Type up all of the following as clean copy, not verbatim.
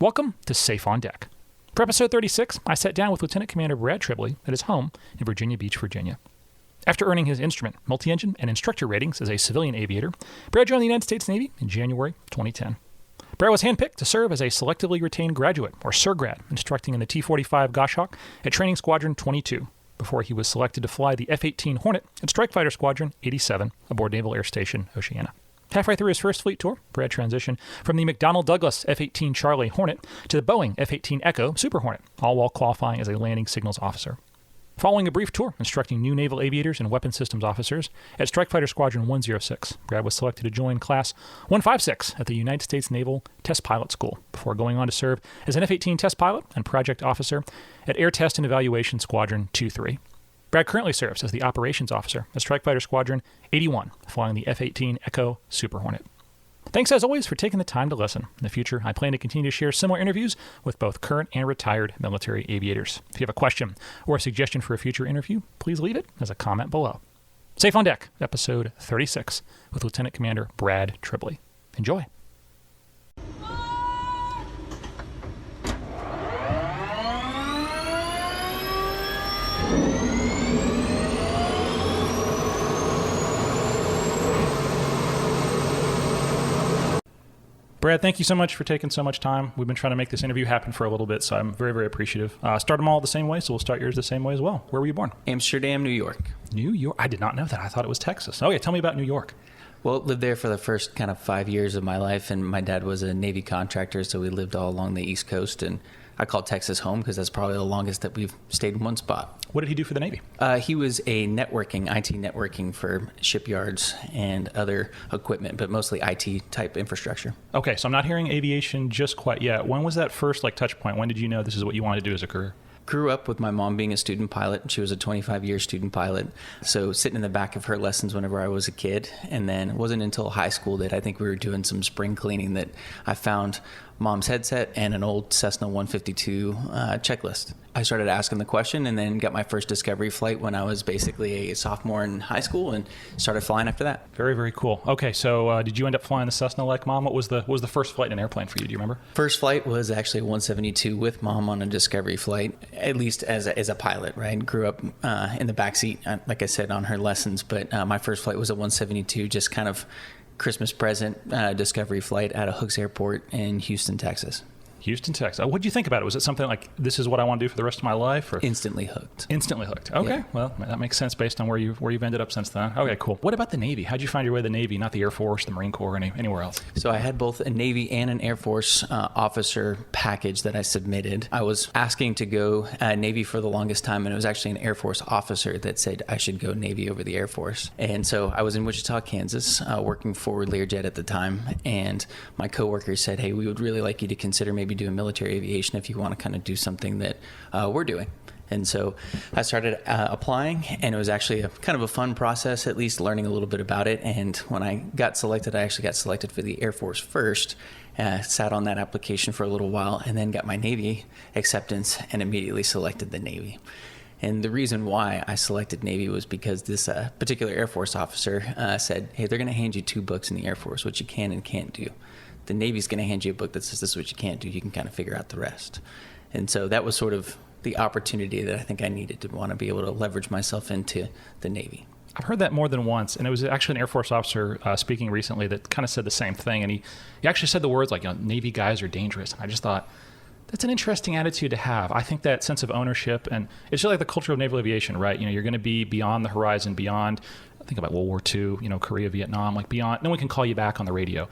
Welcome to Safe on Deck. For episode 36, I sat down with Lieutenant Commander Brad Tribley at his home in Virginia Beach, Virginia. After earning his instrument, multi-engine, and instructor ratings as a civilian aviator, Brad joined the United States Navy in January 2010. Brad was handpicked to serve as a selectively retained graduate, or SERGRAD, instructing in the T-45 Goshawk at Training Squadron 22, before he was selected to fly the F-18 Hornet at Strike Fighter Squadron 87 aboard Naval Air Station Oceana. Halfway through his first fleet tour, Brad transitioned from the McDonnell Douglas F-18 Charlie Hornet to the Boeing F-18 Echo Super Hornet, all while qualifying as a landing signals officer. Following a brief tour instructing new naval aviators and weapons systems officers at Strike Fighter Squadron 106, Brad was selected to join Class 156 at the United States Naval Test Pilot School, before going on to serve as an F-18 test pilot and project officer at Air Test and Evaluation Squadron 23. Brad currently serves as the operations officer at Strike Fighter Squadron 81, flying the F-18 Echo Super Hornet. Thanks as always for taking the time to listen. In the future, I plan to continue to share similar interviews with both current and retired military aviators. If you have a question or a suggestion for a future interview, please leave it as a comment below. Safe on Deck, episode 36, with Lieutenant Commander Brad Tribley. Enjoy. Brad, thank you so much for taking so much time. We've been trying to make this interview happen for a little bit, so I'm very, very appreciative. Start them all the same way, so we'll start yours the same way as well. Where were you born? Amsterdam, New York. New York? I did not know that. I thought it was Texas. Oh, yeah. Tell me about New York. Well, lived there for the first kind of 5 years of my life, and my dad was a Navy contractor, so we lived all along the East Coast, and I call Texas home because that's probably the longest that we've stayed in one spot. What did he do for the Navy? He was a IT networking for shipyards and other equipment, but mostly IT type infrastructure. Okay, so I'm not hearing aviation just quite yet. When was that first touch point? When did you know this is what you wanted to do as a career? Grew up with my mom being a student pilot. She was a 25-year student pilot. So sitting in the back of her lessons whenever I was a kid. And then it wasn't until high school that I think we were doing some spring cleaning that I found mom's headset and an old Cessna 152 checklist. I started asking the question and then got my first discovery flight when I was basically a sophomore in high school and started flying after that. Very, very cool. Okay, so did you end up flying the Cessna like mom? What was the first flight in an airplane for you? Do you remember? First flight was actually a 172 with mom on a discovery flight, at least as a pilot, right? Grew up in the backseat, like I said, on her lessons, but my first flight was a 172, just kind of Christmas present discovery flight out of Hooks Airport in Houston, Texas. Houston, Texas. What did you think about it? Was it something like, this is what I want to do for the rest of my life? Or? Instantly hooked. Instantly hooked. Okay. Yeah. Well, that makes sense based on where you've ended up since then. Okay, cool. What about the Navy? How'd you find your way to the Navy, not the Air Force, the Marine Corps, or anywhere else? So I had both a Navy and an Air Force officer package that I submitted. I was asking to go Navy for the longest time, and it was actually an Air Force officer that said I should go Navy over the Air Force. And so I was in Wichita, Kansas, working for Learjet at the time, and my coworker said, hey, we would really like you to consider maybe doing military aviation if you want to kind of do something that we're doing. And so I started applying, and it was actually kind of a fun process, at least learning a little bit about it. And when I got selected, I actually got selected for the Air Force first, sat on that application for a little while, and then got my Navy acceptance and immediately selected the Navy. And the reason why I selected Navy was because this particular Air Force officer said, hey, they're going to hand you 2 books in the Air Force, what you can and can't do. The Navy's going to hand you a book that says this is what you can't do. You can kind of figure out the rest. And so that was sort of the opportunity that I think I needed to want to be able to leverage myself into the Navy. I've heard that more than once, and it was actually an Air Force officer speaking recently that kind of said the same thing. And he actually said the words like, Navy guys are dangerous. And I just thought, that's an interesting attitude to have. I think that sense of ownership, and it's just like the culture of naval aviation, right? You're going to be beyond the horizon, beyond, think about World War II, Korea, Vietnam, like beyond, no one can call you back on the radio.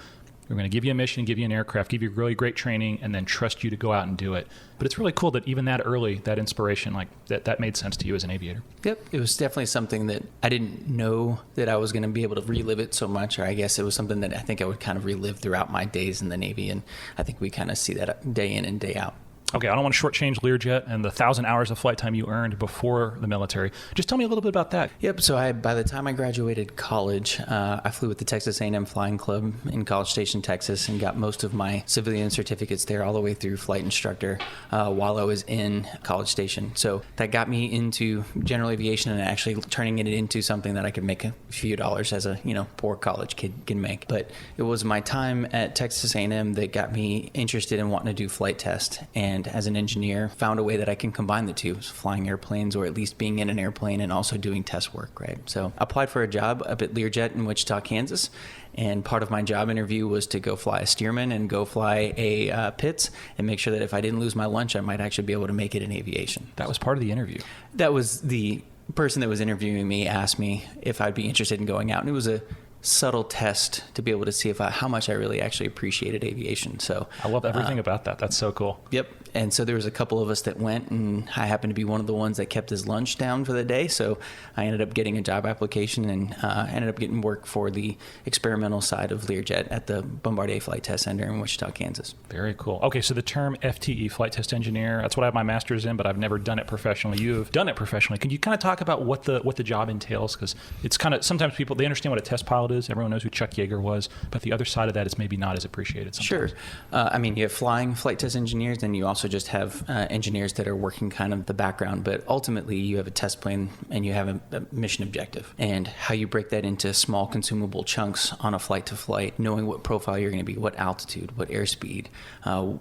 We're going to give you a mission, give you an aircraft, give you really great training, and then trust you to go out and do it. But it's really cool that even that early, that inspiration, like that made sense to you as an aviator. Yep. It was definitely something that I didn't know that I was going to be able to relive it so much, or I guess it was something that I think I would kind of relive throughout my days in the Navy. And I think we kind of see that day in and day out. Okay, I don't want to shortchange Learjet and the 1,000 hours of flight time you earned before the military. Just tell me a little bit about that. Yep. So by the time I graduated college, I flew with the Texas A&M Flying Club in College Station, Texas, and got most of my civilian certificates there all the way through flight instructor while I was in College Station. So that got me into general aviation and actually turning it into something that I could make a few dollars as a poor college kid can make. But it was my time at Texas A&M that got me interested in wanting to do flight test, and as an engineer found a way that I can combine the two, so flying airplanes or at least being in an airplane and also doing test work, right? So I applied for a job up at Learjet in Wichita, Kansas, and part of my job interview was to go fly a Stearman and go fly a Pitts and make sure that if I didn't lose my lunch, I might actually be able to make it in aviation. That was part of the interview. That was the person that was interviewing me asked me if I'd be interested in going out, and it was a subtle test to be able to see how much I really actually appreciated aviation. So I love everything about that. That's so cool. Yep. And so there was a couple of us that went, and I happened to be one of the ones that kept his lunch down for the day. So I ended up getting a job application and ended up getting work for the experimental side of Learjet at the Bombardier Flight Test Center in Wichita, Kansas. Very cool. Okay, so the term FTE, flight test engineer, that's what I have my master's in, but I've never done it professionally. You've done it professionally. Can you kind of talk about what the job entails? Because it's kind of, sometimes people, they understand what a test pilot is. Everyone knows who Chuck Yeager was, but the other side of that is maybe not as appreciated sometimes. Sure. You have flying flight test engineers, and you also just have engineers that are working kind of the background, but ultimately you have a test plan and you have a mission objective, and how you break that into small consumable chunks on a flight to flight, knowing what profile you're going to be, what altitude, what airspeed,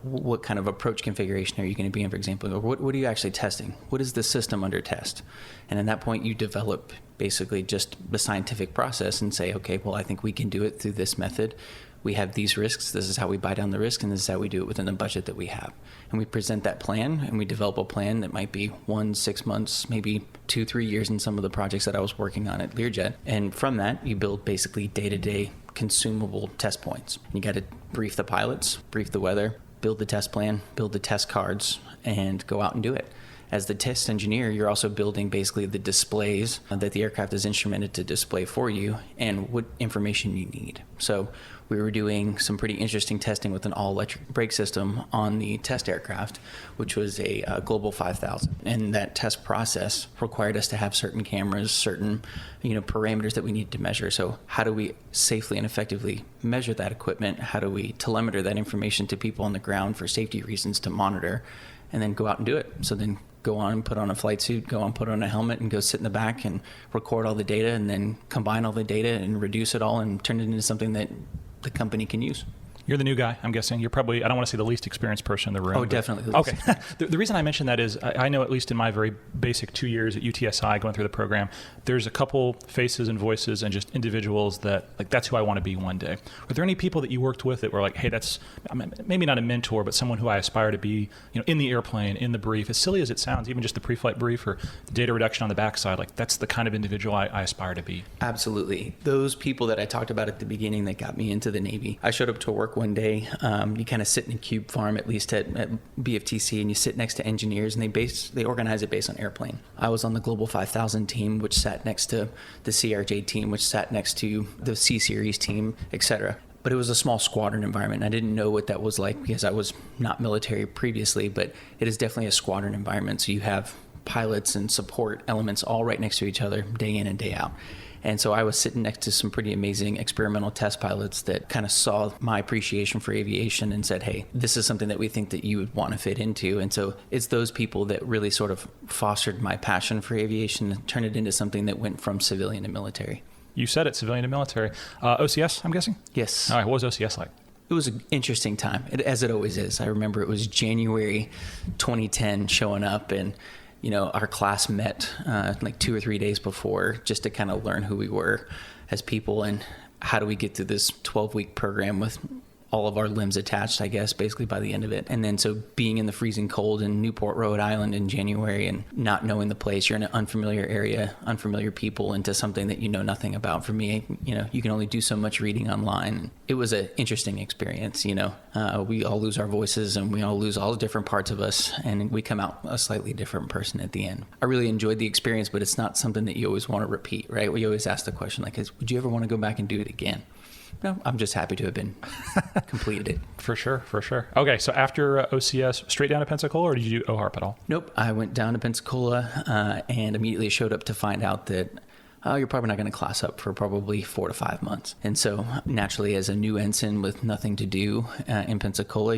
what kind of approach configuration are you going to be in, for example, or what are you actually testing? What is the system under test? And at that point you develop basically just the scientific process and say, okay, well, I think we can do it through this method. We have these risks. This is how we buy down the risk, and this is how we do it within the budget that we have. And we present that plan, and we develop a plan that might be 6 months, maybe 2-3 years in some of the projects that I was working on at Learjet. And from that, you build basically day-to-day consumable test points. You got to brief the pilots, brief the weather, build the test plan, build the test cards, and go out and do it. As the test engineer, you're also building basically the displays that the aircraft is instrumented to display for you and what information you need. So we were doing some pretty interesting testing with an all-electric brake system on the test aircraft, which was a Global 5000. And that test process required us to have certain cameras, certain parameters that we needed to measure. So how do we safely and effectively measure that equipment? How do we telemeter that information to people on the ground for safety reasons to monitor, and then go out and do it? So then go on and put on a flight suit, go on, put on a helmet, and go sit in the back and record all the data, and then combine all the data and reduce it all and turn it into something that the company can use. You're the new guy, I'm guessing. You're probably, I don't want to say the least experienced person in the room. Oh, definitely. Okay. The reason I mention that is I know, at least in my very basic 2 years at UTSI going through the program, there's a couple faces and voices and just individuals that, like, that's who I want to be one day. Were there any people that you worked with that were like, hey, that's maybe not a mentor, but someone who I aspire to be, in the airplane, in the brief, as silly as it sounds, even just the pre-flight brief or the data reduction on the backside, like that's the kind of individual I aspire to be? Absolutely. Those people that I talked about at the beginning that got me into the Navy, I showed up to work one day. You kind of sit in a cube farm, at least at BFTC, and you sit next to engineers, and they organize it based on airplane. I was on the Global 5000 team, which sat next to the CRJ team, which sat next to the C-Series team, etc. But it was a small squadron environment. I didn't know what that was like because I was not military previously, but it is definitely a squadron environment. So you have pilots and support elements all right next to each other day in and day out. And so I was sitting next to some pretty amazing experimental test pilots that kind of saw my appreciation for aviation and said, hey, this is something that we think that you would want to fit into. And so it's those people that really sort of fostered my passion for aviation and turned it into something that went from civilian to military. You said it, civilian to military. OCS, I'm guessing? Yes. All right, what was OCS like? It was an interesting time, as it always is. I remember it was January 2010 showing up, and our class met like 2 or 3 days before just to kind of learn who we were as people and how do we get through this 12-week program with all of our limbs attached, I guess, basically by the end of it. And then so being in the freezing cold in Newport, Rhode Island in January and not knowing the place, you're in an unfamiliar area, unfamiliar people into something that you know nothing about. For me, you can only do so much reading online. It was an interesting experience, we all lose our voices and we all lose all different parts of us and we come out a slightly different person at the end. I really enjoyed the experience, but it's not something that you always want to repeat, right? We always ask the question, like, would you ever want to go back and do it again? no, I'm just happy to have been completed it. For sure. Okay, so after OCS, straight down to Pensacola, or did you do OHARP at all? Nope. I went down to Pensacola and immediately showed up to find out that you're probably not going to class up for probably 4 to 5 months. And so naturally, as a new ensign with nothing to do in Pensacola,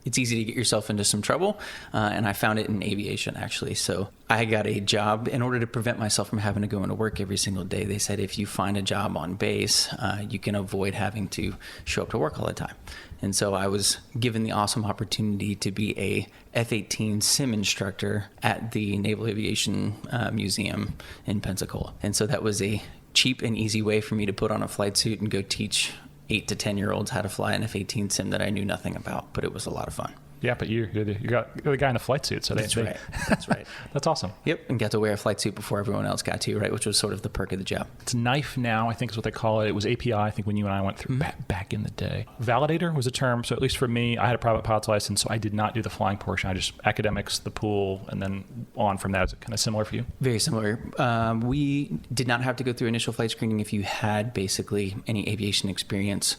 it's easy to get yourself into some trouble. And I found it in aviation, actually. So I got a job in order to prevent myself from having to go into work every single day. They said if you find a job on base, you can avoid having to show up to work all the time. And so I was given the awesome opportunity to be a F-18 sim instructor at the Naval Aviation Museum in Pensacola. And so that was a cheap and easy way for me to put on a flight suit and go teach 8 to 10-year-olds how to fly an F-18 sim that I knew nothing about, but it was a lot of fun. Yeah, but you're the guy in the flight suit. So That's right. That's right. That's awesome. Yep, and got to wear a flight suit before everyone else got to, right, which was sort of the perk of the job. It's knife now, I think is what they call it. It was API, I think, when you and I went through back in the day. Validator was a term. So at least for me, I had a private pilot's license, so I did not do the flying portion. I just academics, the pool, and then on from that. Is it kind of similar for you? Very similar. We did not have to go through initial flight screening if you had basically any aviation experience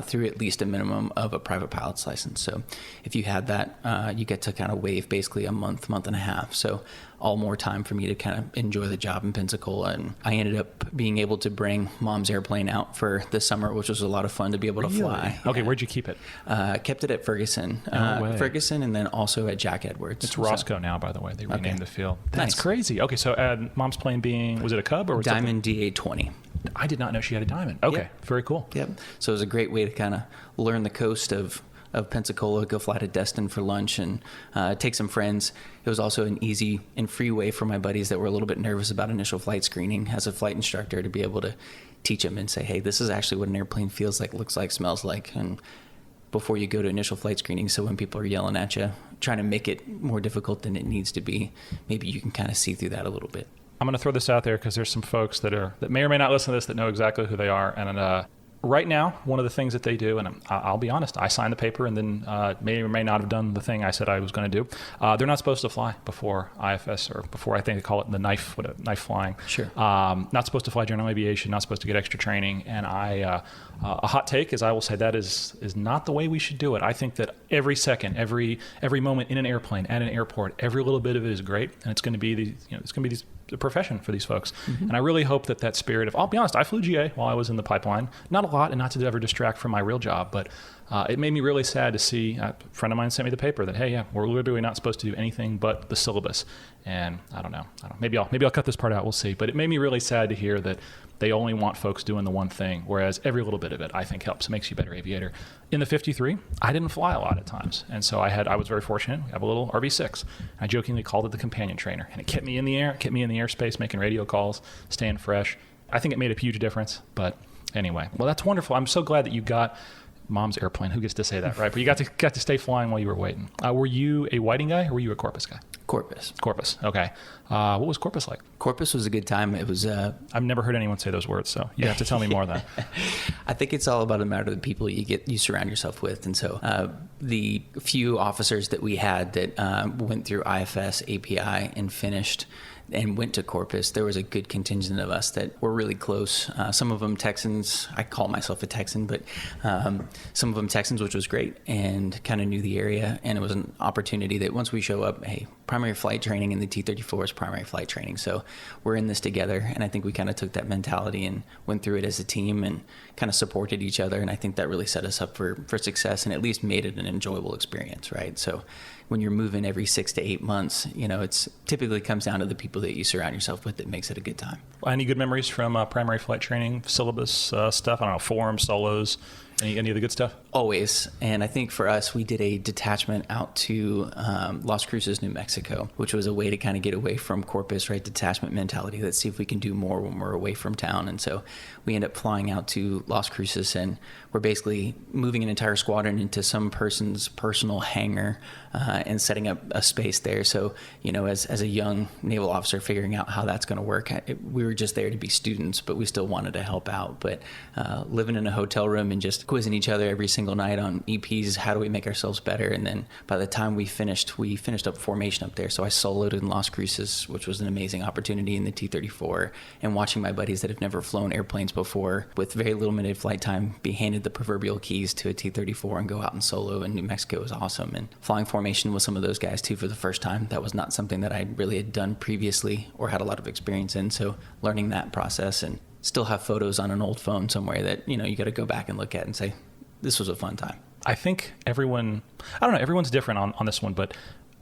through at least a minimum of a private pilot's license. So if you had that, you get to kind of waive basically a month and a half. So all more time for me to kind of enjoy the job in Pensacola. And I ended up being able to bring Mom's airplane out for the summer, which was a lot of fun to be able to fly. Okay, where'd you keep it? Kept it at Ferguson. No way. Ferguson, and then also at Jack Edwards. It's Roscoe now, by the way. They renamed the field. That's Nice. crazy. Okay, so Mom's plane being, was it a Cub or was Diamond DA-20. I did not know she had a Diamond. Okay, Yep. very cool. Yep. So it was a great way to kind of learn the coast of Pensacola, go fly to Destin for lunch and take some friends. It was also an easy and free way for my buddies that were a little bit nervous about initial flight screening as a flight instructor to be able to teach them and say, hey, this is actually what an airplane feels like, looks like, smells like. And before you go to initial flight screening, so when people are yelling at you, trying to make it more difficult than it needs to be, maybe you can kind of see through that a little bit. I'm going to throw this out there because there's some folks that may or may not listen to this that know exactly who they are. And right now, one of the things that they do, and I'll be honest, I signed the paper and then may or may not have done the thing I said I was going to do. They're not supposed to fly before IFS or before, I think they call it the knife flying. Sure. Not supposed to fly general aviation, not supposed to get extra training. And a hot take is I will say that is not the way we should do it. I think that every second, every moment in an airplane, at an airport, every little bit of it is great. And it's going to be a profession for these folks. Mm-hmm. And I really hope that spirit of, I'll be honest, I flew GA while I was in the pipeline. Not a lot, and not to ever distract from my real job, but it made me really sad to see a friend of mine sent me the paper that, hey, yeah, we're literally not supposed to do anything but the syllabus. And I don't know. Maybe I'll cut this part out. We'll see. But it made me really sad to hear that they only want folks doing the one thing, whereas every little bit of it, I think, helps. It makes you a better aviator. In the 53, I didn't fly a lot at times. And so I was very fortunate. I have a little RV6. I jokingly called it the companion trainer. And it kept me in the air, kept me in the airspace, making radio calls, staying fresh. I think it made a huge difference. But anyway, well, that's wonderful. I'm so glad that you got Mom's airplane. Who gets to say that, right? But you got to stay flying while you were waiting. Were you a Whiting guy or were you a Corpus guy? Corpus. Okay. What was Corpus like? Corpus was a good time. It was. I've never heard anyone say those words, so you have to tell me more of that. I think it's all about the matter of the people you surround yourself with, and so the few officers that we had that went through IFS, API, and finished and went to Corpus, there was a good contingent of us that were really close. Some of them Texans. I call myself a Texan, but some of them Texans, which was great, and kind of knew the area. And it was an opportunity that once we show up, hey, primary flight training in the T-34 is primary flight training. So we're in this together. And I think we kind of took that mentality and went through it as a team and kind of supported each other. And I think that really set us up for success and at least made it an enjoyable experience, right? So when you're moving every 6 to 8 months, it's typically comes down to the people that you surround yourself with that makes it a good time. Any good memories from primary flight training, syllabus stuff? I don't know, forums, solos, any of the good stuff? Always. And I think for us, we did a detachment out to Las Cruces, New Mexico, which was a way to kind of get away from Corpus, right? Detachment mentality. Let's see if we can do more when we're away from town. And so we end up flying out to Las Cruces, and we're basically moving an entire squadron into some person's personal hangar and setting up a space there. So, as a young naval officer, figuring out how that's going to work, we were just there to be students, but we still wanted to help out. But living in a hotel room and just quizzing each other every single night on EPs. How do we make ourselves better? And then by the time we finished up formation up there. So I soloed in Las Cruces, which was an amazing opportunity in the T-34, and watching my buddies that have never flown airplanes before with very limited flight time be handed the proverbial keys to a T-34 and go out and solo in New Mexico was awesome. And flying formation with some of those guys too for the first time. That was not something that I really had done previously or had a lot of experience in. So learning that process, and still have photos on an old phone somewhere that, you got to go back and look at and say, this was a fun time. I think everyone's different on this one, but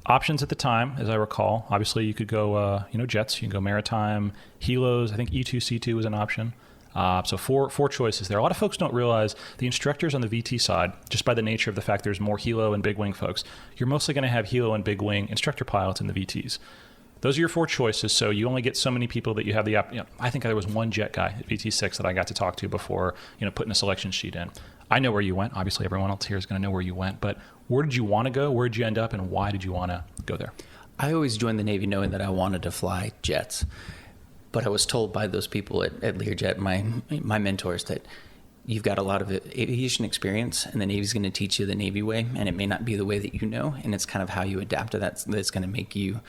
options at the time, as I recall, obviously you could go, jets, you can go maritime, helos. I think E2, C2 was an option. So four choices there. A lot of folks don't realize the instructors on the VT side, just by the nature of the fact there's more helo and big wing folks, you're mostly going to have helo and big wing instructor pilots in the VTs. Those are your four choices, so you only get so many people that you have the I think there was one jet guy at VT6 that I got to talk to before, putting a selection sheet in. I know where you went. Obviously, everyone else here is going to know where you went, but where did you want to go? Where did you end up, and why did you want to go there? I always joined the Navy knowing that I wanted to fly jets, but I was told by those people at Learjet, my mentors, that you've got a lot of aviation experience, and the Navy's going to teach you the Navy way, and it may not be the way that you know, and it's kind of how you adapt to that that's going to make you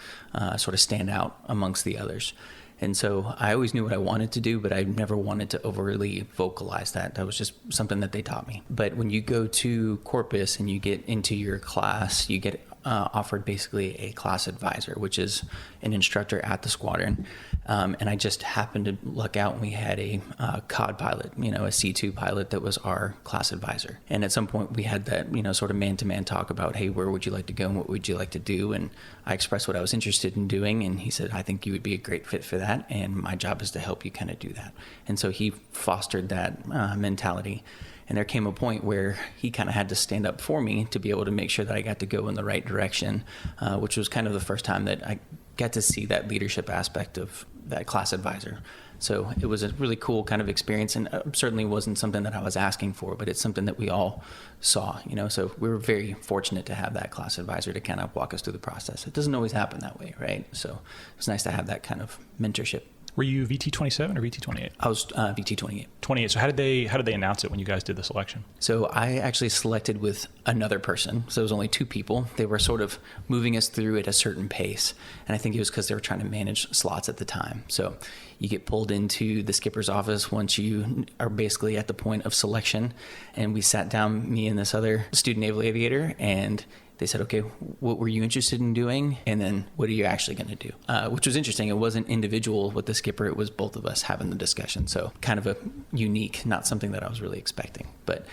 sort of stand out amongst the others. And so I always knew what I wanted to do, but I never wanted to overly vocalize that. That was just something that they taught me. But when you go to Corpus and you get into your class, you get offered basically a class advisor, which is an instructor at the squadron. And I just happened to luck out and we had a COD pilot, a C2 pilot that was our class advisor. And at some point we had that, sort of man-to-man talk about, hey, where would you like to go and what would you like to do? And I expressed what I was interested in doing. And he said, I think you would be a great fit for that. And my job is to help you kind of do that. And so he fostered that mentality. And there came a point where he kind of had to stand up for me to be able to make sure that I got to go in the right direction, which was kind of the first time that I got to see that leadership aspect of that class advisor. So it was a really cool kind of experience, and certainly wasn't something that I was asking for, but it's something that we all saw, So we were very fortunate to have that class advisor to kind of walk us through the process. It doesn't always happen that way, right? So it's nice to have that kind of mentorship. Were you VT27 or VT28? I was VT28. 28. So how did they announce it when you guys did the selection? So I actually selected with another person. So it was only two people. They were sort of moving us through at a certain pace. And I think it was because they were trying to manage slots at the time. So you get pulled into the skipper's office once you are basically at the point of selection. And we sat down, me and this other student naval aviator, and they said, okay, what were you interested in doing? And then what are you actually going to do? Which was interesting. It wasn't individual with the skipper. It was both of us having the discussion. So kind of a unique, not something that I was really expecting. But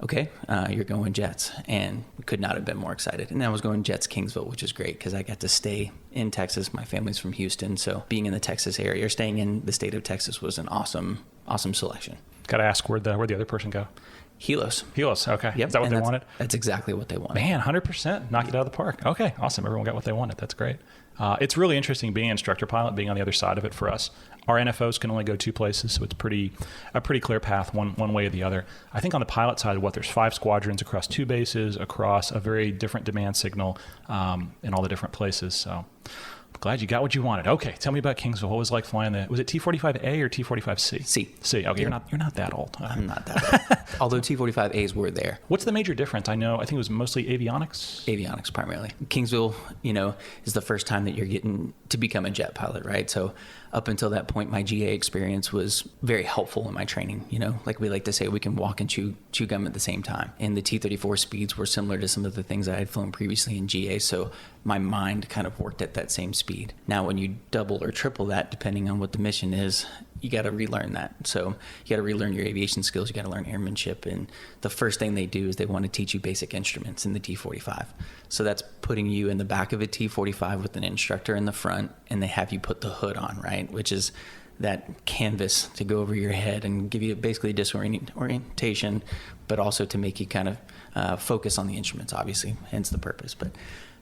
okay, you're going jets. And we could not have been more excited. And I was going jets Kingsville, which is great because I got to stay in Texas. My family's from Houston. So being in the Texas area or staying in the state of Texas was an awesome selection. Got to ask where'd the other person go? Helos. Okay. Yep. Is that what they wanted? That's exactly what they wanted. Man, 100%. Knock it out of the park. Okay, awesome. Everyone got what they wanted. That's great. It's really interesting being an instructor pilot, being on the other side of it for us. Our NFOs can only go two places, so it's a pretty clear path one way or the other. I think on the pilot side, there's 5 squadrons across 2 bases, across a very different demand signal in all the different places. So glad you got what you wanted. Okay, tell me about Kingsville. What was it like flying was it T-45A or T-45C? C. Okay, you're not that old. I'm not that old. Although T-45As were there. What's the major difference? I think it was mostly avionics. Avionics primarily. Kingsville, is the first time that you're getting to become a jet pilot, right? So up until that point, my GA experience was very helpful in my training. Like we like to say, we can walk and chew gum at the same time. And the T-34 speeds were similar to some of the things I had flown previously in GA. So my mind kind of worked at that same speed. Now, when you double or triple that, depending on what the mission is, you got to relearn that. So you got to relearn your aviation skills. You got to learn airmanship. And the first thing they do is they want to teach you basic instruments in the T-45. So that's putting you in the back of a T-45 with an instructor in the front, and they have you put the hood on, right? Which is that canvas to go over your head and give you basically disorientation, but also to make you kind of focus on the instruments, obviously, hence the purpose. But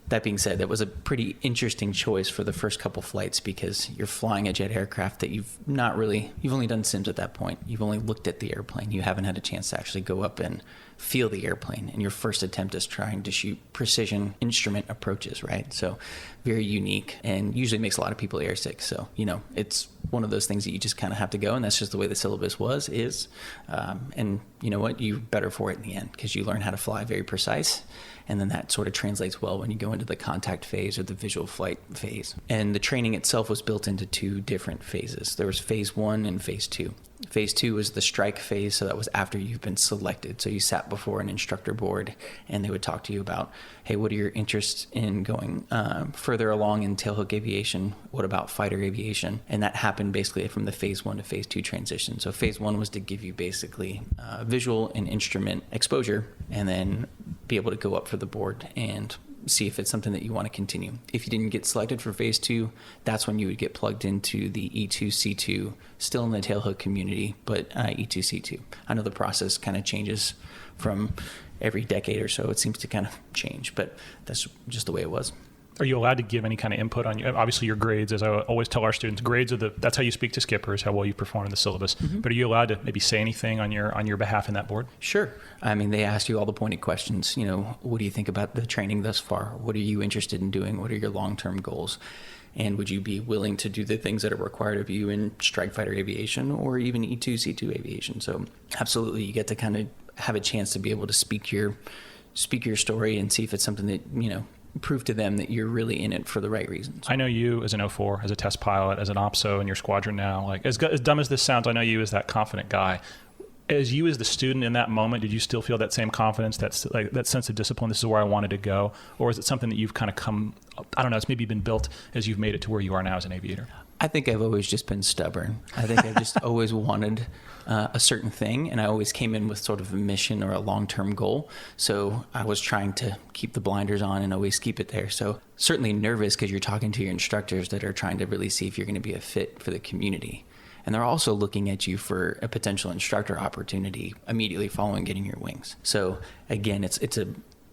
That being said, that was a pretty interesting choice for the first couple flights because you're flying a jet aircraft that you've only done sims at that point. You've only looked at the airplane. You haven't had a chance to actually go up and feel the airplane. And your first attempt is trying to shoot precision instrument approaches, right? So very unique and usually makes a lot of people airsick. So, it's one of those things that you just kind of have to go. And that's just the way the syllabus is. And you know what? You're better for it in the end because you learn how to fly very precise. And then that sort of translates well when you go into the contact phase or the visual flight phase. And the training itself was built into 2 different phases. There was phase 1 and phase 2. Phase 2 was the strike phase, so that was after you've been selected. So you sat before an instructor board, and they would talk to you about, hey, what are your interests in going further along in tailhook aviation? What about fighter aviation? And that happened basically from the phase 1 to phase 2 transition. So phase 1 was to give you basically visual and instrument exposure, and then be able to go up for the board and see if it's something that you want to continue. If you didn't get selected for phase 2, that's when you would get plugged into the E2C2, still in the tailhook community, but E2C2. I know the process kind of changes from every decade or so. It seems to kind of change, but that's just the way it was. Are you allowed to give any kind of input on obviously your grades? As I always tell our students, grades that's how you speak to skippers, how well you perform in the syllabus. Mm-hmm. But are you allowed to maybe say anything on your behalf in that board? Sure. I mean, they ask you all the pointed questions. What do you think about the training thus far? What are you interested in doing? What are your long-term goals? And would you be willing to do the things that are required of you in strike fighter aviation or even E2C2 aviation? So absolutely, you get to kind of have a chance to be able to speak your story and see if it's something that, prove to them that you're really in it for the right reasons. I know you as an 04, as a test pilot, as an OPSO in your squadron now. Like as dumb as this sounds, I know you as that confident guy. As you as the student in that moment, did you still feel that same confidence, that sense of discipline? This is where I wanted to go, or is it something that you've kind of come? I don't know. It's maybe been built as you've made it to where you are now as an aviator. I think I've always just been stubborn. I think I've just always wanted a certain thing, and I always came in with sort of a mission or a long-term goal. So I was trying to keep the blinders on and always keep it there. So certainly nervous because you're talking to your instructors that are trying to really see if you're going to be a fit for the community. And they're also looking at you for a potential instructor opportunity immediately following getting your wings. So again,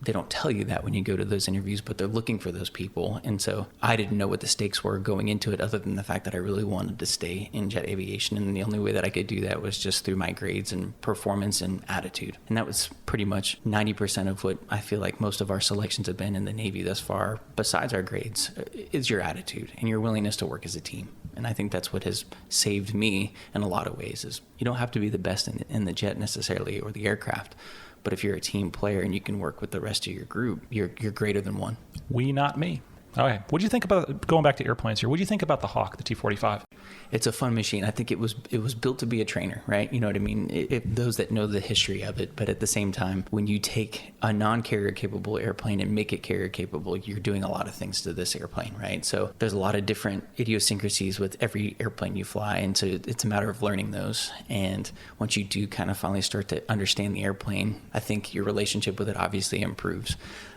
they don't tell you that when you go to those interviews, but they're looking for those people. And so I didn't know what the stakes were going into it other than the fact that I really wanted to stay in jet aviation. And the only way that I could do that was just through my grades and performance and attitude. And that was pretty much 90% of what I feel like most of our selections have been in the Navy thus far, besides our grades, is your attitude and your willingness to work as a team. And I think that's what has saved me in a lot of ways is you don't have to be the best in the jet necessarily or the aircraft. But if you're a team player and you can work with the rest of your group, you're greater than one. We, not me. Okay. What do you think about, going back to airplanes here, what do you think about the Hawk, the T-45? It's a fun machine. I think it was built to be a trainer, right? You know what I mean? Those that know the history of it, but at the same time, when you take a non-carrier capable airplane and make it carrier capable, you're doing a lot of things to this airplane, right? So there's a lot of different idiosyncrasies with every airplane you fly, and so it's a matter of learning those. And once you do kind of finally start to understand the airplane, I think your relationship with it obviously improves.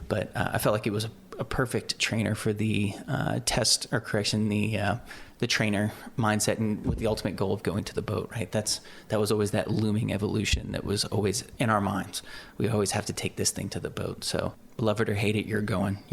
But I felt like it was a perfect trainer for the the trainer mindset, and with the ultimate goal of going to the boat, right? That was always that looming evolution that was always in our minds. We always have to take this thing to the boat. So love it or hate it, you're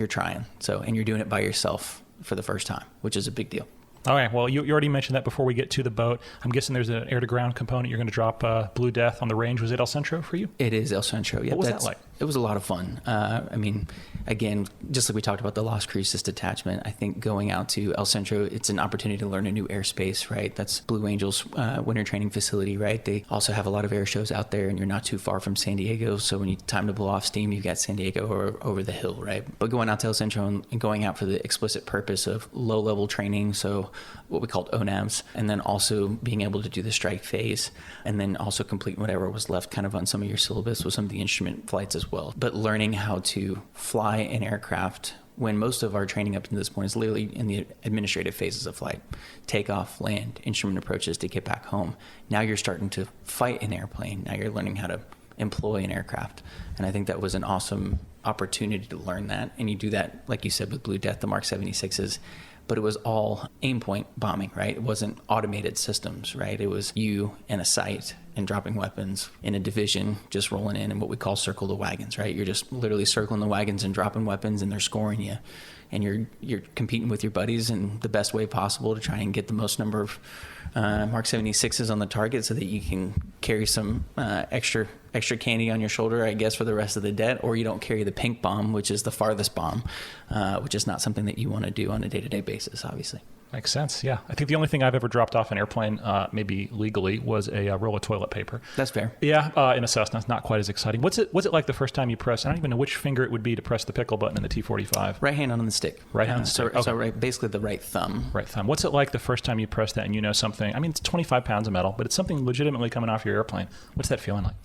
trying. So, and you're doing it by yourself for the first time, which is a big deal. All right. Well, you already mentioned that before we get to the boat. I'm guessing there's an air-to-ground component. You're going to drop Blue Death on the range. Was it El Centro for you? It is El Centro. Yeah. What was that like? It was a lot of fun. I mean, again, just like we talked about the Lost Crucis detachment, I think going out to El Centro, it's an opportunity to learn a new airspace, right? That's Blue Angels winter training facility, right? They also have a lot of air shows out there, and you're not too far from San Diego. So when you time to blow off steam, you've got San Diego or over the hill, right? But going out to El Centro and going out for the explicit purpose of low-level training, so what we called ONAVs, and then also being able to do the strike phase, and then also complete whatever was left kind of on some of your syllabus with some of the instrument flights as well. But learning how to fly an aircraft when most of our training up to this point is literally in the administrative phases of flight. Takeoff, land, instrument approaches to get back home. Now you're starting to fight an airplane. Now you're learning how to employ an aircraft. And I think that was an awesome opportunity to learn that. And you do that, like you said, with Blue Death, the Mark 76s. But it was all aim point bombing, right? It wasn't automated systems, right? It was you and a sight and dropping weapons in a division, just rolling in what we call circle the wagons, right? You're just literally circling the wagons and dropping weapons, and they're scoring you. And you're competing with your buddies in the best way possible to try and get the most number of Mark 76s on the target so that you can carry some extra candy on your shoulder, I guess, for the rest of the day, or you don't carry the pink bomb, which is the farthest bomb, which is not something that you want to do on a day-to-day basis, obviously. Makes sense, yeah. I think the only thing I've ever dropped off an airplane, maybe legally, was a roll of toilet paper. That's fair. Yeah, in a Cessna. It's not quite as exciting. What's it like the first time you press? I don't even know which finger it would be to press the pickle button in the T-45. Right hand on the stick. Right hand on the stick. So right, basically the right thumb. Right thumb. What's it like the first time you press that and you know something? I mean, it's 25 pounds of metal, but it's something legitimately coming off your airplane. What's that feeling like?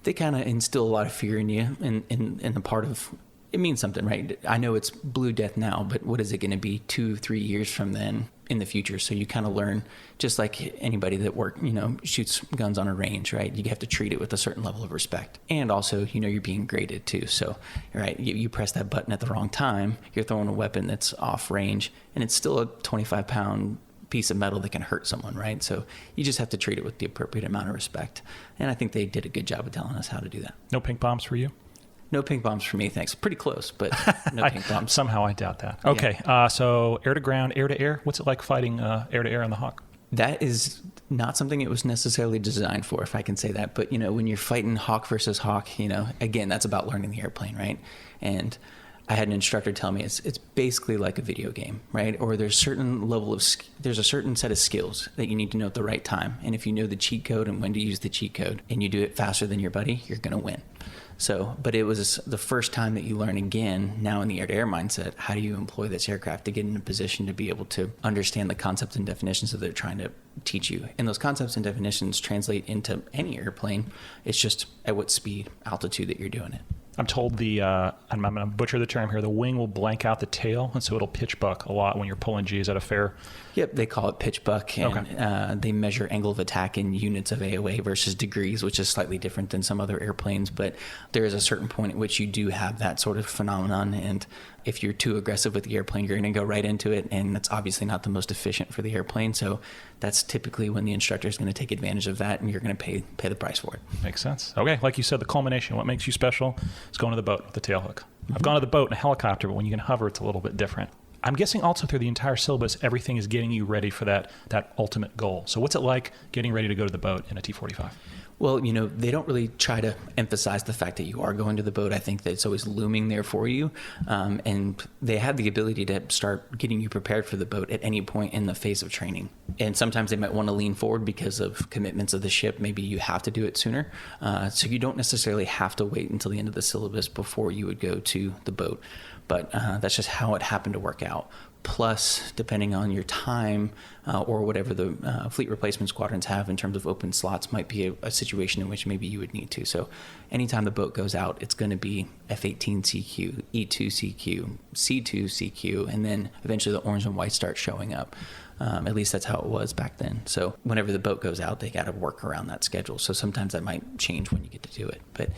They kind of instill a lot of fear in you, and a part of it means something, right? I know it's Blue Death now, but what is it going to be 2-3 years from then in the future? So you kind of learn, just like anybody that shoots guns on a range, right? You have to treat it with a certain level of respect. And also, you're being graded too. So, right, you press that button at the wrong time, you're throwing a weapon that's off range, and it's still a 25-pound piece of metal that can hurt someone, right? So you just have to treat it with the appropriate amount of respect. And I think they did a good job of telling us how to do that. No pink bombs for you? No pink bombs for me, thanks. Pretty close, but no pink bombs. Somehow I doubt that. Okay, yeah. So air to ground, air to air. What's it like fighting air to air on the Hawk? That is not something it was necessarily designed for, if I can say that. But, when you're fighting Hawk versus Hawk, again, that's about learning the airplane, right? And I had an instructor tell me it's basically like a video game, right? Or there's a certain set of skills that you need to know at the right time. And if you know the cheat code and when to use the cheat code and you do it faster than your buddy, you're going to win. So, but it was the first time that you learn again, now in the air-to-air mindset, how do you employ this aircraft to get in a position to be able to understand the concepts and definitions that they're trying to teach you. And those concepts and definitions translate into any airplane. It's just at what speed, altitude that you're doing it. I'm told I'm going to butcher the term here, the wing will blank out the tail, and so it'll pitch buck a lot when you're pulling G's. At a fair? Yep, they call it pitch buck, and they measure angle of attack in units of AOA versus degrees, which is slightly different than some other airplanes, but there is a certain point at which you do have that sort of phenomenon, and if you're too aggressive with the airplane, you're going to go right into it, and that's obviously not the most efficient for the airplane, so that's typically when the instructor is going to take advantage of that, and you're going to pay the price for it. Makes sense. Okay, like you said, the culmination, what makes you special is going to the boat with the tail hook. Mm-hmm. I've gone to the boat in a helicopter, but when you can hover, it's a little bit different. I'm guessing also through the entire syllabus, everything is getting you ready for that ultimate goal. So what's it like getting ready to go to the boat in a T-45? Well, they don't really try to emphasize the fact that you are going to the boat. I think that it's always looming there for you. And they have the ability to start getting you prepared for the boat at any point in the phase of training. And sometimes they might want to lean forward because of commitments of the ship. Maybe you have to do it sooner. So you don't necessarily have to wait until the end of the syllabus before you would go to the boat. But that's just how it happened to work out. Plus, depending on your time or whatever the fleet replacement squadrons have in terms of open slots, might be a situation in which maybe you would need to. So anytime the boat goes out, it's going to be F-18 CQ, E-2 CQ, C-2 CQ, and then eventually the orange and white start showing up. At least that's how it was back then. So whenever the boat goes out, they got to work around that schedule. So sometimes that might change when you get to do it. But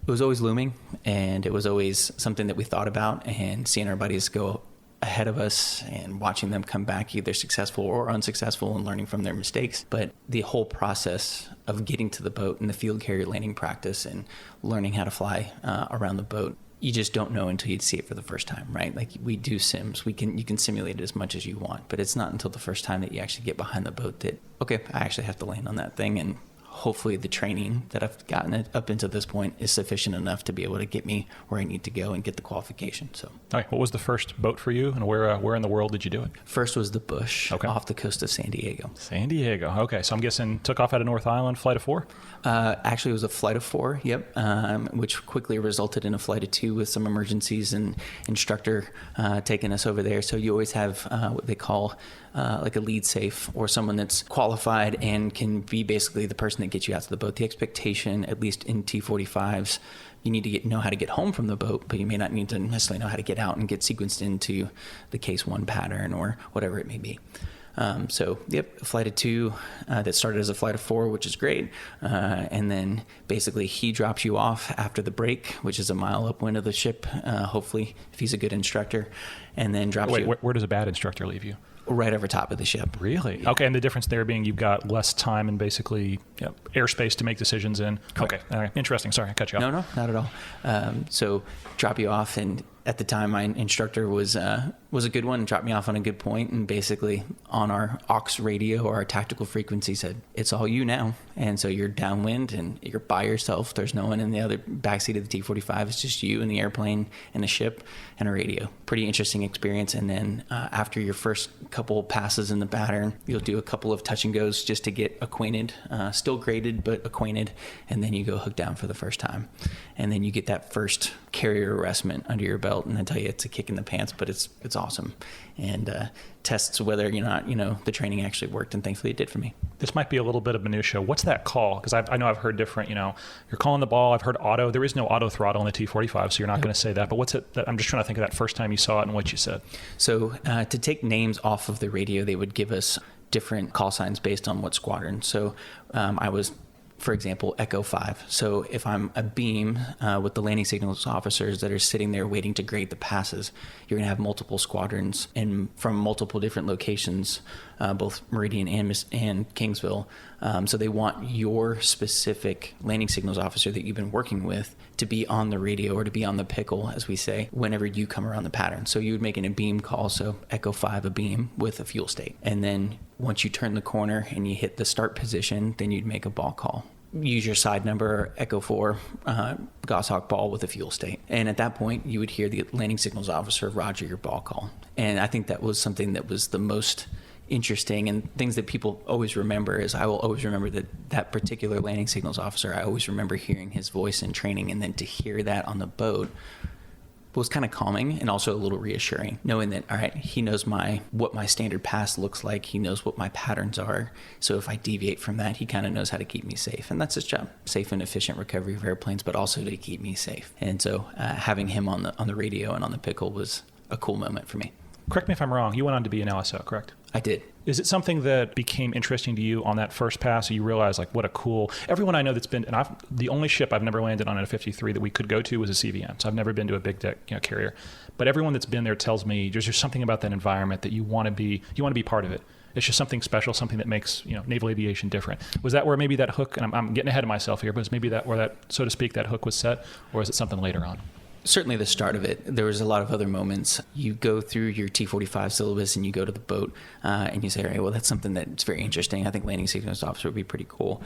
it was always looming, and it was always something that we thought about, and seeing our buddies go ahead of us and watching them come back either successful or unsuccessful and learning from their mistakes. But the whole process of getting to the boat and the field carrier landing practice and learning how to fly around the boat, you just don't know until you see it for the first time, right? Like we do sims, you can simulate it as much as you want, but it's not until the first time that you actually get behind the boat that, okay, I actually have to land on that thing, and hopefully the training that I've gotten up into this point is sufficient enough to be able to get me where I need to go and get the qualification. So, all right, what was the first boat for you, and where in the world did you do it? First was the Bush, off the coast of San Diego. San Diego. Okay, so I'm guessing took off out of North Island, flight of 4? Actually, it was a flight of 4, yep, which quickly resulted in a flight of 2 with some emergencies and instructor taking us over there. So you always have what they call like a lead safe, or someone that's qualified and can be basically the person that gets you out to the boat. The expectation, at least in T-45s, you need to know how to get home from the boat, but you may not need to necessarily know how to get out and get sequenced into the case 1 pattern or whatever it may be. So, yep, a flight of 2 that started as a flight of 4, which is great. And then basically he drops you off after the break, which is a mile upwind of the ship, hopefully, if he's a good instructor, and then drops you. Where does a bad instructor leave you? right over top of the ship. Really? Yeah. Okay, and the difference there being you've got less time and basically airspace to make decisions in. Correct. Okay, all right. Interesting. Sorry, I cut you off. No, not at all. So drop you off, and at the time my instructor was a good one and dropped me off on a good point, and basically on our aux radio or our tactical frequency said, it's all you now. And so you're downwind and you're by yourself. There's no one in the other backseat of the T-45. It's just you and the airplane and the ship and a radio. Pretty interesting experience. And then after your first couple passes in the pattern, you'll do a couple of touch and goes just to get acquainted, still graded, but acquainted. And then you go hook down for the first time. And then you get that first carrier arrestment under your belt. And I tell you, it's a kick in the pants, but it's awesome. And tests whether or not, the training actually worked. And thankfully it did for me. This might be a little bit of minutia. What's that call? Because I know I've heard different, you're calling the ball. I've heard auto. There is no auto throttle in the T-45, so you're not going to say that. But what's it? I'm just trying to think of that first time you saw it and what you said. So to take names off of the radio, they would give us different call signs based on what squadron. So I was, for example, Echo 5. So if I'm a beam with the landing signals officers that are sitting there waiting to grade the passes, you're going to have multiple squadrons and from multiple different locations, both Meridian and Kingsville. So they want your specific landing signals officer that you've been working with to be on the radio or to be on the pickle, as we say, whenever you come around the pattern. So you would make a beam call, so Echo 5 a beam with a fuel state. And then once you turn the corner and you hit the start position, then you'd make a ball call. Use your side number, Echo 4, Goshawk ball with a fuel state. And at that point, you would hear the landing signals officer roger your ball call. And I think that was something that was the most interesting, and things that people always remember is I will always remember that particular landing signals officer. I always remember hearing his voice in training, and then to hear that on the boat was kind of calming and also a little reassuring, knowing that, all right, he knows what my standard pass looks like. He knows what my patterns are. So if I deviate from that, he kind of knows how to keep me safe. And that's his job, safe and efficient recovery of airplanes, but also to keep me safe. And so having him on the radio and on the pickle was a cool moment for me. Correct me if I'm wrong. You went on to be an LSO, correct? I did. Is it something that became interesting to you on that first pass? So you realize what a cool, everyone I know that's been, and the only ship I've never landed on in a 53 that we could go to was a CVN. So I've never been to a big deck carrier, but everyone that's been there tells me there's just something about that environment that you want to be part of it. It's just something special, something that makes, naval aviation different. Was that where maybe that hook, and I'm getting ahead of myself here, but is maybe that where that, so to speak, that hook was set, or is it something later on? Certainly the start of it. There was a lot of other moments. You go through your T-45 syllabus and you go to the boat and you say, all right, well, that's something that's very interesting. I think landing signals officer would be pretty cool.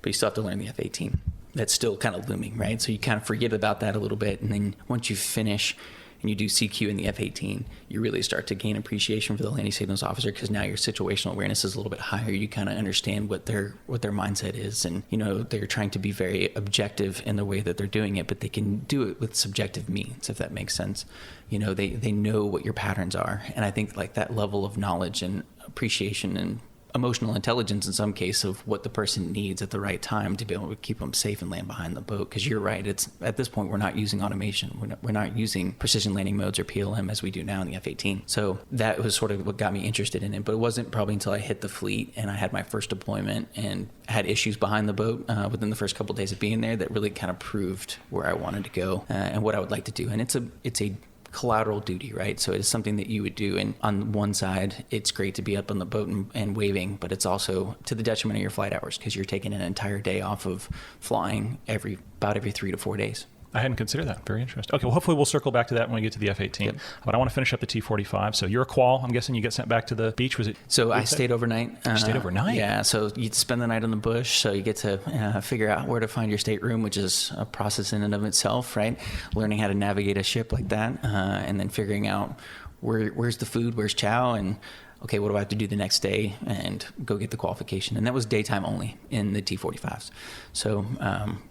But you still have to learn the F-18. That's still kind of looming, right? So you kind of forget about that a little bit. And then once you finish and you do CQ in the F-18, you really start to gain appreciation for the landing signals officer because now your situational awareness is a little bit higher. You kind of understand what their mindset is, and they're trying to be very objective in the way that they're doing it, but they can do it with subjective means, if that makes sense. They know what your patterns are, and I think that level of knowledge and appreciation and emotional intelligence in some case of what the person needs at the right time to be able to keep them safe and land behind the boat. Because you're right, it's at this point we're not using automation, we're not using precision landing modes or PLM as we do now in the F-18. So that was sort of what got me interested in it. But it wasn't probably until I hit the fleet and I had my first deployment and had issues behind the boat within the first couple of days of being there that really kind of proved where I wanted to go and what I would like to do. And it's a collateral duty, right? So it's something that you would do. And on one side, it's great to be up on the boat and waving, but it's also to the detriment of your flight hours because you're taking an entire day off of flying about every 3 to 4 days. I hadn't considered that. Very interesting. Okay, well, hopefully we'll circle back to that when we get to the F-18. Yep. But I want to finish up the T-45. So you're a qual. I'm guessing you get sent back to the beach. Was it? So I stayed overnight. You stayed overnight? Yeah, so you spend the night on the bush, so you get to figure out where to find your stateroom, which is a process in and of itself, right? Learning how to navigate a ship like that, and then figuring out where's the food, where's chow, and okay, what do I have to do the next day and go get the qualification? And that was daytime only in the T-45s. So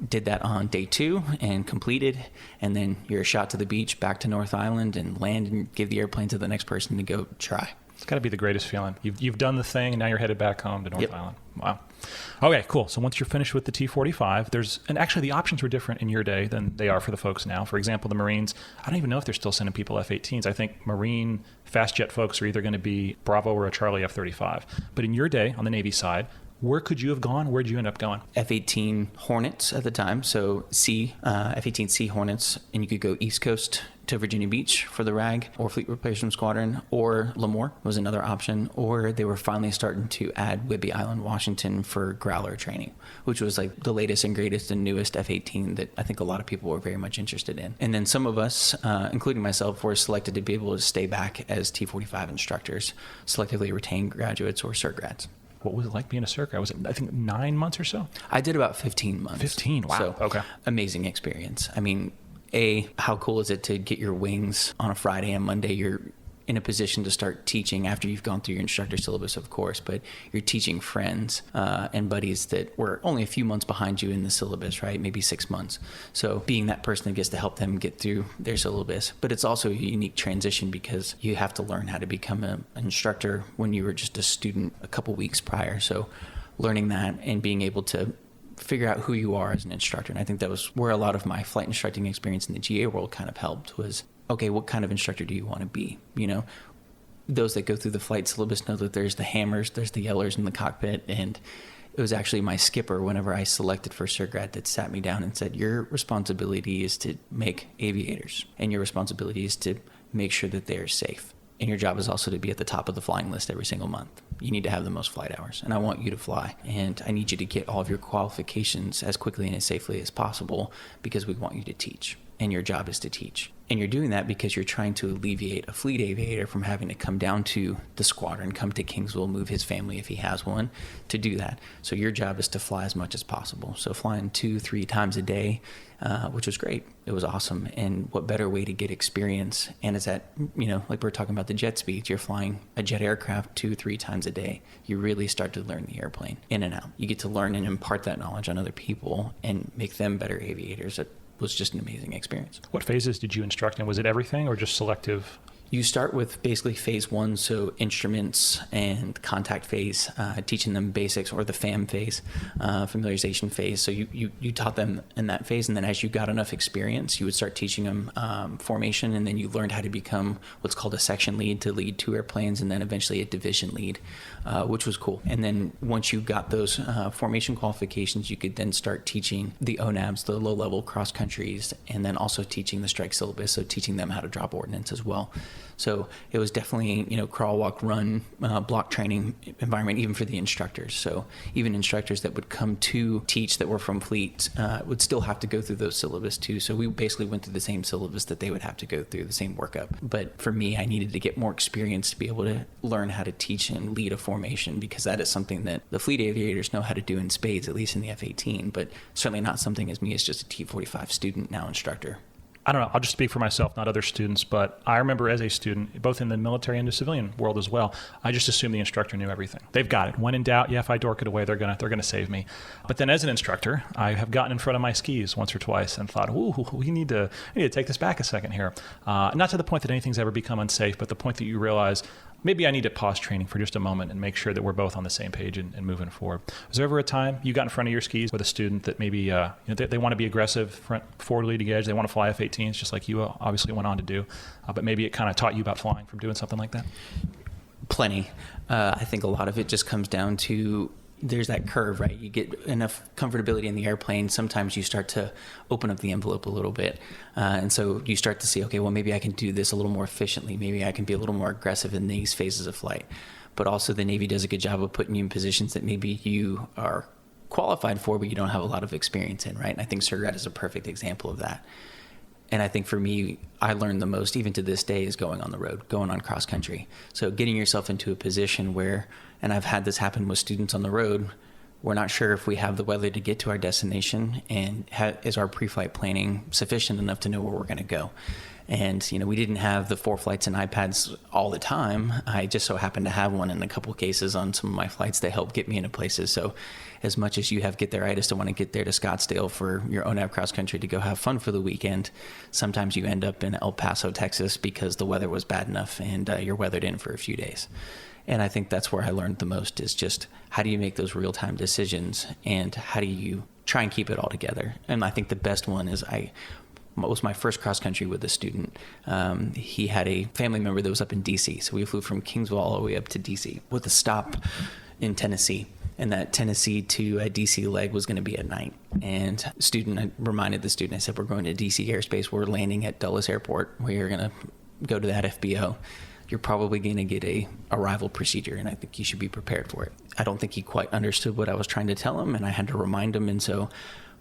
did that on day 2 and completed. And then you're shot to the beach, back to North Island and land and give the airplane to the next person to go try. It's got to be the greatest feeling. You've done the thing and now you're headed back home to North Island. Wow. Okay, cool. So once you're finished with the T-45, and actually the options were different in your day than they are for the folks now. For example, the Marines, I don't even know if they're still sending people F-18s. I think Marine fast jet folks are either going to be Bravo or a Charlie F-35. But in your day, on the Navy side, Where could you have gone? Where'd you end up going? F-18 Hornets at the time, so F-18C Hornets, and you could go East Coast to Virginia Beach for the RAG or Fleet Replacement Squadron, or Lemoore was another option, or they were finally starting to add Whidbey Island, Washington for Growler training, which was like the latest and greatest and newest F-18 that I think a lot of people were very much interested in. And then some of us, including myself, were selected to be able to stay back as T-45 instructors, selectively retained graduates or SERGRADs. What was it like being a SERGRAD? Was it, I think, 9 months or so? I did about 15 months. 15, wow. So, okay. Amazing experience. I mean, how cool is it to get your wings on a Friday and Monday? You're in a position to start teaching after you've gone through your instructor syllabus, of course, but you're teaching friends and buddies that were only a few months behind you in the syllabus, right? Maybe 6 months. So being that person that gets to help them get through their syllabus. But it's also a unique transition because you have to learn how to become an instructor when you were just a student a couple weeks prior. So learning that and being able to figure out who you are as an instructor. And I think that was where a lot of my flight instructing experience in the GA world kind of helped was, okay, what kind of instructor do you want to be? You know, those that go through the flight syllabus know that there's the hammers, there's the yellers in the cockpit. And it was actually my skipper, whenever I selected for SERGRAD, that sat me down and said, your responsibility is to make aviators, and your responsibility is to make sure that they're safe. And your job is also to be at the top of the flying list every single month. You need to have the most flight hours, and I want you to fly. And I need you to get all of your qualifications as quickly and as safely as possible because we want you to teach. And your job is to teach. And you're doing that because you're trying to alleviate a fleet aviator from having to come down to the squadron, come to Kingsville, move his family if he has one, to do that. So your job is to fly as much as possible. So flying 2-3 times a day, which was great. It was awesome. And what better way to get experience? And it's at, you know, like we're talking about the jet speeds, you're flying a jet aircraft 2-3 times a day. You really start to learn the airplane in and out. You get to learn and impart that knowledge on other people and make them better aviators. It was just an amazing experience. What phases did you instruct in? Was it everything or just selective? You start with basically phase 1, so instruments and contact phase, teaching them basics, or the FAM phase, familiarization phase. So you taught them in that phase, and then as you got enough experience, you would start teaching them formation, and then you learned how to become what's called a section lead to lead 2 airplanes, and then eventually a division lead, which was cool. And then once you got those formation qualifications, you could then start teaching the ONABs, the low-level cross countries, and then also teaching the strike syllabus, so teaching them how to drop ordnance as well. So it was definitely, you know, crawl, walk, run, block training environment, even for the instructors. So even instructors that would come to teach that were from fleet would still have to go through those syllabus too. So we basically went through the same syllabus that they would have to go through, the same workup. But for me, I needed to get more experience to be able to learn how to teach and lead a formation, because that is something that the fleet aviators know how to do in spades, at least in the F-18, but certainly not something as me as just a T-45 student, now instructor. I don't know, I'll just speak for myself, not other students, but I remember as a student, both in the military and the civilian world as well, I just assumed the instructor knew everything. They've got it. When in doubt, yeah, if I dork it away, they're gonna save me. But then as an instructor, I have gotten in front of my skis once or twice and thought, ooh, we need to take this back a second here. Not to the point that anything's ever become unsafe, but the point that you realize, maybe I need to pause training for just a moment and make sure that we're both on the same page and moving forward. Was there ever a time you got in front of your skis with a student that maybe they want to be aggressive, forward leading edge, they want to fly F-18s just like you obviously went on to do, but maybe it kind of taught you about flying from doing something like that? Plenty. I think a lot of it just comes down to there's that curve, right? You get enough comfortability in the airplane. Sometimes you start to open up the envelope a little bit. And so you start to see, okay, well, maybe I can do this a little more efficiently. Maybe I can be a little more aggressive in these phases of flight. But also the Navy does a good job of putting you in positions that maybe you are qualified for, but you don't have a lot of experience in, right? And I think SERGRAD is a perfect example of that. And I think for me, I learned the most, even to this day, is going on the road, going on cross country. So getting yourself into a position where, and I've had this happen with students on the road, we're not sure if we have the weather to get to our destination, and is our pre-flight planning sufficient enough to know where we're going to go. And, we didn't have the 4 flights and iPads all the time. I just so happened to have one in a couple cases on some of my flights that helped get me into places. So as much as you have get-there-itis to want to get there to Scottsdale for your ONAV cross country to go have fun for the weekend, sometimes you end up in El Paso, Texas because the weather was bad enough and you're weathered in for a few days. And I think that's where I learned the most, is just how do you make those real-time decisions and how do you try and keep it all together. And I think the best one is was my first cross country with a student. He had a family member that was up in DC. So we flew from Kingsville all the way up to DC with a stop in Tennessee. and that Tennessee to DC leg was going to be at night. And I reminded the student, I said, we're going to DC airspace. We're landing at Dulles Airport. We're going to go to that FBO. You're probably going to get a arrival procedure, and I think you should be prepared for it. I don't think he quite understood what I was trying to tell him, and I had to remind him. And so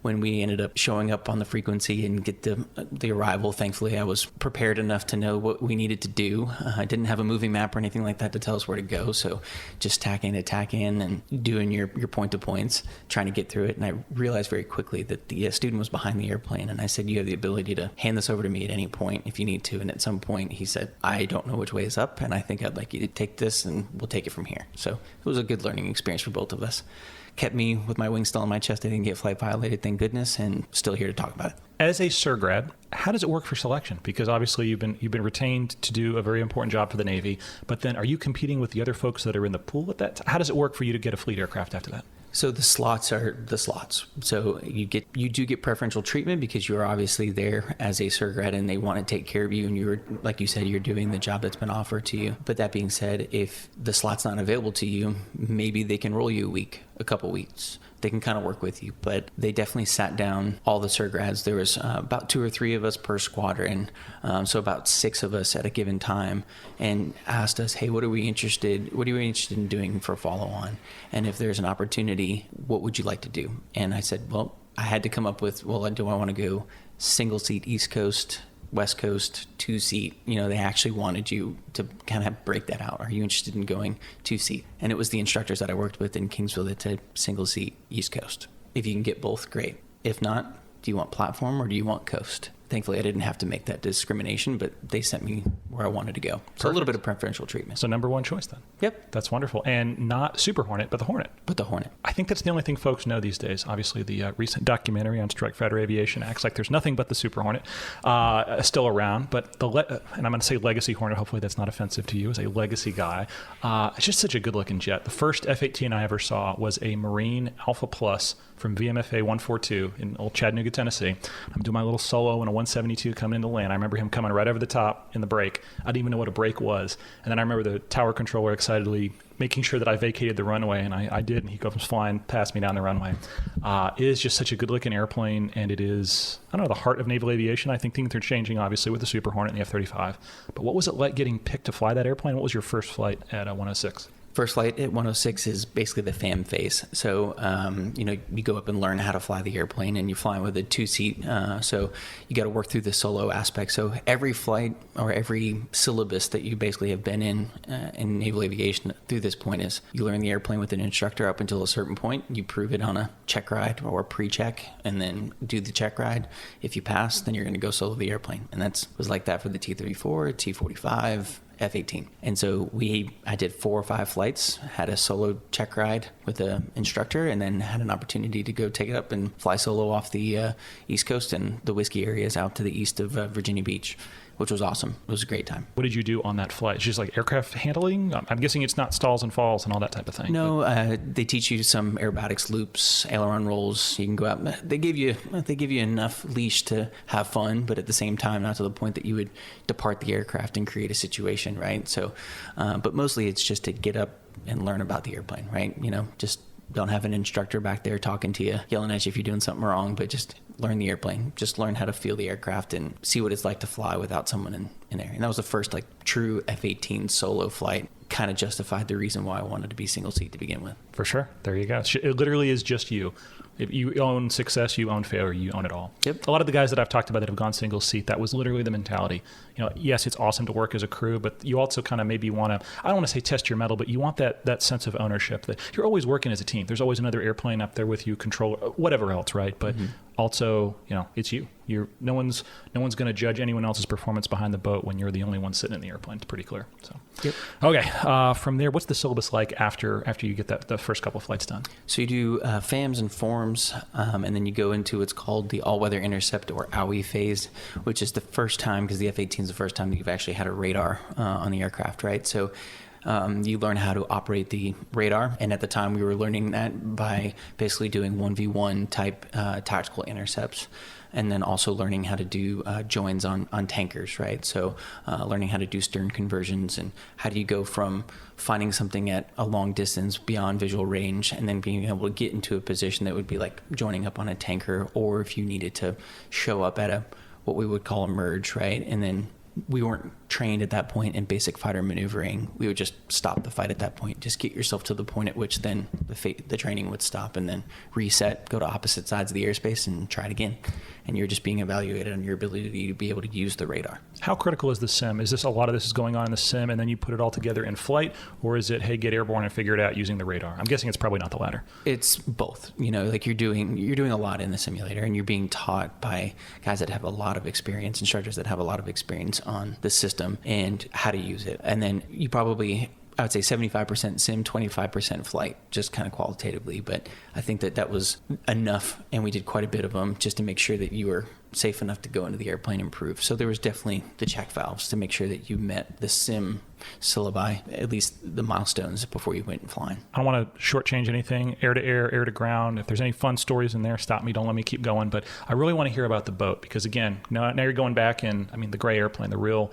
when we ended up showing up on the frequency and get the arrival, thankfully I was prepared enough to know what we needed to do. I didn't have a moving map or anything like that to tell us where to go, so just tack in and doing your point-to-points, trying to get through it. And I realized very quickly that the student was behind the airplane, and I said, you have the ability to hand this over to me at any point if you need to. And at some point he said, I don't know which way is up, and I think I'd like you to take this and we'll take it from here. So it was a good learning experience for both of us. Kept me with my wings still on my chest. I didn't get flight violated, thank goodness, and still here to talk about it. As a SERGRAD, how does it work for selection? Because obviously you've been retained to do a very important job for the Navy, but then are you competing with the other folks that are in the pool at that? How does it work for you to get a fleet aircraft after that? So the slots are the slots. So you do get preferential treatment because you're obviously there as a SERGRAD and they want to take care of you, and you're, like you said, you're doing the job that's been offered to you. But that being said, if the slot's not available to you, maybe they can roll you a couple weeks. They can kind of work with you, but they definitely sat down all the SERGRADs. There was about 2 or 3 of us per squadron, so about 6 of us at a given time, and asked us, hey, what are we interested in doing for follow-on? And if there's an opportunity, what would you like to do? And I said, well, I had to come up with, well, do I want to go single seat East Coast, West Coast, 2-seat? They actually wanted you to kind of break that out. Are you interested in going 2-seat? And it was the instructors that I worked with in Kingsville that said single seat East Coast. If you can get both, great. If not, do you want platform or do you want coast? Thankfully, I didn't have to make that discrimination, but they sent me where I wanted to go. So Perfect. A little bit of preferential treatment. So number one choice then. Yep. That's wonderful. And not Super Hornet, but the Hornet. But the Hornet. I think that's the only thing folks know these days. Obviously, the recent documentary on Strike Fighter Aviation acts like there's nothing but the Super Hornet still around. But and I'm going to say Legacy Hornet, hopefully that's not offensive to you as a legacy guy. It's just such a good-looking jet. The first F-18 I ever saw was a Marine Alpha Plus from VMFA 142 in old Chattanooga, Tennessee. I'm doing my little solo in a 172 coming into land. I remember him coming right over the top in the brake. I didn't even know what a brake was. And then I remember the tower controller excitedly making sure that I vacated the runway, and I did, and he comes flying past me down the runway. It is just such a good-looking airplane, and it is, I don't know, the heart of naval aviation. I think things are changing, obviously, with the Super Hornet and the F-35. But what was it like getting picked to fly that airplane? What was your first flight at 106? First flight at 106 is basically the FAM phase. So, you go up and learn how to fly the airplane, and you're flying with a 2-seat. So you got to work through the solo aspect. So every flight or every syllabus that you basically have been in naval aviation through this point is you learn the airplane with an instructor up until a certain point. You prove it on a check ride or pre-check, and then do the check ride. If you pass, then you're going to go solo the airplane. And was like that for the T-34, T-45, F-18. And so I did 4 or 5 flights, had a solo check ride with an instructor, and then had an opportunity to go take it up and fly solo off the East Coast and the whiskey areas out to the east of Virginia Beach, which was awesome. It was a great time. What did you do on that flight? It's just like aircraft handling? I'm guessing it's not stalls and falls and all that type of thing. No, they teach you some aerobatics loops, aileron rolls. You can go out. They give you enough leash to have fun, but at the same time, not to the point that you would depart the aircraft and create a situation, right? So, but mostly it's just to get up and learn about the airplane, right? Just don't have an instructor back there talking to you, yelling at you if you're doing something wrong, but just learn the airplane. Just learn how to feel the aircraft and see what it's like to fly without someone in there. And that was the first true F-18 solo flight. Kind of justified the reason why I wanted to be single seat to begin with. For sure. There you go. It literally is just you. If you own success, you own failure, you own it all. Yep. A lot of the guys that I've talked about that have gone single seat, that was literally the mentality. Yes, it's awesome to work as a crew, but you also kind of maybe want to, I don't want to say test your mettle, but you want that sense of ownership that you're always working as a team. There's always another airplane up there with you, controller, whatever else, right? But also, it's you. No one's going to judge anyone else's performance behind the boat when you're the only one sitting in the airplane. It's pretty clear. So, yep. Okay. From there, what's the syllabus like after you get the first couple of flights done? So you do FAMs and forms, and then you go into what's called the all-weather intercept or OWI phase, which is the first time, because the F-18 is the first time that you've actually had a radar on the aircraft, right? So you learn how to operate the radar, and at the time we were learning that by basically doing 1v1 type tactical intercepts. and then also learning how to do joins on tankers, right? So learning how to do stern conversions, and how do you go from finding something at a long distance beyond visual range and then being able to get into a position that would be like joining up on a tanker, or if you needed to show up at what we would call a merge, right? And then we weren't trained at that point in basic fighter maneuvering. We would just stop the fight at that point. Just get yourself to the point at which then the training would stop, and then reset, go to opposite sides of the airspace and try it again. And you're just being evaluated on your ability to be able to use the radar. How critical is the sim? Is this a lot of this is going on in the sim and then you put it all together in flight, or is it, hey, get airborne and figure it out using the radar? I'm guessing it's probably not the latter. It's both. Like you're doing a lot in the simulator, and you're being taught by guys that have a lot of experience, instructors that have a lot of experience on the system and how to use it. And then you probably, I would say 75% sim, 25% flight, just kind of qualitatively. But I think that was enough, and we did quite a bit of them just to make sure that you were safe enough to go into the airplane and prove. So there was definitely the check valves to make sure that you met the sim syllabi, at least the milestones, before you went flying. I don't want to shortchange anything, air to air, air to ground. If there's any fun stories in there, stop me. Don't let me keep going. But I really want to hear about the boat, because again, now you're going back in, the gray airplane, the real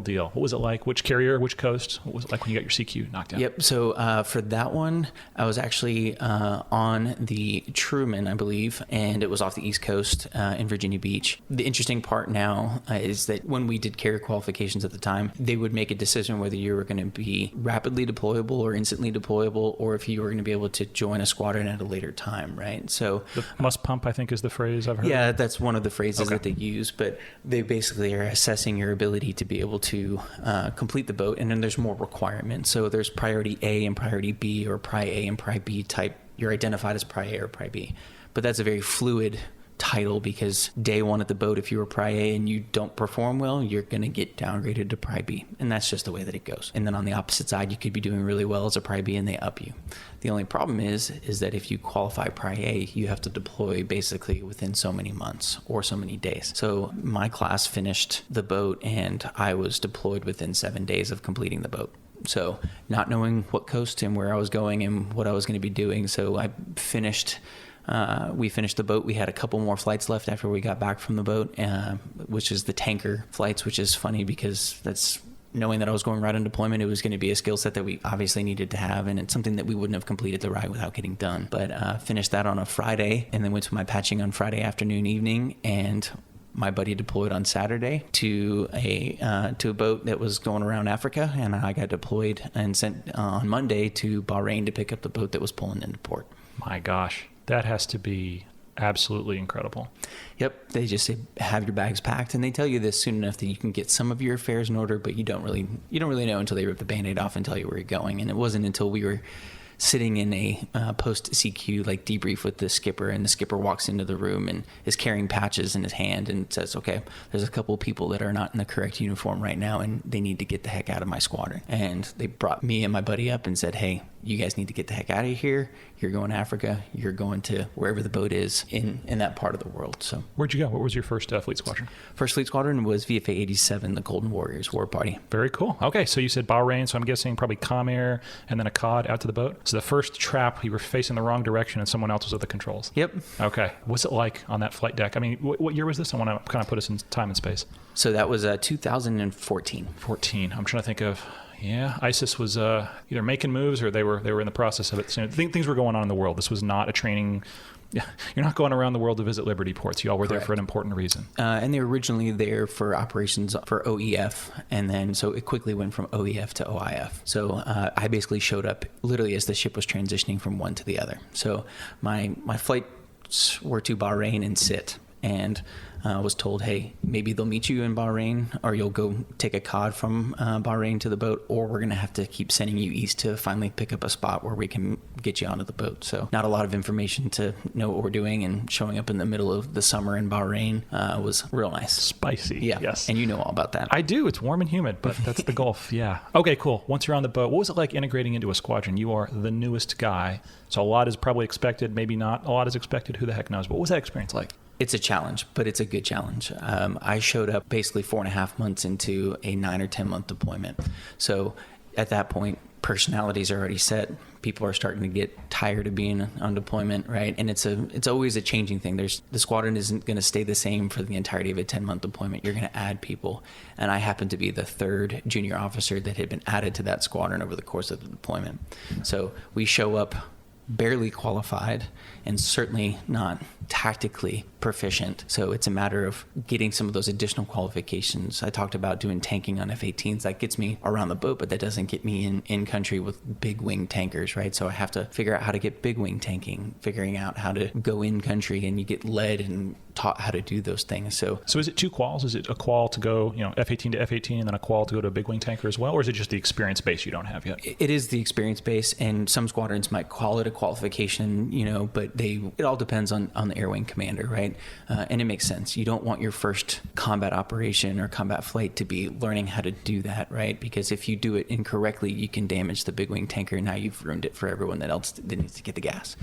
deal. What was it like? Which carrier, which coast? What was it like when you got your CQ knocked down? Yep. So for that one, I was actually on the Truman, I believe, and it was off the East Coast in Virginia Beach. The interesting part now is that when we did carrier qualifications at the time, they would make a decision whether you were going to be rapidly deployable or instantly deployable, or if you were going to be able to join a squadron at a later time, right? So the must pump, I think, is the phrase I've heard. Yeah, that's one of the phrases that they use, but they basically are assessing your ability to be able to complete the boat, and then there's more requirements. So there's priority A and priority B, or Pri A and Pri B type. You're identified as Pri A or Pri B, but that's a very fluid title, because day one at the boat, if you were Pri A and you don't perform well, you're going to get downgraded to Pri B, and that's just the way that it goes. And then on the opposite side, you could be doing really well as a Pri B and they up you. The only problem is that if you qualify Pri A, you have to deploy basically within so many months or so many days. So my class finished the boat and I was deployed within 7 days of completing the boat. So not knowing what coast and where I was going and what I was going to be doing, so I finished. We finished the boat. We had a couple more flights left after we got back from the boat, which is the tanker flights, which is funny because that's knowing that I was going right on deployment. It was going to be a skill set that we obviously needed to have, and it's something that we wouldn't have completed the ride without getting done. But finished that on a Friday, and then went to my patching on Friday afternoon, evening, and my buddy deployed on Saturday to a boat that was going around Africa, and I got deployed and sent on Monday to Bahrain to pick up the boat that was pulling into port. My gosh. That has to be absolutely incredible. Yep. They just say, have your bags packed, and they tell you this soon enough that you can get some of your affairs in order, but you don't really know until they rip the Band-Aid off and tell you where you're going. And it wasn't until we were sitting in a post CQ like debrief with the skipper, and the skipper walks into the room and is carrying patches in his hand and says, okay, there's a couple of people that are not in the correct uniform right now and they need to get the heck out of my squadron. And they brought me and my buddy up and said, hey, you guys need to get the heck out of here. You're going to Africa. You're going to wherever the boat is in that part of the world. So where'd you go? What was your first fleet squadron? First fleet squadron was VFA 87, the Golden Warriors War Party. Very cool. Okay, so you said Bahrain, so I'm guessing probably Comair and then a COD out to the boat. So the first trap, you were facing the wrong direction and someone else was at the controls. Yep. Okay. What's it like on that flight deck? What year was this? I want to kind of put us in time and space. So that was 2014. 14. I'm trying to think of... Yeah, ISIS was either making moves or they were in the process of it. So things were going on in the world. This was not a training. Yeah, you're not going around the world to visit Liberty ports. You all were there for an important reason. And they were originally there for operations for OEF, and then so it quickly went from OEF to OIF. So I basically showed up literally as the ship was transitioning from one to the other. So my flights were to Bahrain and SIT, and was told, hey, maybe they'll meet you in Bahrain, or you'll go take a COD from Bahrain to the boat, or we're going to have to keep sending you east to finally pick up a spot where we can get you onto the boat. So not a lot of information to know what we're doing, and showing up in the middle of the summer in Bahrain was real nice. Spicy. Yeah. Yes. And you know all about that. I do. It's warm and humid, but that's the Gulf. Yeah. Okay, cool. Once you're on the boat, what was it like integrating into a squadron? You are the newest guy, so a lot is probably expected, maybe not. A lot is expected. Who the heck knows? What was that experience like? It's a challenge, but it's a good challenge. I showed up basically 4.5 months into a 9 or 10 month deployment. So at that point, personalities are already set. People are starting to get tired of being on deployment, right? And it's always a changing thing. The squadron isn't going to stay the same for the entirety of a 10-month deployment. You're going to add people. And I happen to be the third junior officer that had been added to that squadron over the course of the deployment. So we show up barely qualified and certainly not tactically proficient. So it's a matter of getting some of those additional qualifications. I talked about doing tanking on F-18s. That gets me around the boat, but that doesn't get me in country with big wing tankers, right? So I have to figure out how to get big wing tanking, figuring out how to go in country, and you get led and taught how to do those things. So is it 2 quals? Is it a qual to go, F-18 to F-18 and then a qual to go to a big wing tanker as well? Or is it just the experience base you don't have yet? It is the experience base, and some squadrons might call it a qualification, but it all depends on the air wing commander, right? And it makes sense. You don't want your first combat operation or combat flight to be learning how to do that, right? Because if you do it incorrectly, you can damage the big wing tanker. Now you've ruined it for everyone else that needs to get the gas.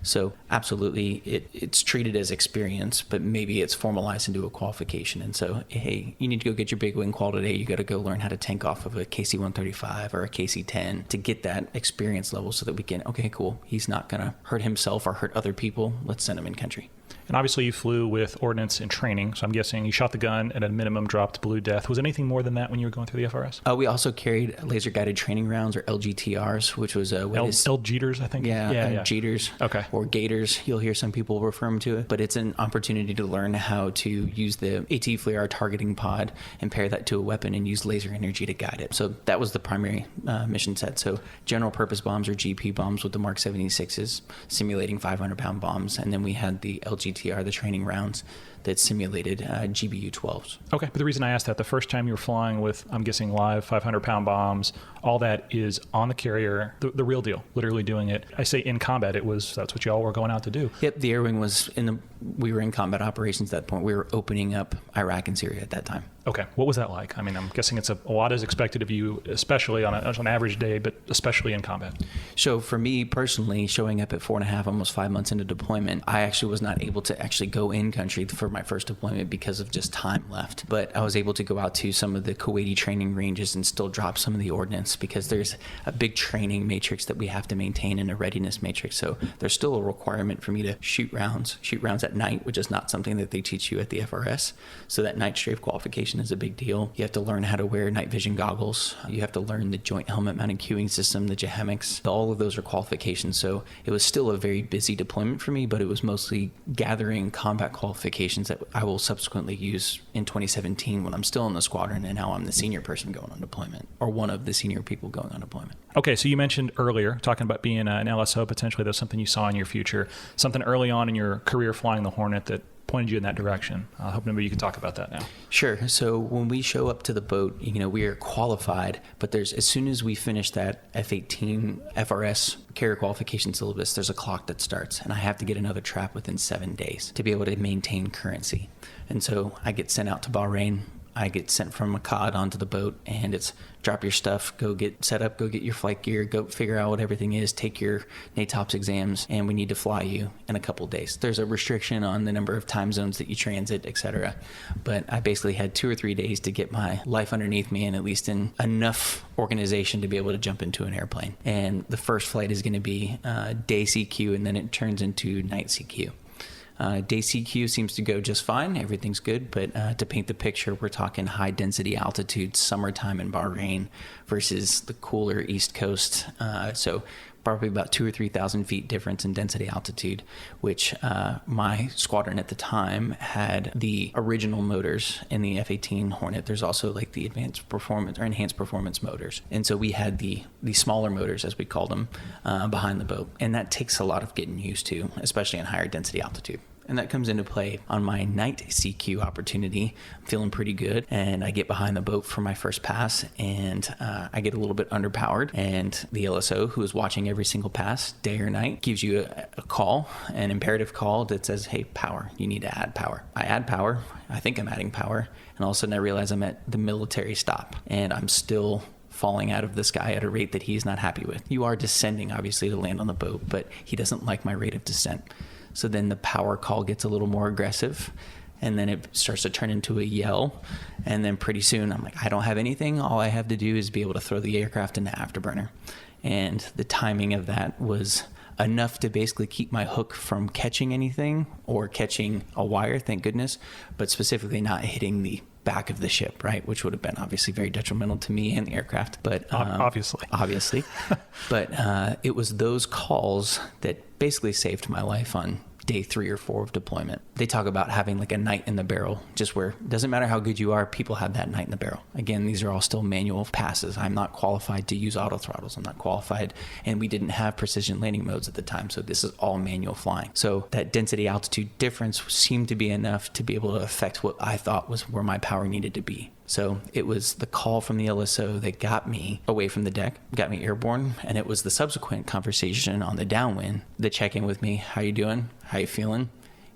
So absolutely, it's treated as experience, but maybe it's formalized into a qualification. And so, hey, you need to go get your big wing qual today. You got to go learn how to tank off of a KC-135 or a KC-10 to get that experience level so that we can, okay, cool, he's not going to hurt himself or hurt other people. Let's send him in country. And obviously you flew with ordnance and training, so I'm guessing you shot the gun and at a minimum dropped blue death. Was anything more than that when you were going through the FRS? We also carried laser-guided training rounds, or LGTRs, which was LGTers, I think? Yeah. Jeters. Okay. Or Gators, you'll hear some people refer them to it. But it's an opportunity to learn how to use the AT FLIR targeting pod and pair that to a weapon and use laser energy to guide it. So that was the primary mission set. So general purpose bombs, or GP bombs, with the Mark 76s, simulating 500-pound bombs. And then we had the LGTR, the training rounds, that simulated GBU-12s. Okay, but the reason I asked that, the first time you were flying with, I'm guessing, live 500-pound bombs, all that is on the carrier, the real deal, literally doing it. I say in combat, that's what y'all were going out to do. Yep, the air wing we were in combat operations at that point. We were opening up Iraq and Syria at that time. Okay, what was that like? I mean, I'm guessing it's a lot is expected of you, especially on an average day, but especially in combat. So for me personally, showing up at 4.5, almost 5 months into deployment, I actually was not able to actually go in country for my first deployment because of just time left. But I was able to go out to some of the Kuwaiti training ranges and still drop some of the ordnance, because there's a big training matrix that we have to maintain, in a readiness matrix. So there's still a requirement for me to shoot rounds at night, which is not something that they teach you at the FRS. So that night strafe qualification is a big deal. You have to learn how to wear night vision goggles. You have to learn the joint helmet mounted cueing system, the JHEMICs. All of those are qualifications. So it was still a very busy deployment for me, but it was mostly gathering combat qualifications that I will subsequently use in 2017 when I'm still in the squadron, and now I'm the senior person going on deployment, or one of the senior people going on deployment. Okay, so you mentioned earlier, talking about being an LSO, potentially that's something you saw in your future, something early on in your career flying the Hornet that pointed you in that direction. I hope maybe you can talk about that now. Sure. So when we show up to the boat, we are qualified, but as soon as we finish that F-18 FRS carrier qualification syllabus, there's a clock that starts, and I have to get another trap within 7 days to be able to maintain currency. And so I get sent out to Bahrain. I get sent from Akkad onto the boat, and it's drop your stuff, go get set up, go get your flight gear, go figure out what everything is, take your NATOPS exams, and we need to fly you in a couple of days. There's a restriction on the number of time zones that you transit, etc. But I basically had 2 or 3 days to get my life underneath me, and at least in enough organization to be able to jump into an airplane. And the first flight is going to be day CQ, and then it turns into night CQ. Day CQ seems to go just fine. Everything's good. But to paint the picture, we're talking high density altitude, summertime in Bahrain versus the cooler East Coast. So probably about 2,000 or 3,000 feet difference in density altitude, which my squadron at the time had the original motors in the F-18 Hornet. There's also like the advanced performance or enhanced performance motors. And so we had the smaller motors, as we call them, behind the boat. And that takes a lot of getting used to, especially in higher density altitude. And that comes into play on my night CQ opportunity. I'm feeling pretty good, and I get behind the boat for my first pass, and I get a little bit underpowered, and the LSO, who is watching every single pass, day or night, gives you a call, an imperative call that says, hey, power, you need to add power. I add power. I think I'm adding power, and all of a sudden I realize I'm at the military stop, and I'm still falling out of the sky at a rate that he's not happy with. You are descending, obviously, to land on the boat, but he doesn't like my rate of descent. So then the power call gets a little more aggressive, and then it starts to turn into a yell. And then pretty soon I'm like, I don't have anything. All I have to do is be able to throw the aircraft into afterburner. And the timing of that was enough to basically keep my hook from catching anything or catching a wire, thank goodness, but specifically not hitting the back of the ship, right? Which would have been obviously very detrimental to me and the aircraft. But obviously. But it was those calls that basically saved my life on day 3 or 4 of deployment. They talk about having like a night in the barrel, just where it doesn't matter how good you are, people have that night in the barrel. Again, these are all still manual passes. I'm not qualified to use auto throttles. I'm not qualified, and we didn't have precision landing modes at the time, so this is all manual flying. So that density altitude difference seemed to be enough to be able to affect what I thought was where my power needed to be. So it was the call from the LSO that got me away from the deck, got me airborne, and it was the subsequent conversation on the downwind, the check-in with me. How you doing? How you feeling?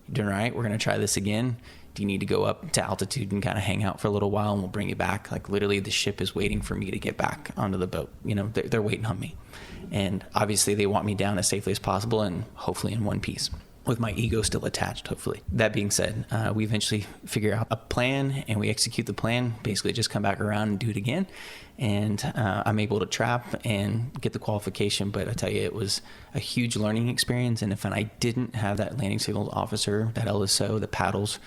You doing all right? We're going to try this again. Do you need to go up to altitude and kind of hang out for a little while, and we'll bring you back? Like literally the ship is waiting for me to get back onto the boat. You know, they're waiting on me. And obviously they want me down as safely as possible and hopefully in one piece, with my ego still attached, hopefully. That being said, we eventually figure out a plan and we execute the plan, basically just come back around and do it again. And I'm able to trap and get the qualification. But I tell you, it was a huge learning experience. And if I didn't have that landing signals officer, that LSO, the paddles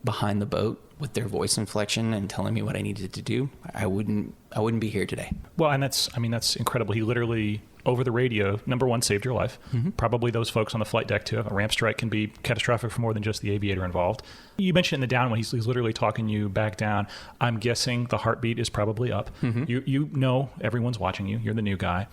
behind the boat with their voice inflection and telling me what I needed to do, I wouldn't be here today. Well, and that's incredible. He literally, over the radio, number one, saved your life. Mm-hmm. Probably those folks on the flight deck too. A ramp strike can be catastrophic for more than just the aviator involved. You mentioned in the down when he's literally talking you back down. I'm guessing the heartbeat is probably up. Mm-hmm. You know everyone's watching you. You're the new guy.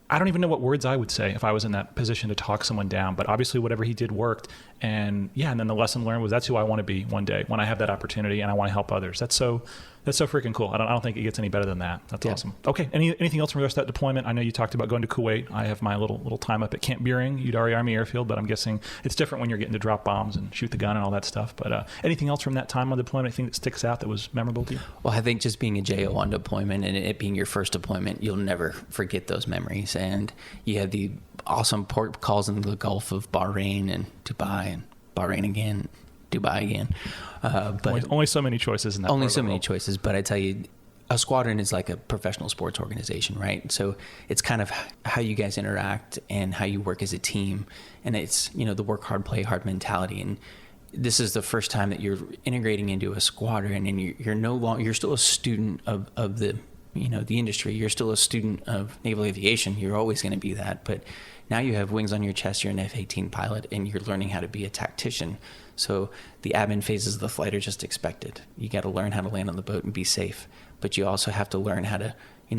I don't even know what words I would say if I was in that position to talk someone down, but obviously whatever he did worked. And yeah, and then the lesson learned was that's who I want to be one day when I have that opportunity and I want to help others. That's so freaking cool. I don't think it gets any better than that. That's awesome. Okay. Anything else from the rest of that deployment? I know you talked about going to Kuwait. I have my little time up at Camp Buehring, Udari Army Airfield, but I'm guessing it's different when you're getting to drop bombs and shoot the gun and all that stuff. But anything else from that time on deployment, anything that sticks out that was memorable to you? Well, I think just being a JO on deployment and it being your first deployment, you'll never forget those memories. And you had the awesome port calls in the Gulf of Bahrain and Dubai and Bahrain again, Dubai again. But only so many choices in that. Only so many choices, but I tell you, a squadron is like a professional sports organization, right? So it's kind of how you guys interact and how you work as a team, and it's the work hard, play hard mentality. And this is the first time that you're integrating into a squadron, and you're still a student of the the industry. You're still a student of naval aviation. You're always going to be that, but now you have wings on your chest. You're an F-18 pilot, and you're learning how to be a tactician. So the admin phases of the flight are just expected. You got to learn how to land on the boat and be safe, but you also have to learn how to,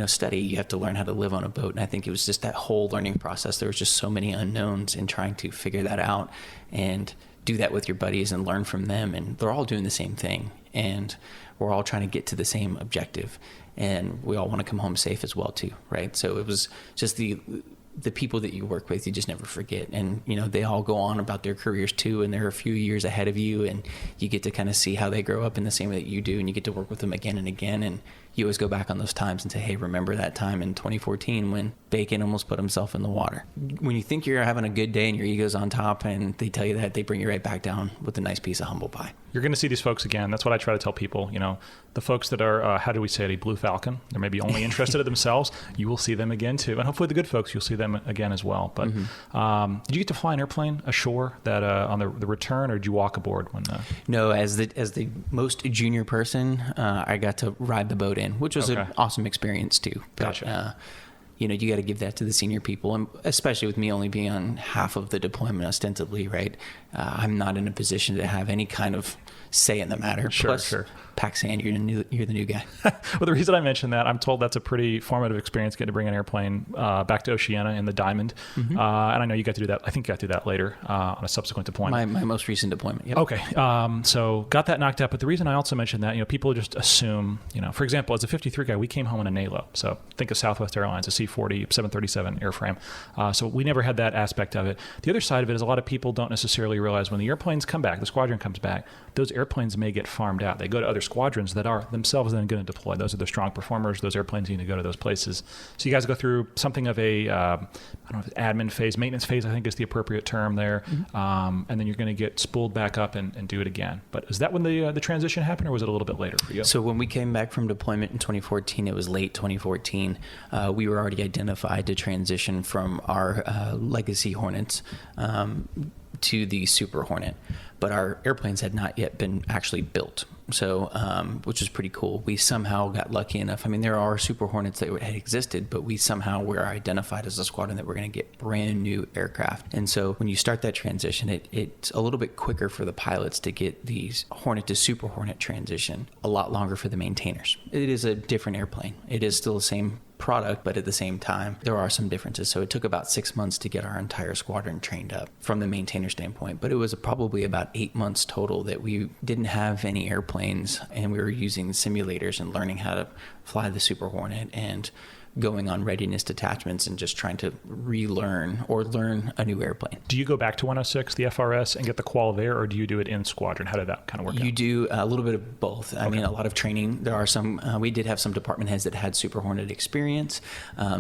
study. You have to learn how to live on a boat. And I think it was just that whole learning process. There was just so many unknowns in trying to figure that out and do that with your buddies and learn from them. And they're all doing the same thing. And we're all trying to get to the same objective. And we all want to come home safe as well too, right? So it was just the people that you work with, you just never forget. And, they all go on about their careers too, and they're a few years ahead of you, and you get to kind of see how they grow up in the same way that you do, and you get to work with them again and again. And you always go back on those times and say, hey, remember that time in 2014 when Bacon almost put himself in the water? When you think you're having a good day and your ego's on top and they tell you that, they bring you right back down with a nice piece of humble pie. You're going to see these folks again. That's what I try to tell people. The folks that are, how do we say it, a blue falcon, they're maybe only interested in themselves. You will see them again too. And hopefully the good folks, you'll see them again as well. But did you get to fly an airplane ashore that on the return, or did you walk aboard? No, as the most junior person, I got to ride the boat in, which was an awesome experience too. Gotcha. But, you got to give that to the senior people, and especially with me only being on half of the deployment ostensibly, right? I'm not in a position to have any kind of say in the matter. Sure. Paxan, you're the new guy. Well, the reason I mentioned that, I'm told that's a pretty formative experience, getting to bring an airplane back to Oceana in the Diamond. Mm-hmm. And I know you got to do that. I think you got to do that later on a subsequent deployment. My most recent deployment, yep. Okay. So got that knocked out. But the reason I also mentioned that, people just assume, for example, as a 53 guy, we came home in a NALO. So think of Southwest Airlines, a C-40, 737 airframe. So we never had that aspect of it. The other side of it is a lot of people don't necessarily realize when the airplanes come back, the squadron comes back, those airplanes may get farmed out. They go to other squadrons that are themselves then going to deploy. Those are the strong performers. Those airplanes need to go to those places. So you guys go through something of a, I don't know if it's admin phase, maintenance phase, I think is the appropriate term there. Mm-hmm. And then you're going to get spooled back up and do it again. But is that when the transition happened, or was it a little bit later for you? So when we came back from deployment in 2014, it was late 2014. We were already we identified to transition from our legacy Hornets to the Super Hornet, but our airplanes had not yet been actually built. So, which was pretty cool. We somehow got lucky enough. I mean, there are Super Hornets that had existed, but we somehow were identified as a squadron that we're going to get brand new aircraft. And so when you start that transition, it's a little bit quicker for the pilots to get these Hornet to Super Hornet transition, a lot longer for the maintainers. It is a different airplane. It is still the same product, but at the same time, there are some differences. So it took about 6 months to get our entire squadron trained up from the maintainer standpoint, but it was probably about 8 months total that we didn't have any airplanes, and we were using simulators and learning how to fly the Super Hornet and going on readiness detachments and just trying to relearn or learn a new airplane. Do you go back to 106, the FRS, and get the qual there, or do you do it in squadron? How did that kind of work out? You do a little bit of both. I mean, a lot of training. There are some, we did have some department heads that had Super Hornet experience,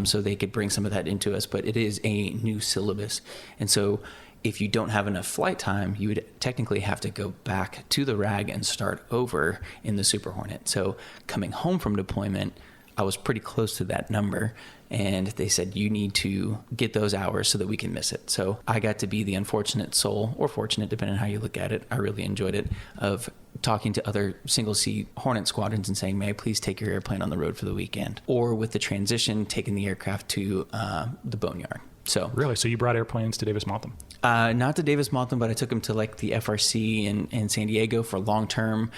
so they could bring some of that into us, but it is a new syllabus. And so if you don't have enough flight time, you would technically have to go back to the RAG and start over in the Super Hornet. So coming home from deployment, I was pretty close to that number, and they said, you need to get those hours so that we can miss it. So I got to be the unfortunate soul, or fortunate, depending on how you look at it. I really enjoyed it, of talking to other single-seat Hornet squadrons and saying, may I please take your airplane on the road for the weekend? Or with the transition, taking the aircraft to the boneyard. So really? So you brought airplanes to Davis-Monthan? Not to Davis-Monthan, but I took them to like the FRC in San Diego for long term,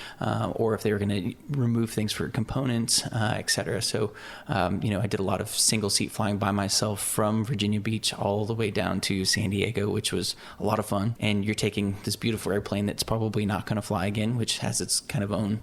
or if they were going to remove things for components, et cetera. So, I did a lot of single seat flying by myself from Virginia Beach all the way down to San Diego, which was a lot of fun. And you're taking this beautiful airplane that's probably not going to fly again, which has its kind of own,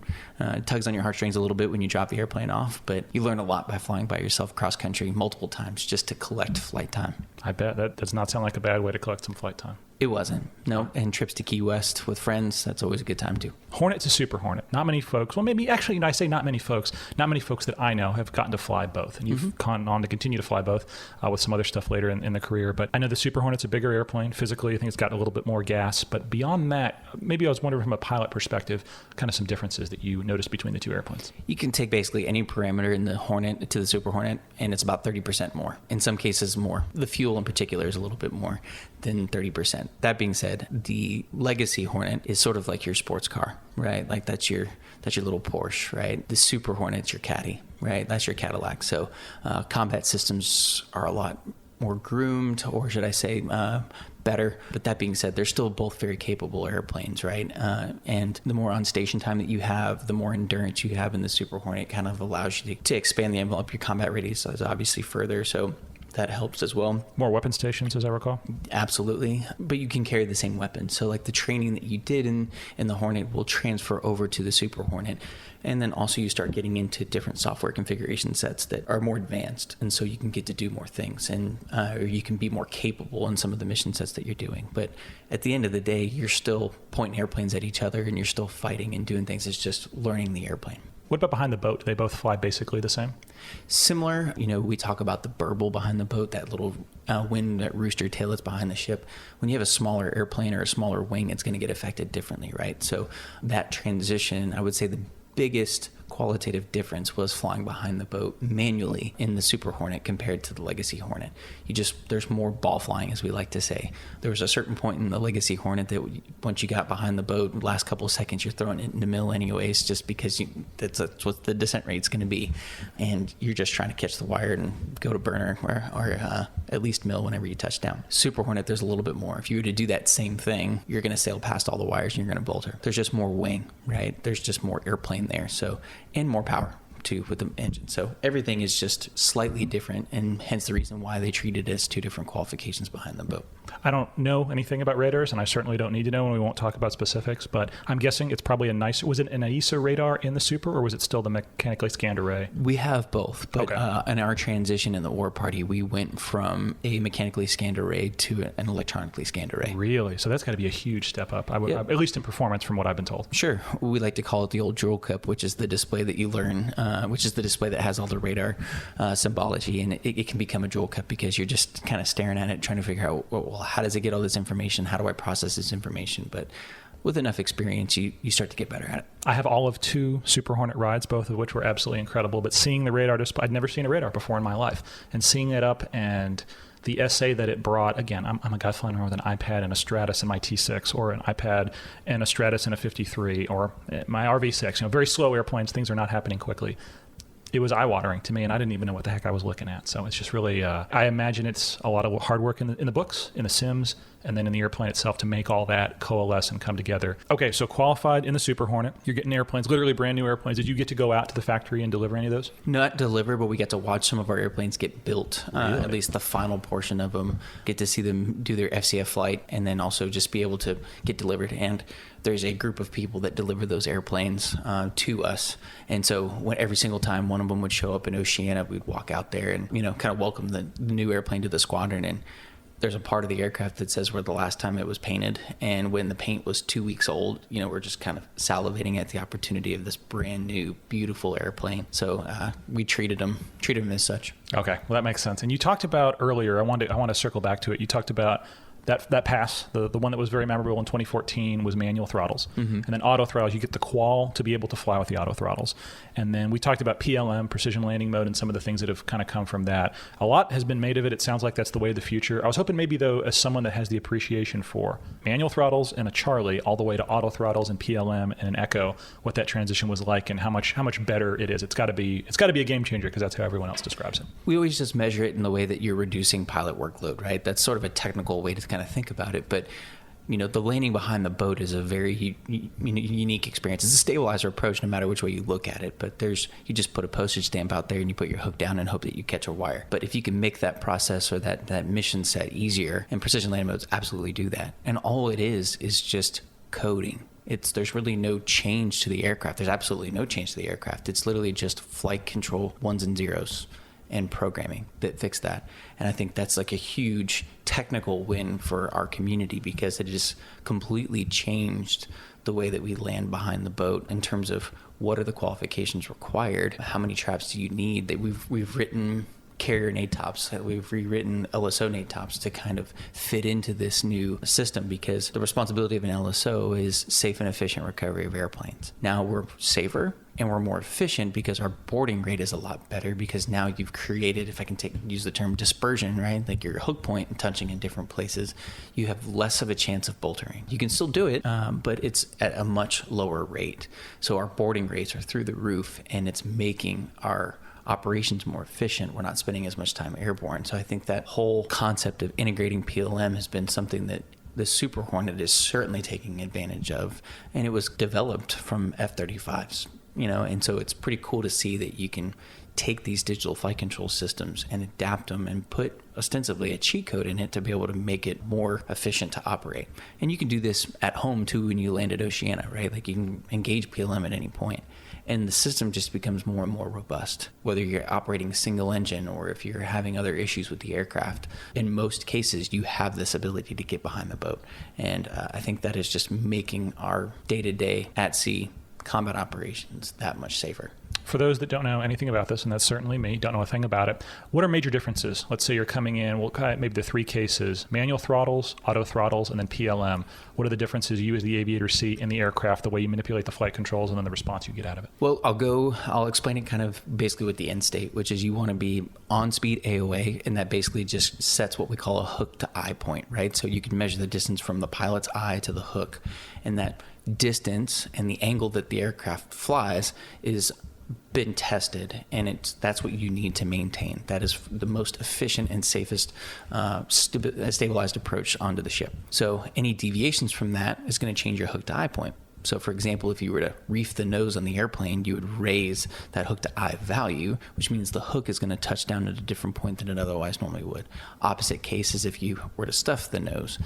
tugs on your heartstrings a little bit when you drop the airplane off. But you learn a lot by flying by yourself cross country multiple times just to collect flight time. I bet that does not sound like a bad way to collect some flight time. It wasn't. No. And trips to Key West with friends, that's always a good time too. Hornet to Super Hornet. Not many folks, well, maybe actually, I say not many folks that I know have gotten to fly both. And you've gone on to continue to fly both with some other stuff later in the career. But I know the Super Hornet's a bigger airplane. Physically, I think it's got a little bit more gas. But beyond that, maybe I was wondering from a pilot perspective, kind of some differences that you noticed between the two airplanes. You can take basically any parameter in the Hornet to the Super Hornet, and it's about 30% more. In some cases, more. The fuel in particular is a little bit more than 30%. That being said, the legacy Hornet is sort of like your sports car, right? Like that's your little Porsche, right? The Super Hornet's your Caddy, right? That's your Cadillac. So combat systems are a lot more groomed, or should I say better. But that being said, they're still both very capable airplanes, right? And the more on station time that you have, the more endurance you have in the Super Hornet kind of allows you to expand the envelope. Your combat radius is obviously further, so that helps as well. More weapon stations, as I recall? Absolutely. But you can carry the same weapon. So like the training that you did in the Hornet will transfer over to the Super Hornet. And then also you start getting into different software configuration sets that are more advanced. And so you can get to do more things, and or you can be more capable in some of the mission sets that you're doing. But at the end of the day, you're still pointing airplanes at each other and you're still fighting and doing things. It's just learning the airplane. What about behind the boat? Do they both fly basically the same? Similar. We talk about the burble behind the boat, that little wind, that rooster tail that's behind the ship. When you have a smaller airplane or a smaller wing, it's going to get affected differently, right? So that transition, I would say the biggest qualitative difference was flying behind the boat manually in the Super Hornet compared to the Legacy Hornet. There's more ball flying, as we like to say. There was a certain point in the Legacy Hornet that once you got behind the boat, the last couple of seconds, you're throwing it in the mill anyways, just because that's what the descent rate's going to be. And you're just trying to catch the wire and go to burner or at least mill whenever you touch down. Super Hornet, there's a little bit more. If you were to do that same thing, you're going to sail past all the wires and you're going to bolter. There's just more wing, right? There's just more airplane there. And more power too with the engine. So everything is just slightly different, and hence the reason why they treat it as two different qualifications behind the boat. I don't know anything about radars, and I certainly don't need to know, and we won't talk about specifics, but I'm guessing it's probably was it an AESA radar in the Super, or was it still the mechanically scanned array? We have both, but okay. In our transition in the War Party, we went from a mechanically scanned array to an electronically scanned array. Really? So that's got to be a huge step up, at least in performance from what I've been told. Sure. We like to call it the old drill cup, which is the display that you learn, which is the display that has all the radar symbology, and it can become a drill cup because you're just kind of staring at it, trying to figure out, well, how does it get all this information? How do I process this information? But with enough experience, you start to get better at it. I have all of 2 Super Hornet rides, both of which were absolutely incredible. But seeing the radar display, I'd never seen a radar before in my life. And seeing it up and the essay that it brought, again, I'm a guy flying around with an iPad and a Stratus in my T6, or an iPad and a Stratus in a 53, or my RV6. Very slow airplanes. Things are not happening quickly. It was eye-watering to me, and I didn't even know what the heck I was looking at. So it's just really, I imagine it's a lot of hard work in the books, in the sims, and then in the airplane itself to make all that coalesce and come together. Okay, so qualified in the Super Hornet. You're getting airplanes, literally brand new airplanes. Did you get to go out to the factory and deliver any of those? Not deliver, but we get to watch some of our airplanes get built, Really? at least the final portion of them. Get to see them do their FCF flight, and then also just be able to get delivered. And there's a group of people that deliver those airplanes to us. And so every single time one of them would show up in Oceana, we'd walk out there and, kind of welcome the new airplane to the squadron. And there's a part of the aircraft that says where the last time it was painted. And when the paint was 2 weeks old, we're just kind of salivating at the opportunity of this brand new, beautiful airplane. So we treated them as such. Okay, well, that makes sense. And you talked about earlier, I want to circle back to it. You talked about that pass, the one that was very memorable in 2014 was manual throttles. Mm-hmm. And then auto throttles, you get the qual to be able to fly with the auto throttles. And then we talked about PLM, precision landing mode, and some of the things that have kind of come from that. A lot has been made of it. It sounds like that's the way of the future. I was hoping maybe, though, as someone that has the appreciation for manual throttles and a Charlie all the way to auto throttles and PLM and an Echo, what that transition was like and how much better it is. It's got to be a game changer, because that's how everyone else describes it. We always just measure it in the way that you're reducing pilot workload, right? That's sort of a technical way to kind of think about it. But the landing behind the boat is a very unique experience. It's a stabilizer approach no matter which way you look at it. But you just put a postage stamp out there and you put your hook down and hope that you catch a wire. But if you can make that process or that mission set easier, and precision landing modes absolutely do that. And all it is just coding. There's really no change to the aircraft. There's absolutely no change to the aircraft. It's literally just flight control ones and zeros and programming that fix that. And I think that's like a huge technical win for our community, because it just completely changed the way that we land behind the boat in terms of what are the qualifications required, how many traps do you need. That we've written carrier NATOPS, we've rewritten LSO NATOPS to kind of fit into this new system, because the responsibility of an LSO is safe and efficient recovery of airplanes. Now we're safer and we're more efficient because our boarding rate is a lot better, because now you've created, if I can use the term dispersion, right? Like your hook point and touching in different places, you have less of a chance of boltering. You can still do it, but it's at a much lower rate. So our boarding rates are through the roof, and it's making our operations more efficient. We're not spending as much time airborne. So I think that whole concept of integrating PLM has been something that the Super Hornet is certainly taking advantage of, and it was developed from F-35s, and so it's pretty cool to see that you can take these digital flight control systems and adapt them and put ostensibly a cheat code in it to be able to make it more efficient to operate. And you can do this at home too when you land at Oceana, right? Like you can engage PLM at any point. And the system just becomes more and more robust, whether you're operating a single engine or if you're having other issues with the aircraft. In most cases, you have this ability to get behind the boat. And I think that is just making our day-to-day at sea combat operations that much safer. For those that don't know anything about this, and that's certainly me, don't know a thing about it, what are major differences? Let's say you're coming in, maybe the 3 cases, manual throttles, auto throttles, and then PLM. What are the differences you as the aviator see in the aircraft, the way you manipulate the flight controls, and then the response you get out of it? Well, I'll explain it kind of basically with the end state, which is you want to be on speed AOA, and that basically just sets what we call a hook to eye point, right? So you can measure the distance from the pilot's eye to the hook, and that distance and the angle that the aircraft flies is been tested, and that's what you need to maintain. That is the most efficient and safest stabilized approach onto the ship. So any deviations from that is going to change your hook to eye point. So for example, if you were to reef the nose on the airplane, you would raise that hook to eye value, which means the hook is going to touch down at a different point than it otherwise normally would. Opposite case is if you were to stuff the nose,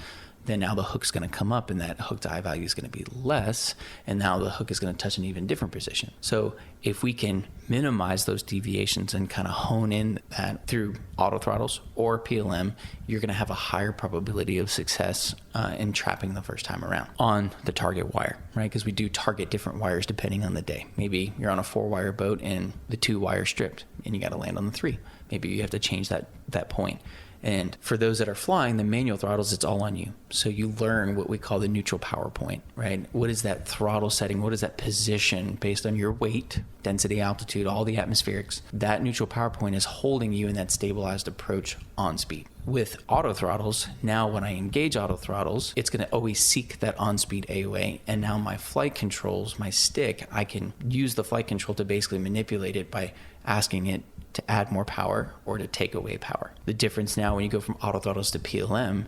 then now the hook's going to come up and that hook to eye value is going to be less, and now the hook is going to touch an even different position. So if we can minimize those deviations and kind of hone in that through auto throttles or PLM, you're going to have a higher probability of success in trapping the first time around on the target wire, right? Because we do target different wires depending on the day. Maybe you're on a 4-wire boat and the 2 wire stripped and you got to land on the 3. Maybe you have to change that point. And for those that are flying the manual throttles, it's all on you. So you learn what we call the neutral power point, right? What is that throttle setting? What is that position based on your weight, density, altitude, all the atmospherics? That neutral power point is holding you in that stabilized approach on speed. With auto throttles, now when I engage auto throttles, it's going to always seek that on-speed AOA. And now my flight controls, my stick, I can use the flight control to basically manipulate it by asking it to add more power or to take away power. The difference now when you go from auto throttles to PLM,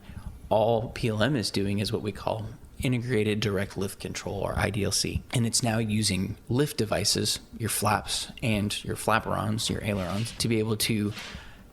all PLM is doing is what we call integrated direct lift control, or IDLC. And it's now using lift devices, your flaps and your flaperons, your ailerons, to be able to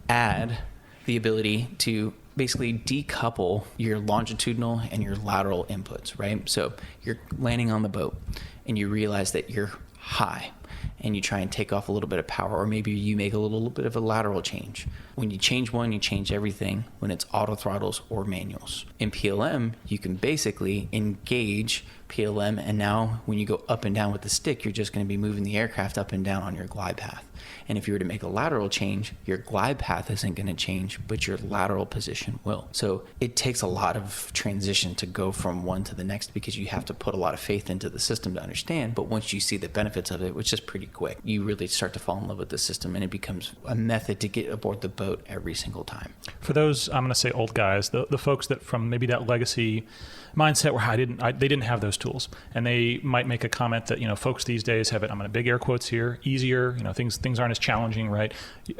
add the ability to basically decouple your longitudinal and your lateral inputs, right? So you're landing on the boat and you realize that you're high and you try and take off a little bit of power, or maybe you make a little bit of a lateral change. When you change one, you change everything when it's auto throttles or manuals. In PLM, you can basically engage PLM, and now when you go up and down with the stick, you're just going to be moving the aircraft up and down on your glide path. And if you were to make a lateral change, your glide path isn't going to change, but your lateral position will. So it takes a lot of transition to go from one to the next, because you have to put a lot of faith into the system to understand. But once you see the benefits of it, which is pretty quick, you really start to fall in love with the system, and it becomes a method to get aboard the boat every single time. For those, I'm going to say old guys, the folks that from maybe that legacy mindset where they didn't have those tools, and they might make a comment that, folks these days have it, I'm going to big air quotes here, easier, things aren't as challenging, right?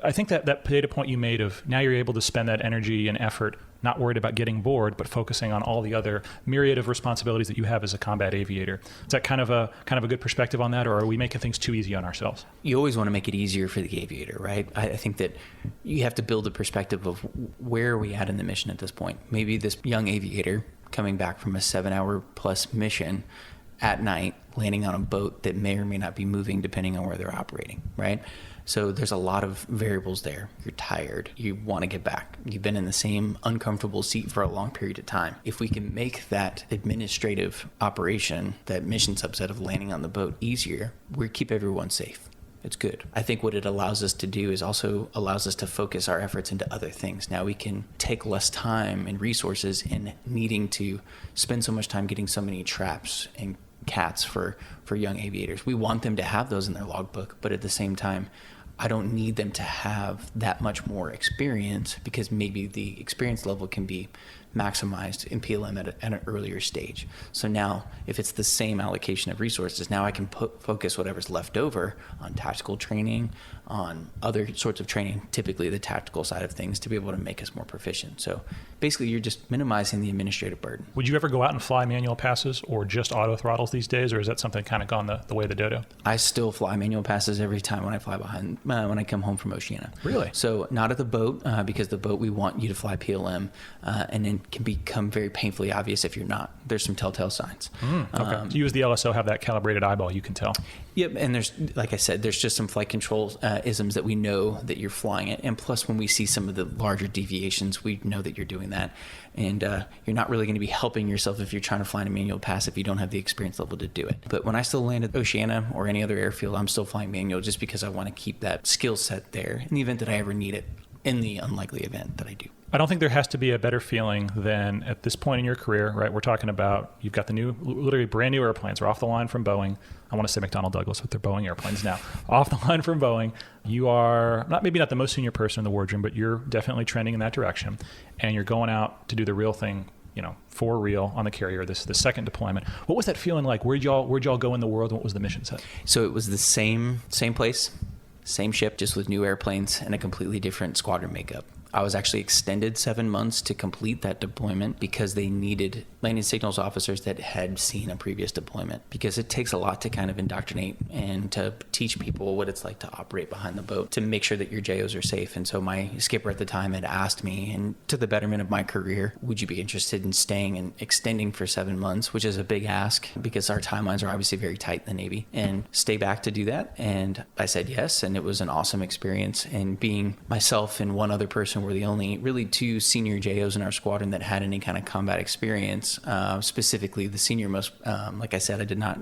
I think that data point you made of now you're able to spend that energy and effort not worried about getting bored, but focusing on all the other myriad of responsibilities that you have as a combat aviator. Is that kind of a good perspective on that, or are we making things too easy on ourselves? You always want to make it easier for the aviator, right? I think that you have to build a perspective of where are we at in the mission at this point. Maybe this young aviator coming back from a 7-hour plus mission at night, landing on a boat that may or may not be moving depending on where they're operating, right? So there's a lot of variables there. You're tired. You want to get back. You've been in the same uncomfortable seat for a long period of time. If we can make that administrative operation, that mission subset of landing on the boat easier, we keep everyone safe. It's good. I think what it allows us to do is also allows us to focus our efforts into other things. Now we can take less time and resources in needing to spend so much time getting so many traps and cats for young aviators. We want them to have those in their logbook, but at the same time, I don't need them to have that much more experience, because maybe the experience level can be maximized in PLM at an earlier stage. So now, if it's the same allocation of resources, now I can focus whatever's left over on tactical training, on other sorts of training, typically the tactical side of things, to be able to make us more proficient. So basically, you're just minimizing the administrative burden. Would you ever go out and fly manual passes or just auto throttles these days, or is that something kind of gone the way of the dodo? I still fly manual passes every time when I fly when I come home from Oceana. Really? So not at the boat, because the boat we want you to fly PLM, and then can become very painfully obvious if you're not. There's some telltale signs. Okay. So you as the LSO have that calibrated eyeball, you can tell. Yep, and there's, like I said, there's just some flight control isms that we know that you're flying it, and plus when we see some of the larger deviations, we know that you're doing that, and you're not really going to be helping yourself if you're trying to fly in a manual pass if you don't have the experience level to do it. But when I still land at Oceana or any other airfield, I'm still flying manual just because I want to keep that skill set there in the event that I ever need it, in the unlikely event that I do. I don't think there has to be a better feeling than at this point in your career, right? We're talking about, you've got the literally brand new airplanes. We're off the line from Boeing. I want to say McDonnell Douglas with their Boeing airplanes now. Off the line from Boeing. You are maybe not the most senior person in the wardroom, but you're definitely trending in that direction. And you're going out to do the real thing, for real on the carrier, the second deployment. What was that feeling like? Where'd y'all go in the world? And what was the mission set? So it was the same place, same ship, just with new airplanes and a completely different squadron makeup. I was actually extended 7 months to complete that deployment because they needed landing signals officers that had seen a previous deployment, because it takes a lot to kind of indoctrinate and to teach people what it's like to operate behind the boat to make sure that your JOs are safe. And so my skipper at the time had asked me, and to the betterment of my career, would you be interested in staying and extending for 7 months, which is a big ask because our timelines are obviously very tight in the Navy, and stay back to do that? And I said yes, and it was an awesome experience. And being myself and one other person were the only really two senior JOs in our squadron that had any kind of combat experience. Specifically, the senior most, like I said, I did not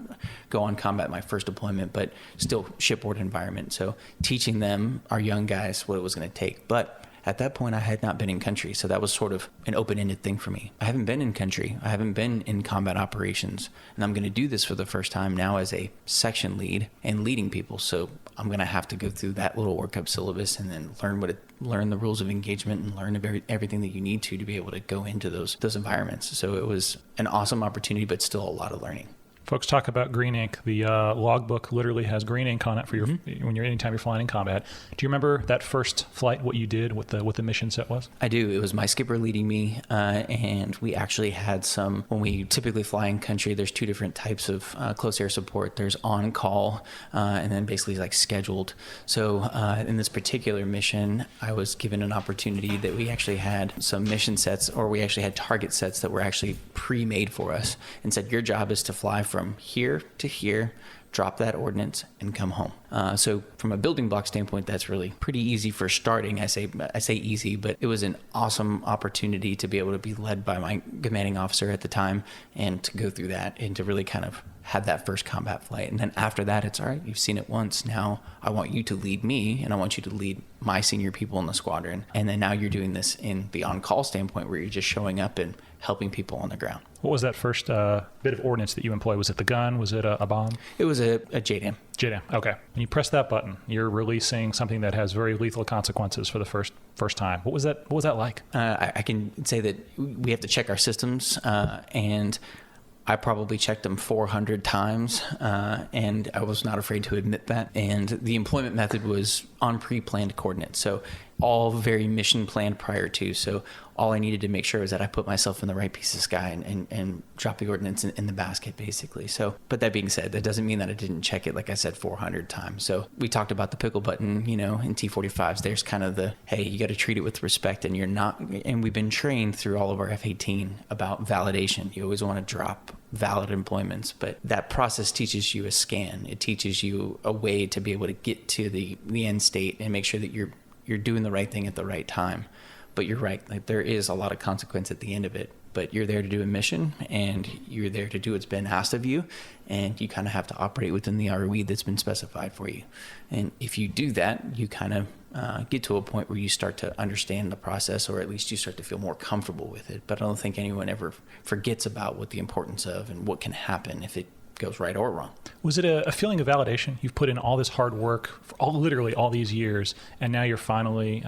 go on combat my first deployment, but still shipboard environment. So teaching them, our young guys, what it was going to take. But at that point I had not been in country. So that was sort of an open-ended thing for me. I haven't been in country. I haven't been in combat operations. And I'm going to do this for the first time now as a section lead and leading people. So I'm going to have to go through that little workup syllabus and then learn the rules of engagement and learn everything that you need to be able to go into those environments. So it was an awesome opportunity, but still a lot of learning. Folks talk about green ink. The logbook literally has green ink on it for your anytime you're flying in combat. Do you remember that first flight? What you did, what the mission set was? I do. It was my skipper leading me, and we actually had some. When we typically fly in country, there's two different types of close air support. There's on call, and then basically like scheduled. So in this particular mission, I was given an opportunity that we actually had some mission sets, or we actually had target sets that were actually pre-made for us, and said your job is to fly from here to here, drop that ordnance, and come home. So from a building block standpoint, that's really pretty easy for starting. I say easy, but it was an awesome opportunity to be able to be led by my commanding officer at the time and to go through that and to really kind of have that first combat flight. And then after that, it's all right, you've seen it once. Now I want you to lead me, and I want you to lead my senior people in the squadron. And then now you're doing this in the on-call standpoint where you're just showing up and helping people on the ground. What was that first bit of ordnance that you employed? Was it the gun? Was it a bomb? It was a JDAM. JDAM, okay. When you press that button, you're releasing something that has very lethal consequences for the first time. What was that like? I can say that we have to check our systems, and I probably checked them 400 times, and I was not afraid to admit that. And the employment method was on pre-planned coordinates, so all very mission planned prior to. So all I needed to make sure was that I put myself in the right piece of sky and drop the ordnance in the basket, basically. So, but that being said, that doesn't mean that I didn't check it, like I said, 400 times. So we talked about the pickle button, in T-45s. There's kind of the, hey, you got to treat it with respect, and you're not. And we've been trained through all of our F-18 about validation. You always want to drop valid employments, but that process teaches you a scan. It teaches you a way to be able to get to the end state and make sure that you're doing the right thing at the right time. But you're right, like there is a lot of consequence at the end of it, but you're there to do a mission and you're there to do what's been asked of you, and you kind of have to operate within the ROE that's been specified for you. And if you do that, you kind of get to a point where you start to understand the process, or at least you start to feel more comfortable with it. But I don't think anyone ever forgets about what the importance of and what can happen if it goes right or wrong. Was it a feeling of validation? You've put in all this hard work for literally all these years, and now you're finally,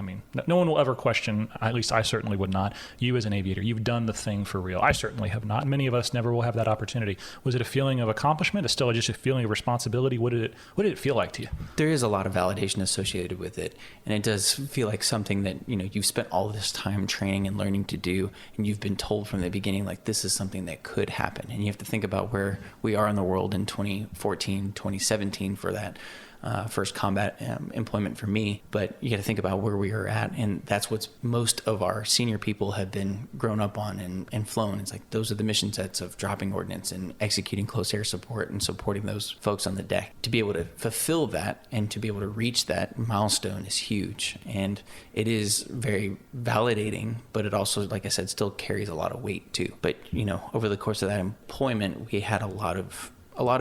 no one will ever question, at least I certainly would not, you as an aviator. You've done the thing for real. I certainly have not. Many of us never will have that opportunity. Was it a feeling of accomplishment? It's still just a feeling of responsibility? What did it feel like to you? There is a lot of validation associated with it, and it does feel like something that, you've spent all this time training and learning to do, and you've been told from the beginning, like, this is something that could happen. And you have to think about where we are in the world in 2014, 2017 for that first combat employment for me. But you got to think about where we are at, and that's what most of our senior people have been grown up on and flown. It's like those are the mission sets of dropping ordnance and executing close air support and supporting those folks on the deck. To be able to fulfill that and to be able to reach that milestone is huge, and it is very validating, but it also, like I said, still carries a lot of weight too. But over the course of that employment, we had a lot of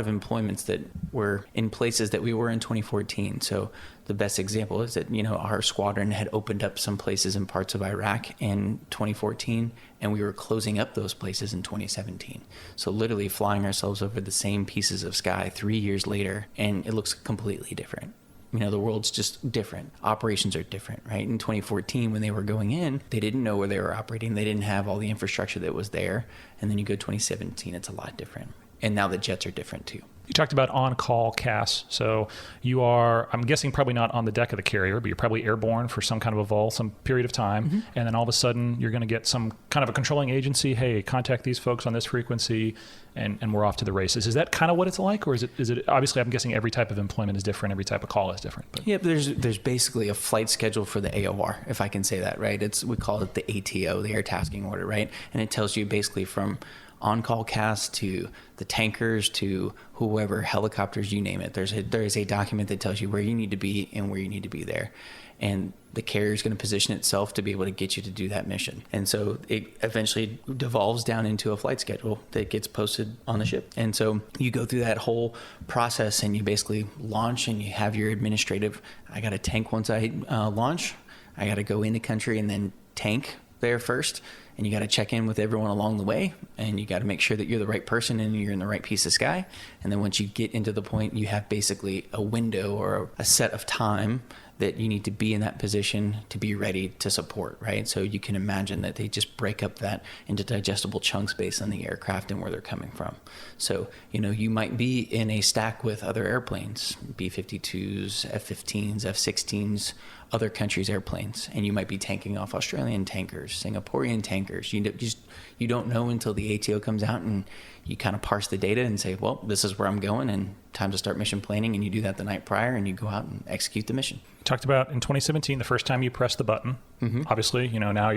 employments that were in places that we were in 2014. So the best example is that, our squadron had opened up some places in parts of Iraq in 2014, and we were closing up those places in 2017. So literally flying ourselves over the same pieces of sky 3 years later, and it looks completely different. The world's just different. Operations are different, right? In 2014, when they were going in, they didn't know where they were operating. They didn't have all the infrastructure that was there. And then you go 2017, it's a lot different. And now the jets are different too. You talked about on-call CAS. So you are, I'm guessing, probably not on the deck of the carrier, but you're probably airborne for some kind of a vol, some period of time. Mm-hmm. And then all of a sudden, you're going to get some kind of a controlling agency. Hey, contact these folks on this frequency, and we're off to the races. Is that kind of what it's like? Or is it obviously, I'm guessing every type of employment is different. Every type of call is different. But. Yeah, there's basically a flight schedule for the AOR, if I can say that, right? We call it the ATO, the Air Tasking Order, right? And it tells you basically from on-call CAS to the tankers to whoever, helicopters, you name it. There is a document that tells you where you need to be and where you need to be there. And the carrier is going to position itself to be able to get you to do that mission. And so it eventually devolves down into a flight schedule that gets posted on the ship. And so you go through that whole process and you basically launch and you have your administrative, I got a tank once I launch. I got to go into country and then tank there first. And you got to check in with everyone along the way, and you got to make sure that you're the right person and you're in the right piece of sky. And then once you get into the point, you have basically a window or a set of time that you need to be in that position to be ready to support, right? So you can imagine that they just break up that into digestible chunks based on the aircraft and where they're coming from. So, you might be in a stack with other airplanes, B-52s, F-15s, F-16s, other countries' airplanes, and you might be tanking off Australian tankers, Singaporean tankers. You don't know until the ATO comes out and you kind of parse the data and say, well, this is where I'm going and time to start mission planning. And you do that the night prior and you go out and execute the mission. You talked about in 2017, the first time you pressed the button. Obviously, now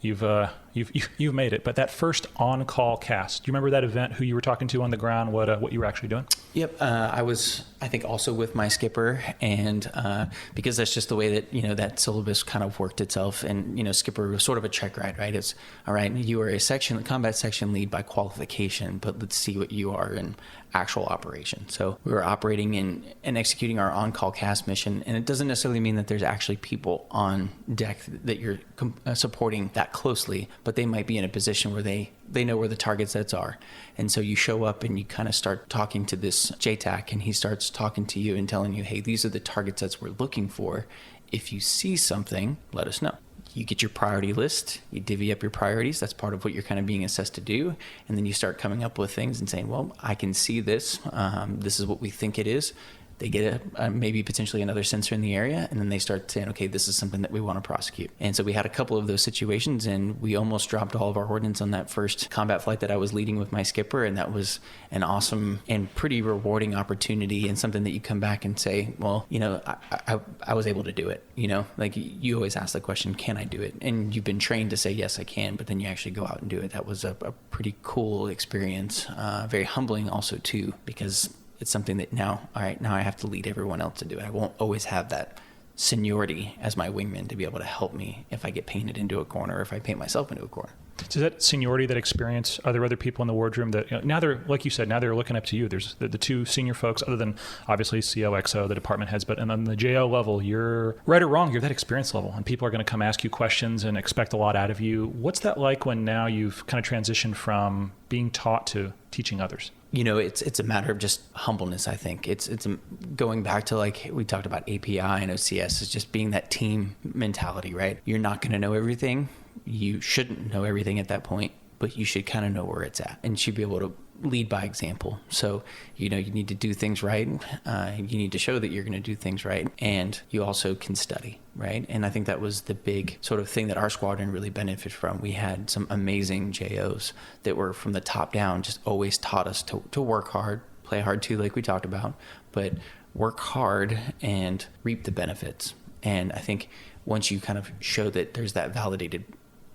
you've made it. But that first on-call cast, do you remember that event? Who you were talking to on the ground? What you were actually doing? Yep, I was, I think, also with my skipper, and because that's just the way that that syllabus kind of worked itself. And skipper was sort of a check ride, right? It's all right. You are a combat section lead by qualification, but let's see what you are in actual operation. So we were operating and executing our on-call cast mission, and it doesn't necessarily mean that there's actually people on deck that you're supporting that closely, but they might be in a position where they know where the target sets are. And so you show up and you kind of start talking to this JTAC, and he starts talking to you and telling you, hey, these are the target sets we're looking for. If you see something, let us know. You get your priority list, you divvy up your priorities. That's part of what you're kind of being assessed to do. And then you start coming up with things and saying, well, I can see this. This is what we think it is. They get maybe potentially another sensor in the area, and then they start saying, okay, this is something that we want to prosecute. And so we had a couple of those situations, and we almost dropped all of our ordnance on that first combat flight that I was leading with my skipper, and that was an awesome and pretty rewarding opportunity, and something that you come back and say, well, I was able to do it. Like you always ask the question, can I do it? And you've been trained to say, yes, I can, but then you actually go out and do it. That was a pretty cool experience, very humbling also too, because it's something that now I have to lead everyone else to do it. I won't always have that seniority as my wingman to be able to help me if I get painted into a corner or if I paint myself into a corner. So that seniority, that experience, are there other people in the wardroom that now they're, like you said, now they're looking up to you? There's the two senior folks, other than obviously COXO, the department heads, but and on the JO level, you're right or wrong, you're that experience level, and people are going to come ask you questions and expect a lot out of you. What's that like when now you've kind of transitioned from being taught to teaching others? It's a matter of just humbleness, I think. It's going back to, like we talked about API and OCS, it's just being that team mentality, right? You're not going to know everything. You shouldn't know everything at that point, but you should kind of know where it's at and should be able to lead by example. So, you need to do things right. You need to show that you're going to do things right. And you also can study, right? And I think that was the big sort of thing that our squadron really benefited from. We had some amazing JOs that were from the top down, just always taught us to work hard, play hard too, like we talked about, but work hard and reap the benefits. And I think once you kind of show that there's that validated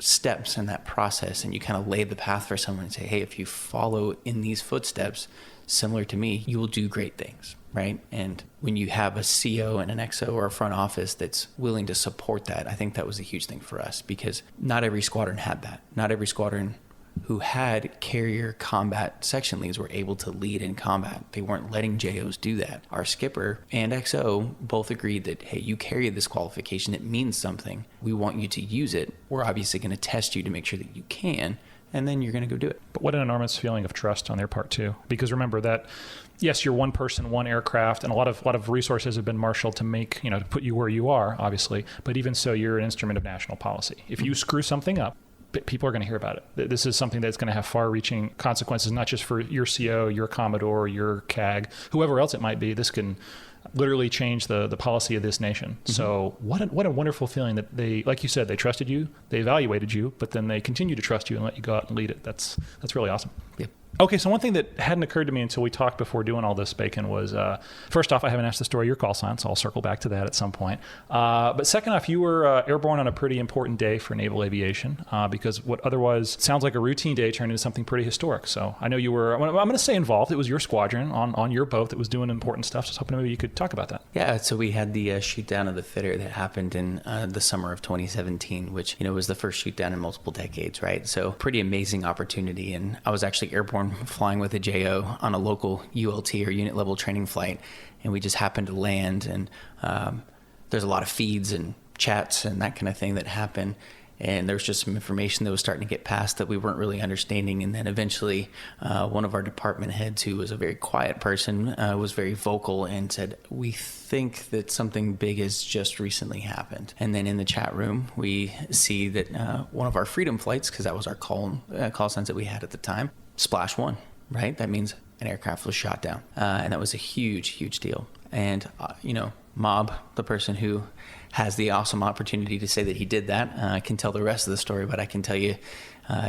steps in that process, and you kind of lay the path for someone and say, hey, if you follow in these footsteps similar to me, you will do great things, right? And when you have a CO and an XO or a front office that's willing to support that, I think that was a huge thing for us, because not every squadron had that. Not every squadron who had carrier combat section leads were able to lead in combat. They weren't letting JOs do that. Our skipper and XO both agreed that, hey, you carry this qualification. It means something. We want you to use it. We're obviously going to test you to make sure that you can, and then you're going to go do it. But what an enormous feeling of trust on their part too. Because remember that, yes, you're one person, one aircraft, and a lot of resources have been marshaled to make, to put you where you are, obviously. But even so, you're an instrument of national policy. If you screw something up, people are going to hear about it. This is something that's going to have far-reaching consequences, not just for your CO, your Commodore, your CAG, whoever else it might be. This can literally change the policy of this nation. Mm-hmm. So what a wonderful feeling that they, like you said, they trusted you, they evaluated you, but then they continue to trust you and let you go out and lead it. That's really awesome. Yep. Okay, so one thing that hadn't occurred to me until we talked before doing all this, Bacon, was first off, I haven't asked the story of your call sign, so I'll circle back to that at some point. But second off, you were airborne on a pretty important day for naval aviation, because what otherwise sounds like a routine day turned into something pretty historic. So I know you were, I'm going to say involved. It was your squadron on your boat that was doing important stuff. So I was hoping maybe you could talk about that. Yeah, so we had the shoot down of the fitter that happened in the summer of 2017, which was the first shoot down in multiple decades, right? So pretty amazing opportunity. And I was actually airborne flying with a JO on a local ULT or unit level training flight, and we just happened to land, and there's a lot of feeds and chats and that kind of thing that happen. And there was just some information that was starting to get passed that we weren't really understanding. And then eventually one of our department heads, who was a very quiet person, was very vocal and said, we think that something big has just recently happened. And then in the chat room, we see that one of our freedom flights, because that was our call signs that we had at the time, splash one, right? That means an aircraft was shot down. And that was a huge, huge deal. And, Mob, the person who has the awesome opportunity to say that he did that, I can tell the rest of the story, but I can tell you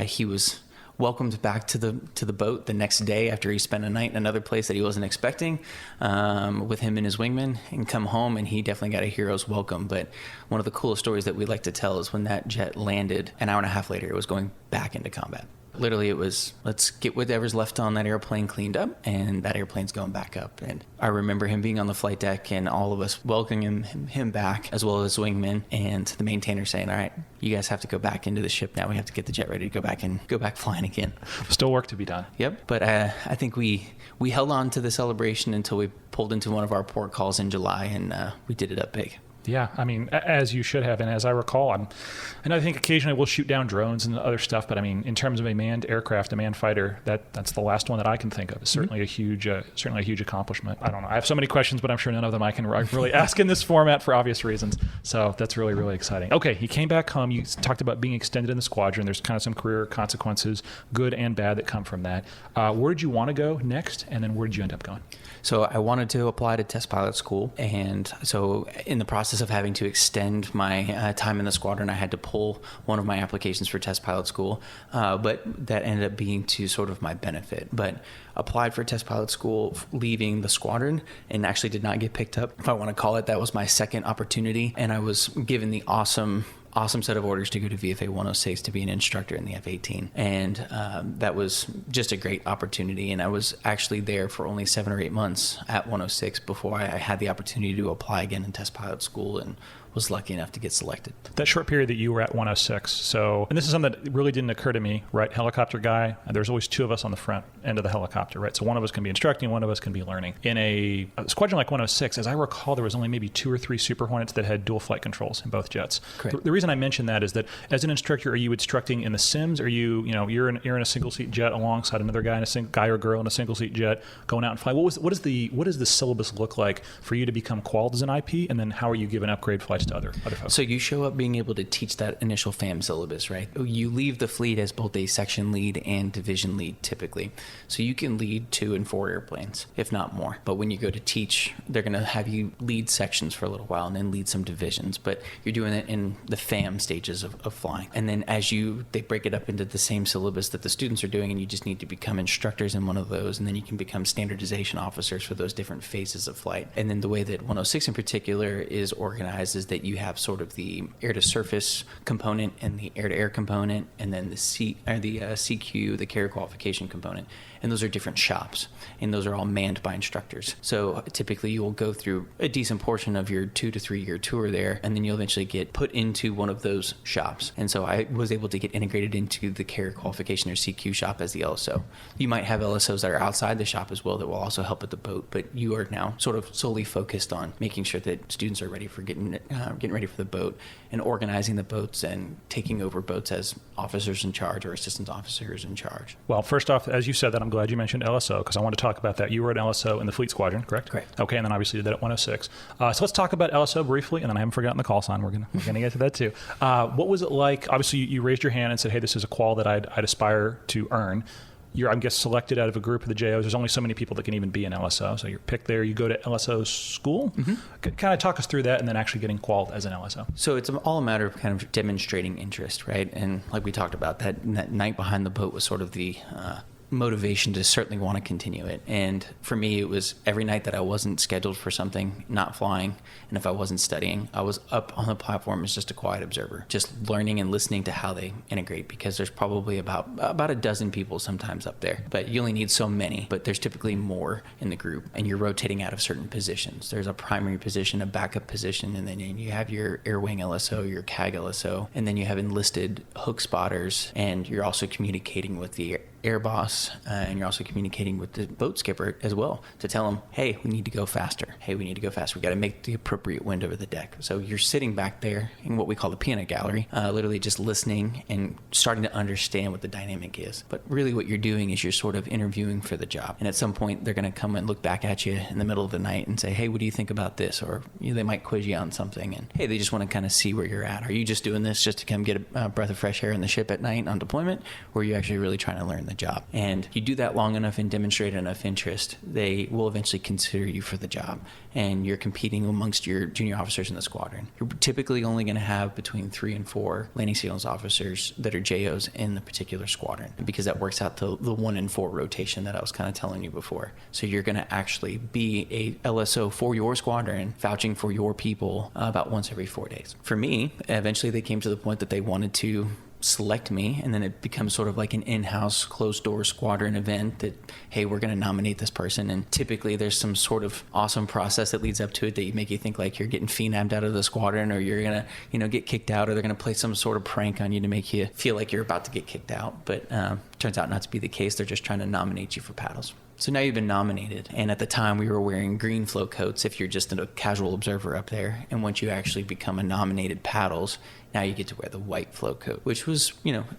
he was welcomed back to the boat the next day after he spent a night in another place that he wasn't expecting with him and his wingman, and come home, and he definitely got a hero's welcome. But one of the coolest stories that we like to tell is when that jet landed, an hour and a half later, it was going back into combat. Literally, it was, let's get whatever's left on that airplane cleaned up, and that airplane's going back up. And I remember him being on the flight deck and all of us welcoming him back, as well as wingmen, and the maintainer saying, all right, you guys have to go back into the ship now. We have to get the jet ready to go back flying again. Still work to be done. Yep. But I think we held on to the celebration until we pulled into one of our port calls in July, and we did it up big. Yeah, I mean, as you should have. And as I recall, and I think occasionally we'll shoot down drones and other stuff, but I mean, in terms of a manned aircraft, a manned fighter, that's the last one that I can think of. It's certainly a huge accomplishment. I don't know. I have so many questions, but I'm sure none of them I can really ask in this format for obvious reasons. So that's really, really exciting. Okay, he came back home. You talked about being extended in the squadron. There's kind of some career consequences, good and bad, that come from that. Where did you want to go next? And then where did you end up going? So I wanted to apply to test pilot school, and so in the process of having to extend my time in the squadron, I had to pull one of my applications for test pilot school, but that ended up being to sort of my benefit. But applied for test pilot school, leaving the squadron, and actually did not get picked up, if I want to call it. That was my second opportunity, and I was given the awesome set of orders to go to VFA 106 to be an instructor in the F-18. And that was just a great opportunity. And I was actually there for only 7 or 8 months at 106 before I had the opportunity to apply again in test pilot school, and was lucky enough to get selected. That short period that you were at 106. So, and this is something that really didn't occur to me, right? Helicopter guy, there's always two of us on the front end of the helicopter, right? So one of us can be instructing, one of us can be learning. In a squadron like 106, as I recall, there was only maybe 2 or 3 Super Hornets that had dual flight controls in both jets. Correct. The reason I mention that is that as an instructor, are you instructing in the sims? Are you're in a single seat jet alongside another guy guy or girl in a single seat jet going out and flying? What does the syllabus look like for you to become qualified as an IP? And then how are you given upgrade flights to other folks? So you show up being able to teach that initial FAM syllabus, right? You leave the fleet as both a section lead and division lead typically. So you can lead 2 and 4 airplanes, if not more. But when you go to teach, they're going to have you lead sections for a little while and then lead some divisions. But you're doing it in the FAM stages of flying. And then they break it up into the same syllabus that the students are doing, and you just need to become instructors in one of those, and then you can become standardization officers for those different phases of flight. And then the way that 106 in particular is organized is that you have sort of the air-to-surface component and the air-to-air component, and then the CQ, the carrier qualification component. And those are different shops, and those are all manned by instructors. So typically you will go through a decent portion of your 2 to 3 year tour there, and then you'll eventually get put into one of those shops. And so I was able to get integrated into the carrier qualification or CQ shop as the LSO. You might have LSOs that are outside the shop as well that will also help at the boat, but you are now sort of solely focused on making sure that students are ready for getting ready for the boat, and organizing the boats and taking over boats as officers in charge or assistant officers in charge. Well, first off, as you said that, I'm glad you mentioned LSO, because I want to talk about that. You were an LSO in the Fleet Squadron, correct? Correct. Okay, and then obviously you did that at 106. So let's talk about LSO briefly, and then I haven't forgotten the call sign. We're gonna get to that too. What was it like? Obviously, you raised your hand and said, hey, this is a qual that I'd aspire to earn. You're, I guess, selected out of a group of the JOs. There's only so many people that can even be an LSO. So you're picked there. You go to LSO school. Mm-hmm. Kind of talk us through that, and then actually getting qualified as an LSO. So it's all a matter of kind of demonstrating interest, right? And like we talked about, that night behind the boat was sort of the motivation to certainly want to continue it. And for me, it was every night that I wasn't scheduled for something, not flying, and if I wasn't studying, I was up on the platform as just a quiet observer, just learning and listening to how they integrate, because there's probably about a dozen people sometimes up there, but you only need so many, but there's typically more in the group, and you're rotating out of certain positions. There's a primary position, a backup position, and then you have your air wing LSO, your CAG LSO, and then you have enlisted hook spotters, and you're also communicating with the air boss boss, and you're also communicating with the boat skipper as well to tell him, hey, we need to go faster. Hey, we need to go faster. We got to make the appropriate wind over the deck. So you're sitting back there in what we call the peanut gallery, literally just listening and starting to understand what the dynamic is. But really what you're doing is you're sort of interviewing for the job. And at some point, they're going to come and look back at you in the middle of the night and say, hey, what do you think about this? Or they might quiz you on something. And hey, they just want to kind of see where you're at. Are you just doing this just to come get a breath of fresh air in the ship at night on deployment? Or are you actually really trying to learn the job? And you do that long enough and demonstrate enough interest, they will eventually consider you for the job. And you're competing amongst your junior officers in the squadron. You're typically only going to have between 3 and 4 landing signals officers that are JOs in the particular squadron, because that works out to the 1 in 4 rotation that I was kind of telling you before. So you're going to actually be a LSO for your squadron, vouching for your people about once every 4 days. For me, eventually they came to the point that they wanted to select me, and then it becomes sort of like an in-house closed door squadron event that, hey, we're going to nominate this person. And typically there's some sort of awesome process that leads up to it that make you think like you're getting phenammed out of the squadron, or you're going to get kicked out, or they're going to play some sort of prank on you to make you feel like you're about to get kicked out. But turns out not to be the case. They're just trying to nominate you for paddles. So now you've been nominated. And at the time we were wearing green float coats if you're just a casual observer up there. And once you actually become a nominated paddles, now you get to wear the white float coat, which was,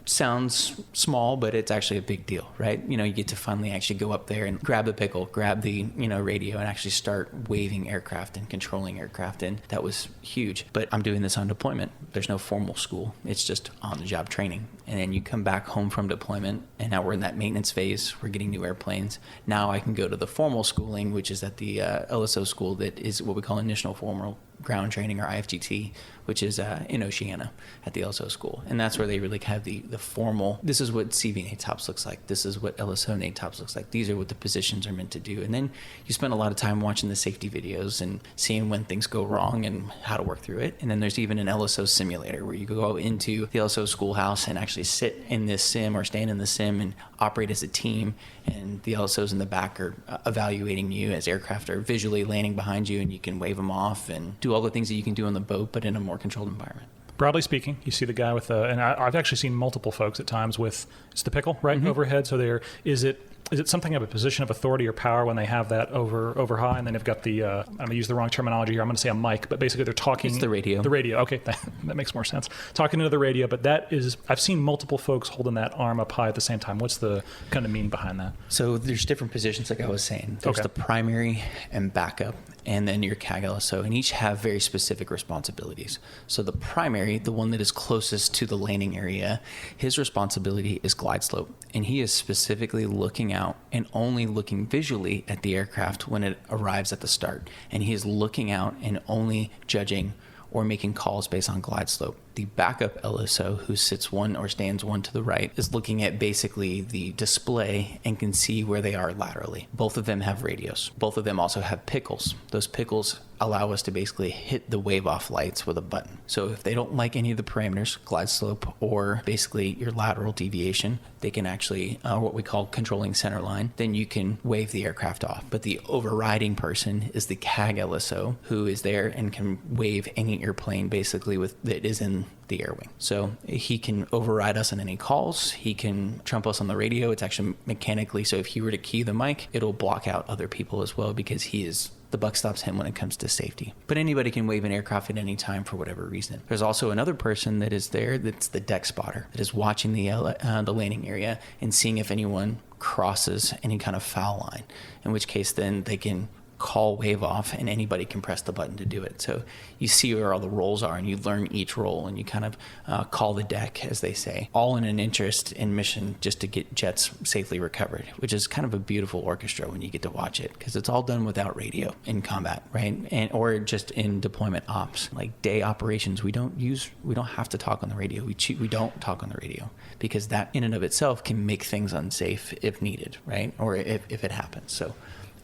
sounds small, but it's actually a big deal, right? You get to finally actually go up there and grab the pickle, grab the, radio, and actually start waving aircraft and controlling aircraft. And that was huge. But I'm doing this on deployment. There's no formal school. It's just on-the-job training. And then you come back home from deployment, and now we're in that maintenance phase. We're getting new airplanes. Now I can go to the formal schooling, which is at the LSO school that is what we call initial formal ground training, or IFGT, which is in Oceana at the LSO school. And that's where they really have the formal, this is what CV NATOPS looks like. This is what LSO NATOPS looks like. These are what the positions are meant to do. And then you spend a lot of time watching the safety videos and seeing when things go wrong and how to work through it. And then there's even an LSO simulator where you go into the LSO schoolhouse and actually sit in this sim or stand in the sim and operate as a team. And the LSOs in the back are evaluating you as aircraft are visually landing behind you, and you can wave them off and do all the things that you can do on the boat, but in a more controlled environment. Broadly speaking, you see the guy with and I've actually seen multiple folks at times with, it's the pickle, right, overhead. So is it something of a position of authority or power when they have that over high, and then they've got the, I'm going to use the wrong terminology here, I'm going to say a mic, but basically they're talking. It's the radio. The radio, okay, that makes more sense. Talking into the radio, but I've seen multiple folks holding that arm up high at the same time. What's the kind of meaning behind that? So there's different positions, like I was saying. There's the primary and backup, and then your CAG LSO, and each have very specific responsibilities. So the primary, the one that is closest to the landing area, his responsibility is glide slope, and he is specifically looking out and only looking visually at the aircraft when it arrives at the start. And he is looking out and only judging or making calls based on glide slope. The backup LSO, who sits one or stands one to the right, is looking at basically the display and can see where they are laterally. Both of them have radios. Both of them also have pickles. Those pickles allow us to basically hit the wave off lights with a button. So if they don't like any of the parameters, glide slope or basically your lateral deviation, they can actually, what we call controlling center line, then you can wave the aircraft off. But the overriding person is the CAG LSO, who is there and can wave any airplane basically that is in the air wing. So he can override us on any calls. He can trump us on the radio. It's actually mechanically, so if he were to key the mic, it'll block out other people as well, because the buck stops him when it comes to safety. But anybody can wave an aircraft at any time for whatever reason. There's also another person that is there that's the deck spotter, that is watching the landing area and seeing if anyone crosses any kind of foul line, in which case then they can call wave off and anybody can press the button to do it. So you see where all the roles are and you learn each role and you kind of call the deck, as they say, all in an interest in mission just to get jets safely recovered, which is kind of a beautiful orchestra when you get to watch it, because it's all done without radio in combat, right? Or just in deployment ops, like day operations, we don't have to talk on the radio. We don't talk on the radio, because that in and of itself can make things unsafe if needed, right? Or if it happens. So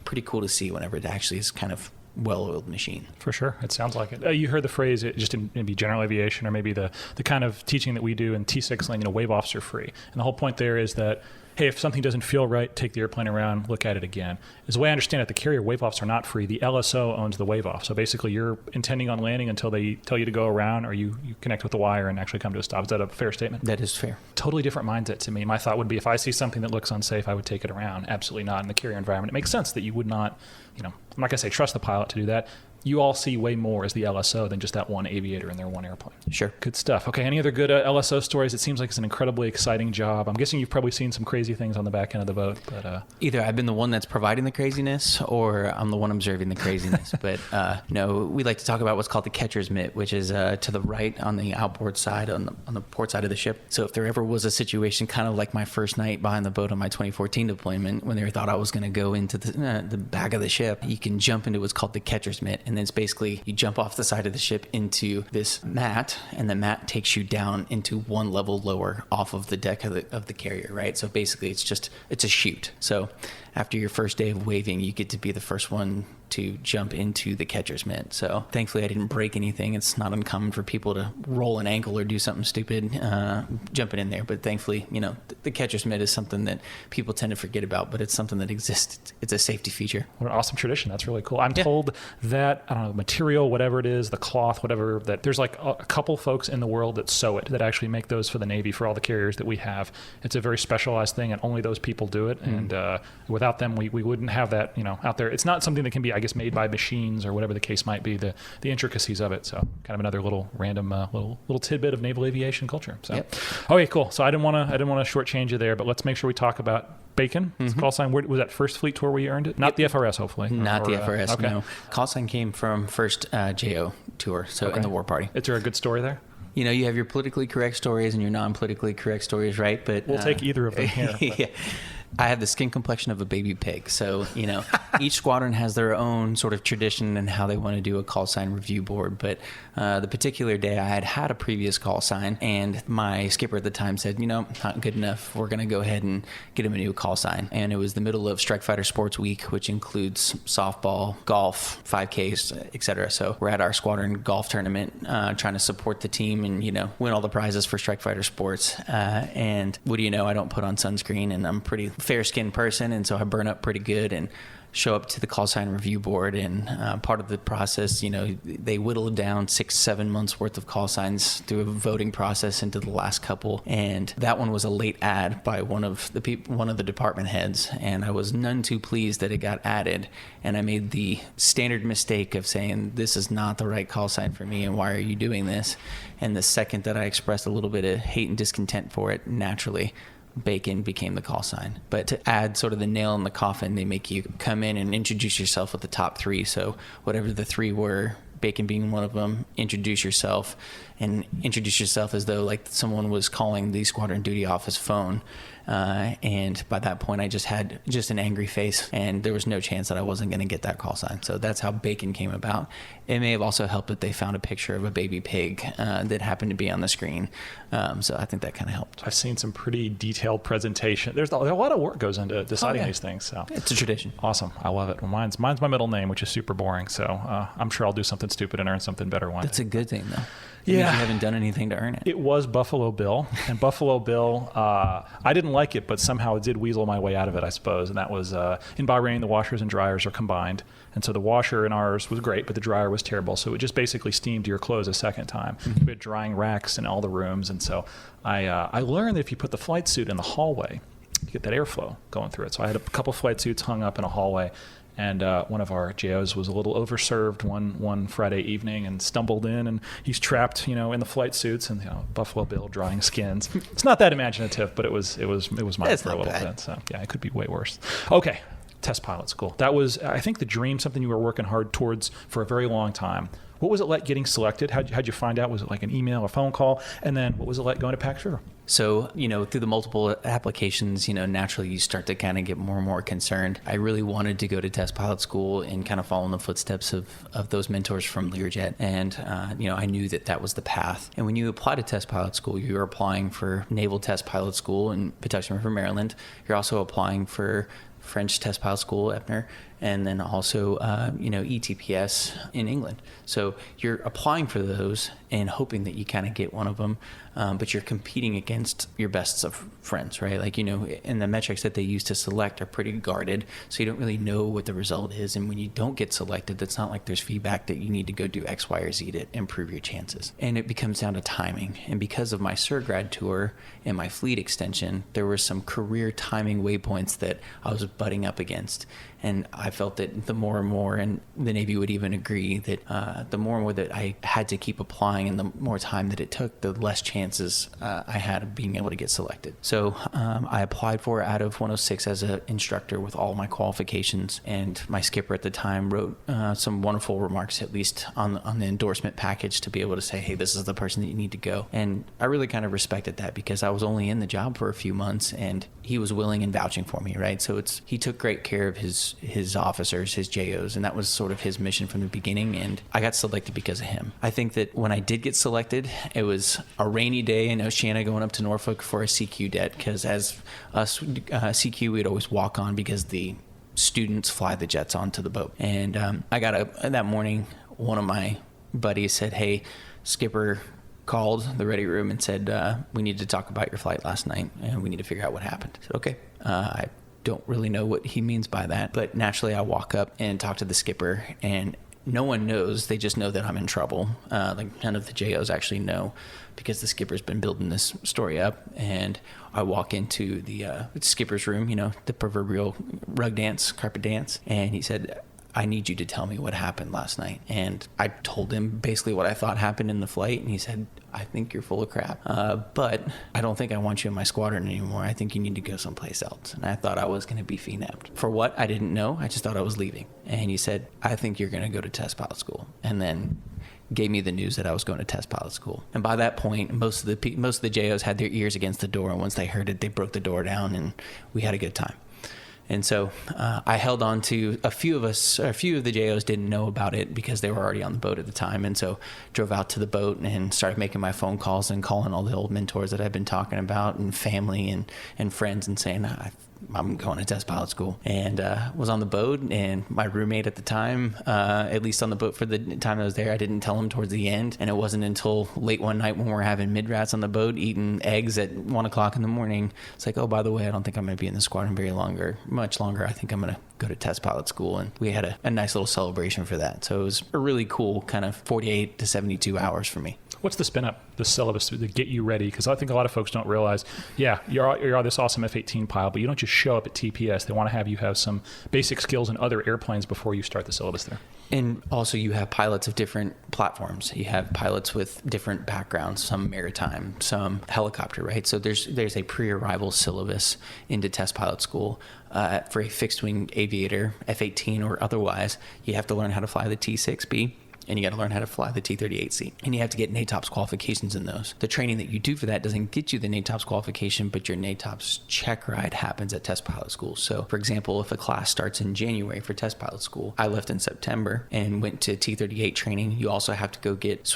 pretty cool to see whenever it actually is kind of well-oiled machine. For sure. It sounds like it. You heard the phrase just in maybe general aviation, or maybe the kind of teaching that we do in T6 lane, wave offs are free. And the whole point there is that hey, if something doesn't feel right, take the airplane around, look at it again. As the way I understand it, the carrier wave-offs are not free. The LSO owns the wave-off. So basically, you're intending on landing until they tell you to go around, or you connect with the wire and actually come to a stop. Is that a fair statement? That is fair. Totally different mindset to me. My thought would be, if I see something that looks unsafe, I would take it around. Absolutely not. In the carrier environment, it makes sense that you would not, I'm not going to say trust the pilot to do that. You all see way more as the LSO than just that one aviator in their one airplane. Sure. Good stuff. Okay, any other good LSO stories? It seems like it's an incredibly exciting job. I'm guessing you've probably seen some crazy things on the back end of the boat. But either I've been the one that's providing the craziness, or I'm the one observing the craziness. But no, we like to talk about what's called the catcher's mitt, which is to the right on the outboard side, on the port side of the ship. So if there ever was a situation kind of like my first night behind the boat on my 2014 deployment, when they thought I was going to go into the back of the ship, you can jump into what's called the catcher's mitt, and then it's basically you jump off the side of the ship into this mat, and the mat takes you down into one level lower off of the deck of the carrier, right? So basically it's a chute. So after your first day of waving, you get to be the first one to jump into the catcher's mitt. So thankfully I didn't break anything. It's not uncommon for people to roll an ankle or do something stupid jumping in there. But thankfully, the catcher's mitt is something that people tend to forget about, but it's something that exists. It's a safety feature. What an awesome tradition. That's really cool. I'm told that, I don't know, the material, whatever it is, the cloth, whatever, that there's like a couple folks in the world that sew it, that actually make those for the Navy, for all the carriers that we have. It's a very specialized thing, and only those people do it. Mm-hmm. And without them, we wouldn't have that, out there. It's not something that can be, I guess, made by machines or whatever the case might be, the intricacies of it. So kind of another little random little tidbit of naval aviation culture. So, Okay, cool. So I didn't want to shortchange you there, but let's make sure we talk about Bacon. Mm-hmm. Call sign. Where was that first fleet tour where you earned it? Not the FRS, hopefully. Not the FRS. Okay. No. Call sign came from first JO tour. So in the War Party. Is there a good story there? You have your politically correct stories and your non-politically correct stories, right? But we'll take either of them here. Yeah. I have the skin complexion of a baby pig. So, each squadron has their own sort of tradition and how they want to do a call sign review board. But the particular day I had a previous call sign, and my skipper at the time said, not good enough. We're going to go ahead and get him a new call sign. And it was the middle of Strike Fighter Sports Week, which includes softball, golf, 5Ks, etc. So we're at our squadron golf tournament trying to support the team and, win all the prizes for Strike Fighter Sports. And what do you know? I don't put on sunscreen, and I'm pretty fair-skinned person, and so I burn up pretty good and show up to the call sign review board. And part of the process, they whittled down 6-7 months worth of call signs through a voting process into the last couple, and that one was a late add by one of the department heads, and I was none too pleased that it got added. And I made the standard mistake of saying, this is not the right call sign for me, and why are you doing this? And the second that I expressed a little bit of hate and discontent for it, naturally Bacon became the call sign. But to add sort of the nail in the coffin, they make you come in and introduce yourself with the top three. So whatever the three were, Bacon being one of them, introduce yourself as though like someone was calling the squadron duty office phone. And by that point, I just had an angry face, and there was no chance that I wasn't going to get that call sign. So that's how Bacon came about. It may have also helped that they found a picture of a baby pig that happened to be on the screen. So I think that kind of helped. I've seen some pretty detailed presentation. There's a lot of work goes into deciding these things. So it's a tradition. Awesome. I love it. Well, mine's my middle name, which is super boring. So I'm sure I'll do something stupid and earn something better one day. That's a good thing, though. Yeah. You haven't done anything to earn it. It was Buffalo Bill. And Buffalo Bill, I didn't like it, but somehow it did weasel my way out of it, I suppose. And that was in Bahrain, the washers and dryers are combined. And so the washer in ours was great, but the dryer was terrible. So it just basically steamed your clothes a second time. Mm-hmm. We had drying racks in all the rooms. And so I learned that if you put the flight suit in the hallway, you get that airflow going through it. So I had a couple flight suits hung up in a hallway. And one of our JOs was a little overserved one Friday evening and stumbled in, and he's trapped, in the flight suits and Buffalo Bill drying skins. It's not that imaginative, but it was mine for a little bit. So yeah, it could be way worse. Okay, test pilot school. That was, I think, the dream, something you were working hard towards for a very long time. What was it like getting selected? How'd you find out? Was it like an email or phone call? And then what was it like going to Pax River? So, through the multiple applications, naturally you start to kind of get more and more concerned. I really wanted to go to test pilot school and kind of follow in the footsteps of those mentors from Learjet. And, I knew that was the path. And when you apply to test pilot school, you're applying for Naval Test Pilot School in Patuxent River, Maryland. You're also applying for French Test Pilot School, Epner, and then also, ETPS in England. So you're applying for those and hoping that you kind of get one of them, but you're competing against against your best of friends, right? Like, and the metrics that they use to select are pretty guarded, so you don't really know what the result is. And when you don't get selected, it's not like there's feedback that you need to go do X, Y, or Z to improve your chances. And it becomes down to timing. And because of my SERGRAD tour and my fleet extension, there were some career timing waypoints that I was butting up against. And I felt that the more and more, and the Navy would even agree, that the more and more that I had to keep applying and the more time that it took, the less chances I had of being able to get selected. So I applied for out of 106 as an instructor with all my qualifications, and my skipper at the time wrote some wonderful remarks, at least on the endorsement package, to be able to say, hey, this is the person that you need to go. And I really kind of respected that, because I was only in the job for a few months, and he was willing and vouching for me, right? So he took great care of his officers, his JOs, and that was sort of his mission from the beginning, and I got selected because of him. I think that when I did get selected, it was a rainy day in Oceana going up to Norfolk for a CQ det, because as us CQ, we'd always walk on because the students fly the jets onto the boat. And I got that morning, one of my buddies said, hey, skipper called the ready room and said, we need to talk about your flight last night, and we need to figure out what happened. I said, okay. I don't really know what he means by that, but naturally I walk up and talk to the skipper, and no one knows. They just know that I'm in trouble. Like, none of the JOs actually know, because the skipper's been building this story up. And I walk into the skipper's room, the proverbial rug dance, carpet dance, and he said, I need you to tell me what happened last night. And I told him basically what I thought happened in the flight, and he said, I think you're full of crap, but I don't think I want you in my squadron anymore. I think you need to go someplace else. And I thought I was going to be FNAP'd. For what? I didn't know. I just thought I was leaving. And he said, I think you're going to go to test pilot school. And then gave me the news that I was going to test pilot school. And by that point, most of the JOs had their ears against the door, and once they heard it, they broke the door down, and we had a good time. And so I held on to a few of the JOs didn't know about it because they were already on the boat at the time. And so drove out to the boat and started making my phone calls and calling all the old mentors that I've been talking about, and family and friends, and saying, I'm going to test pilot school. And was on the boat, and my roommate at the time, at least on the boat for the time I was there, I didn't tell him towards the end. And it wasn't until late one night when we were having mid-rats on the boat, eating eggs at 1 o'clock in the morning, it's like, oh, by the way, I don't think I'm going to be in the squadron much longer. I think I'm going to go to test pilot school. And we had a nice little celebration for that. So it was a really cool kind of 48 to 72 hours for me. What's the spin up, the syllabus to get you ready? Because I think a lot of folks don't realize, you're this awesome F-18 pilot, but you don't just show up at TPS. They want to have you have some basic skills in other airplanes before you start the syllabus there. And also you have pilots of different platforms. You have pilots with different backgrounds, some maritime, some helicopter, right? So there's a pre-arrival syllabus into test pilot school. For a fixed-wing aviator, F-18 or otherwise, you have to learn how to fly the T-6B. And you got to learn how to fly the T-38C. And you have to get NATOPS qualifications in those. The training that you do for that doesn't get you the NATOPS qualification, but your NATOPS check ride happens at test pilot school. So, for example, if a class starts in January for test pilot school, I left in September and went to T-38 training. You also have to go get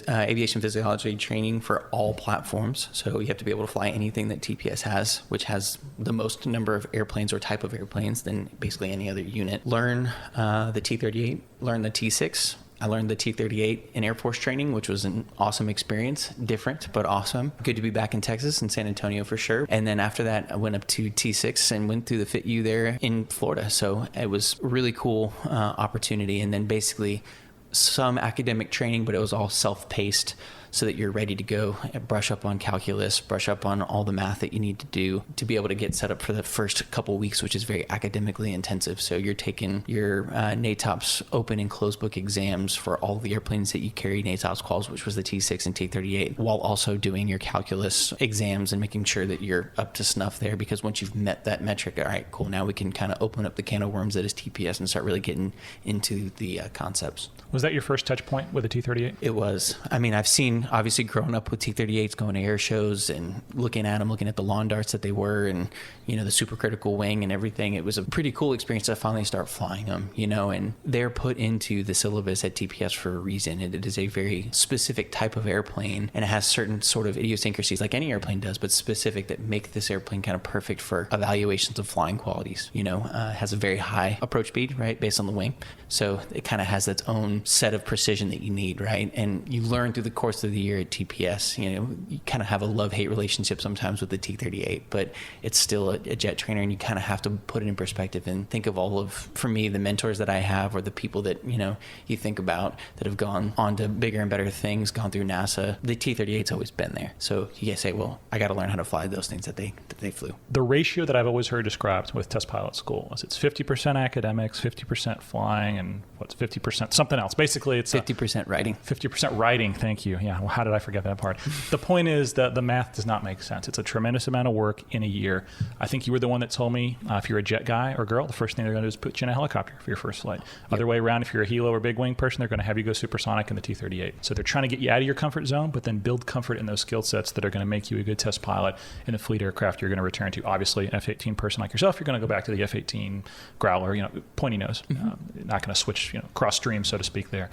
aviation physiology training for all platforms. So you have to be able to fly anything that TPS has, which has the most number of airplanes or type of airplanes than basically any other unit. Learn the T-38, learn the T-6. I learned the T-38 in Air Force training, which was an awesome experience. Different, but awesome. Good to be back in Texas and San Antonio for sure. And then after that, I went up to T6 and went through the Fit U there in Florida. So it was a really cool opportunity. And then basically some academic training, but it was all self-paced, so that you're ready to go brush up on calculus, brush up on all the math that you need to do to be able to get set up for the first couple weeks, which is very academically intensive. So you're taking your NATOPS open and closed book exams for all the airplanes that you carry NATOPS quals, which was the T6 and T-38, while also doing your calculus exams and making sure that you're up to snuff there. Because once you've met that metric, all right, cool, now we can kind of open up the can of worms that is TPS and start really getting into the concepts. Was that your first touch point with the T-38? It was. I mean, I've seen, obviously growing up with T-38s, going to air shows and looking at them, looking at the lawn darts that they were, and, the supercritical wing and everything. It was a pretty cool experience to finally start flying them, and they're put into the syllabus at TPS for a reason. It is a very specific type of airplane, and it has certain sort of idiosyncrasies like any airplane does, but specific that make this airplane kind of perfect for evaluations of flying qualities. It has a very high approach speed, right, based on the wing. So it kind of has its own set of precision that you need, right? And you learn through the course of the year at TPS, you kind of have a love-hate relationship sometimes with the T-38, but it's still a jet trainer, and you kind of have to put it in perspective and think of all of, for me, the mentors that I have, or the people that, you think about that have gone on to bigger and better things, gone through NASA. The T-38's always been there. So you guys say, well, I got to learn how to fly those things that they flew. The ratio that I've always heard described with test pilot school is it's 50% academics, 50% flying, and what's 50% something else. Basically, it's 50% writing. 50% writing. Thank you. Yeah. Well, how did I forget that part? The point is that the math does not make sense. It's a tremendous amount of work in a year. I think you were the one that told me if you're a jet guy or girl, the first thing they're going to do is put you in a helicopter for your first flight. Other way around, if you're a helo or big wing person, they're going to have you go supersonic in the T-38. So they're trying to get you out of your comfort zone, but then build comfort in those skill sets that are going to make you a good test pilot in the fleet aircraft you're going to return to. Obviously, an F-18 person like yourself, you're going to go back to the F-18 Growler, pointy nose. Not going to switch, cross stream, so to speak there.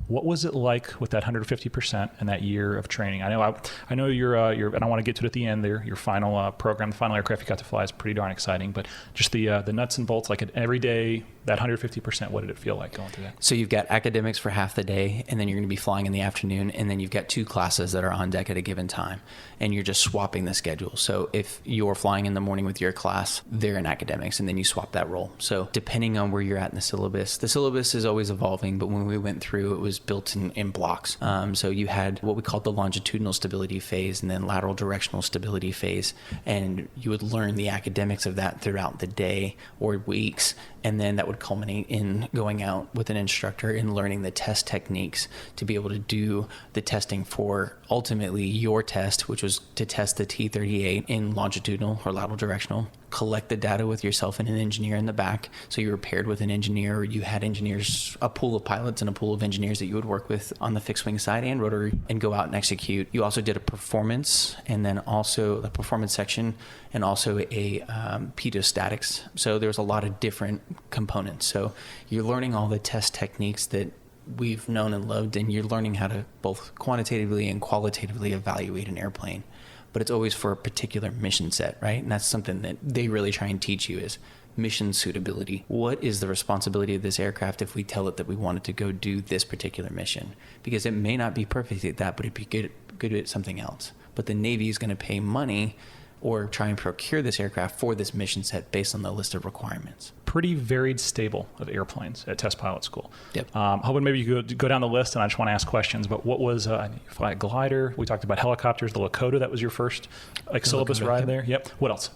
What was it like with that 150% and that year of training? I know you're and I want to get to it at the end there. Your final program, the final aircraft you got to fly is pretty darn exciting, but just the nuts and bolts, like every day, that 150%, what did it feel like going through that? So you've got academics for half the day, and then you're going to be flying in the afternoon, and then you've got 2 classes that are on deck at a given time, and you're just swapping the schedule. So if you're flying in the morning with your class, they're in academics, and then you swap that role. So depending on where you're at in the syllabus is always evolving, but when we went through, it was built in blocks. So you had what we called the longitudinal stability phase, and then lateral directional stability phase, and you would learn the academics of that throughout the day or weeks, and then that would culminate in going out with an instructor and learning the test techniques to be able to do the testing for ultimately your test, which was to test the T-38 in longitudinal or lateral directional, collect the data with yourself and an engineer in the back. So you were paired with an engineer, or you had engineers, a pool of pilots and a pool of engineers that you would work with on the fixed wing side and rotary, and go out and execute. You also did a performance, and then also the performance section, and also a pedostatics. So there's a lot of different components. So you're learning all the test techniques that we've known and loved, and you're learning how to both quantitatively and qualitatively evaluate an airplane. But it's always for a particular mission set, right? And that's something that they really try and teach you is mission suitability. What is the responsibility of this aircraft if we tell it that we want it to go do this particular mission? Because it may not be perfect at that, but it'd be good at something else. But the Navy is going to pay money or try and procure this aircraft for this mission set based on the list of requirements. Pretty varied stable of airplanes at test pilot school. Yep. Hoping maybe you could go down the list, and I just want to ask questions, but what was, you fly a glider, we talked about helicopters, the Lakota, that was your first syllabus ride there? Yep. What else?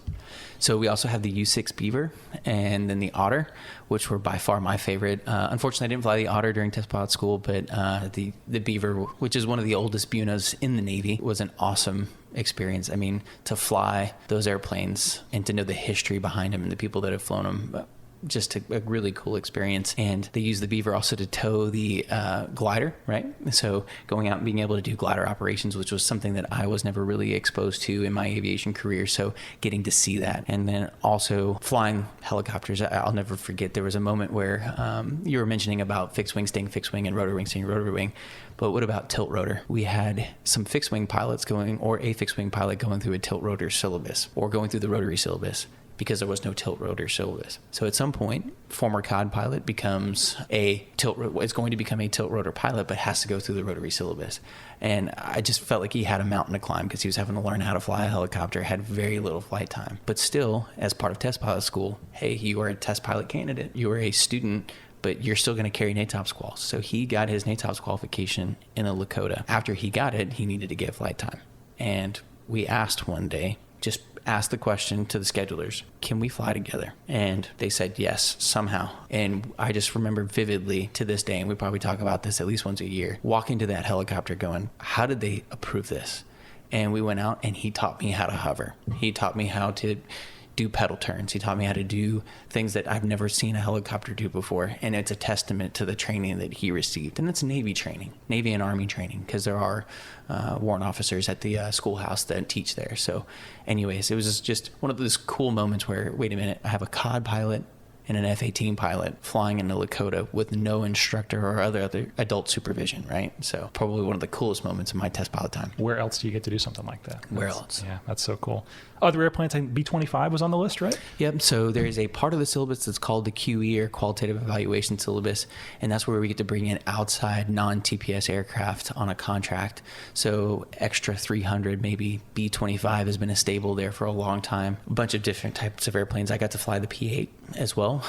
So we also have the U-6 Beaver, and then the Otter, which were by far my favorite. Unfortunately, I didn't fly the Otter during test pilot school, but the Beaver, which is one of the oldest Bunas in the Navy, was an awesome experience. I mean, to fly those airplanes and to know the history behind them and the people that have flown them, just a really cool experience. And they use the Beaver also to tow the glider, right? So going out and being able to do glider operations, which was something that I was never really exposed to in my aviation career. So getting to see that. And then also flying helicopters. I'll never forget, there was a moment where you were mentioning about fixed wing staying fixed wing and rotor wing staying rotor wing. But what about tilt rotor? We had some fixed wing pilots going, or a fixed wing pilot going through a tilt rotor syllabus, or going through the rotary syllabus, because there was no tilt rotor syllabus. So at some point, former COD pilot becomes is going to become a tilt rotor pilot, but has to go through the rotary syllabus. And I just felt like he had a mountain to climb because he was having to learn how to fly a helicopter, had very little flight time. But still, as part of test pilot school, hey, you are a test pilot candidate. You are a student, but you're still going to carry NATOPS quals. So he got his NATOPS qualification in a Lakota. After he got it, he needed to get flight time. And we asked one day, just asked the question to the schedulers, can we fly together? And they said yes, somehow. And I just remember vividly to this day, and we probably talk about this at least once a year, walking to that helicopter going, how did they approve this? And we went out and he taught me how to hover. He taught me how to do pedal turns. He taught me how to do things that I've never seen a helicopter do before. And it's a testament to the training that he received. And it's Navy training, Navy and Army training, because there are warrant officers at the schoolhouse that teach there. So anyways, it was just one of those cool moments where, wait a minute, I have a COD pilot and an F-18 pilot flying into Lakota with no instructor or other adult supervision, right? So probably one of the coolest moments of my test pilot time. Where else do you get to do something like that? Where else? Yeah, that's so cool. Other airplanes, I think B-25 was on the list, right? Yep. So there is a part of the syllabus that's called the QE, or Qualitative Evaluation Syllabus, and that's where we get to bring in outside non-TPS aircraft on a contract. So extra 300, maybe B-25 has been a stable there for a long time. A bunch of different types of airplanes. I got to fly the P-8 as well,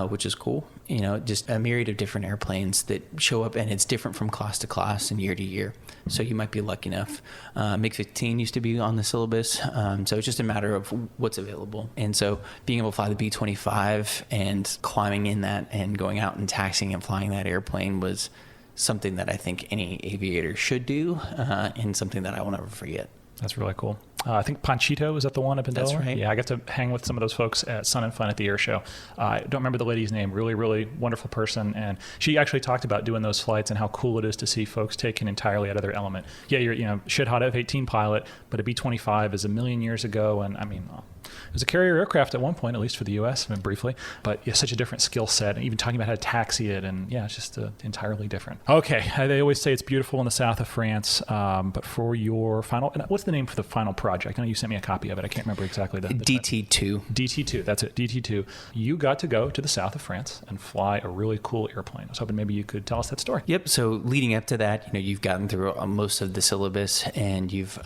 which is cool. You know, just a myriad of different airplanes that show up, and it's different from class to class and year to year. So you might be lucky enough. MiG-15 used to be on the syllabus, so it's just a matter of what's available. And so being able to fly the B-25 and climbing in that and going out and taxiing and flying that airplane was something that I think any aviator should do, and something that I will never forget. That's really cool. I think Panchito, is that the one up in Delaware? That's right. Yeah, I got to hang with some of those folks at Sun and Fun at the air show. I don't remember the lady's name. Really, really wonderful person. And she actually talked about doing those flights and how cool it is to see folks taken entirely out of their element. Yeah, you're shit hot F-18 pilot, but a B-25 is a million years ago. And I mean, it was a carrier aircraft at one point, at least for the U.S., I mean, briefly. But yeah, such a different skill set. And even talking about how to taxi it, and yeah, it's just entirely different. Okay, they always say it's beautiful in the south of France. But for your final, what's the name for the final project? I know you sent me a copy of it. I can't remember exactly the DT2. DT2, that's it, DT2. You got to go to the south of France and fly a really cool airplane. I was hoping maybe you could tell us that story. Yep. So leading up to that, you've gotten through most of the syllabus, and you've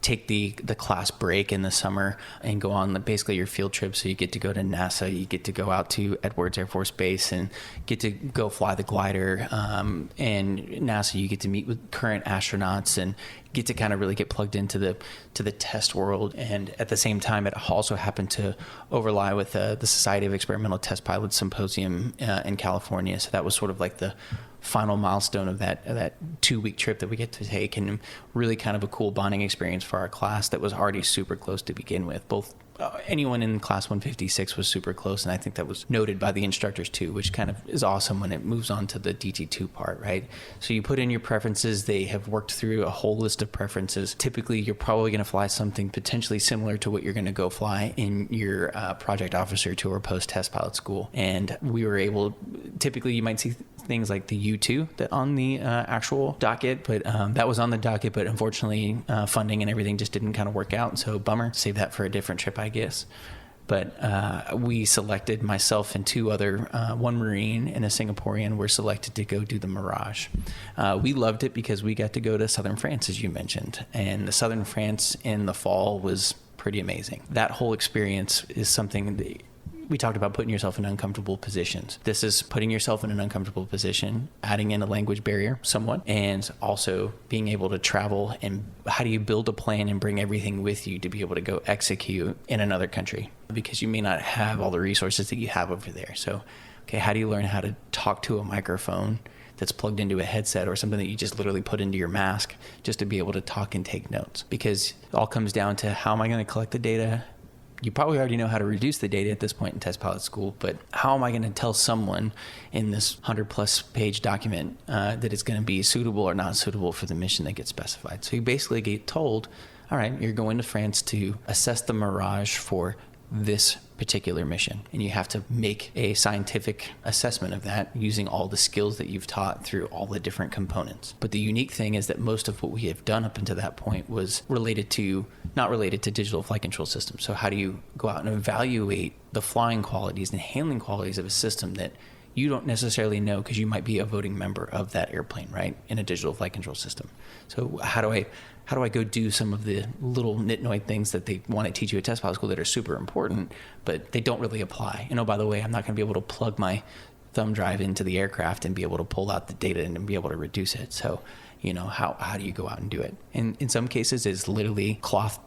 take the class break in the summer and go on basically your field trip. So you get to go to NASA, you get to go out to Edwards Air Force Base and get to go fly the glider. And NASA, you get to meet with current astronauts and get to kind of really get plugged into the test world. And at the same time, it also happened to overlie with the Society of Experimental Test Pilots Symposium in California. So that was sort of like the final milestone of that 2-week trip that we get to take, and really kind of a cool bonding experience for our class that was already super close to begin with. Both anyone in class 156 was super close, and I think that was noted by the instructors too, which kind of is awesome when it moves on to the DT2 part, right? So you put in your preferences. They have worked through a whole list of preferences. Typically, you're probably going to fly something potentially similar to what you're going to go fly in your project officer tour post-test pilot school. And we were able, typically you might see things like the U2 that on the actual docket, but that was on the docket, but unfortunately funding and everything just didn't kind of work out. So bummer, save that for a different trip, I guess. But we selected, myself and two other, one Marine and a Singaporean were selected to go do the Mirage. We loved it because we got to go to southern France, as you mentioned, and the southern France in the fall was pretty amazing. That whole experience is something that we talked about, putting yourself in uncomfortable positions. This is putting yourself in an uncomfortable position, adding in a language barrier somewhat, and also being able to travel, and how do you build a plan and bring everything with you to be able to go execute in another country, because you may not have all the resources that you have over there. So, okay, how do you learn how to talk to a microphone that's plugged into a headset, or something that you just literally put into your mask just to be able to talk and take notes? Because it all comes down to, how am I going to collect the data? You probably already know how to reduce the data at this point in test pilot school, but how am I going to tell someone in this 100-plus page document that it's going to be suitable or not suitable for the mission that gets specified? So you basically get told, all right, you're going to France to assess the Mirage for this particular mission, and you have to make a scientific assessment of that using all the skills that you've taught through all the different components. But the unique thing is that most of what we have done up until that point was not related to digital flight control systems. So how do you go out and evaluate the flying qualities and handling qualities of a system that you don't necessarily know, because you might be a voting member of that airplane, right, in a digital flight control system? So how do I go do some of the little nitnoid things that they want to teach you at test pilot school that are super important, but they don't really apply? And oh, by the way, I'm not going to be able to plug my thumb drive into the aircraft and be able to pull out the data and be able to reduce it. So, how do you go out and do it? And in some cases, it's literally cloth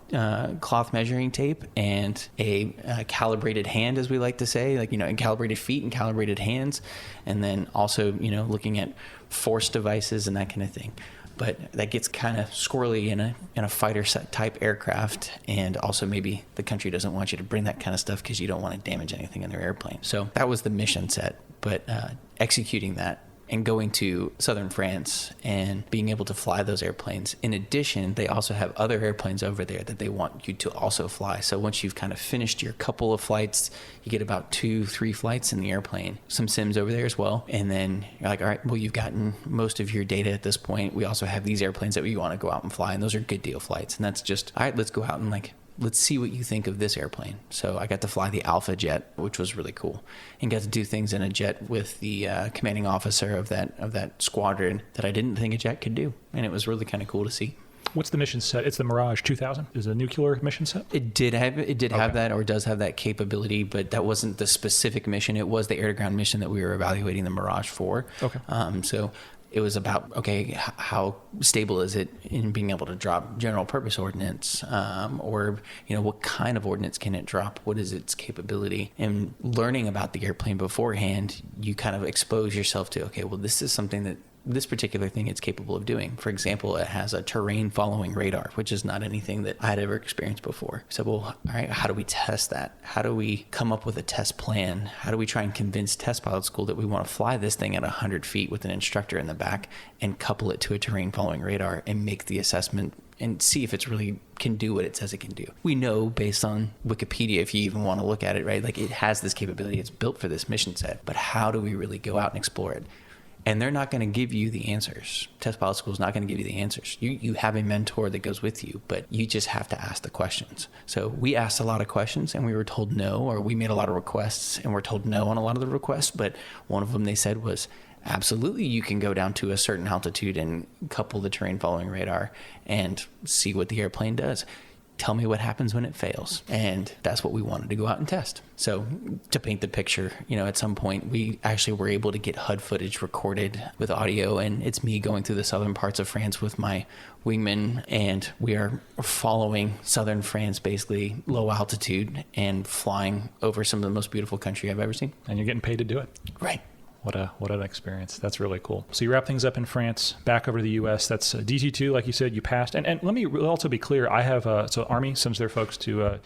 measuring tape and a calibrated hand, as we like to say, and calibrated feet and calibrated hands, and then also, looking at force devices and that kind of thing. But that gets kind of squirrely in a fighter set type aircraft, and also maybe the country doesn't want you to bring that kind of stuff because you don't want to damage anything in their airplane. So that was the mission set, but executing that and going to southern France and being able to fly those airplanes. In addition, they also have other airplanes over there that they want you to also fly. So once you've kind of finished your couple of flights, you get about 2-3 flights in the airplane, some sims over there as well. And then you're like, all right, well, you've gotten most of your data at this point. We also have these airplanes that we want to go out and fly, and those are good deal flights. And that's just, all right, let's go out and let's see what you think of this airplane. So I got to fly the Alpha jet, which was really cool, and got to do things in a jet with the commanding officer of that squadron that I didn't think a jet could do. And it was really kind of cool to see. What's the mission set? It's the Mirage 2000. Is it a nuclear mission set? It did have that, or does have that capability, but that wasn't the specific mission. It was the air-to-ground mission that we were evaluating the Mirage for. Okay. So it was about, okay, how stable is it in being able to drop general purpose ordnance, or, what kind of ordnance can it drop? What is its capability? And learning about the airplane beforehand, you kind of expose yourself to, okay, well, this is something that this particular thing it's capable of doing. For example, it has a terrain following radar, which is not anything that I had ever experienced before. So, well, all right, how do we test that? How do we come up with a test plan? How do we try and convince test pilot school that we want to fly this thing at 100 feet with an instructor in the back and couple it to a terrain following radar and make the assessment and see if it's really can do what it says it can do? We know based on Wikipedia, if you even want to look at it, right? Like, it has this capability. It's built for this mission set. But how do we really go out and explore it? And they're not going to give you the answers. Test pilot school is not going to give you the answers. You have a mentor that goes with you, but you just have to ask the questions. So we asked a lot of questions and we were told no, or we made a lot of requests and we're told no on a lot of the requests. But one of them they said was, absolutely, you can go down to a certain altitude and couple the terrain following radar and see what the airplane does. Tell me what happens when it fails. And that's what we wanted to go out and test. So to paint the picture, at some point we actually were able to get HUD footage recorded with audio, and it's me going through the southern parts of France with my wingman, and we are following southern France, basically low altitude, and flying over some of the most beautiful country I've ever seen. And you're getting paid to do it. Right. What an experience. That's really cool. So you wrap things up in France, back over to the U.S. That's DT2, like you said, you passed. And let me also be clear. I have, so Army sends their folks to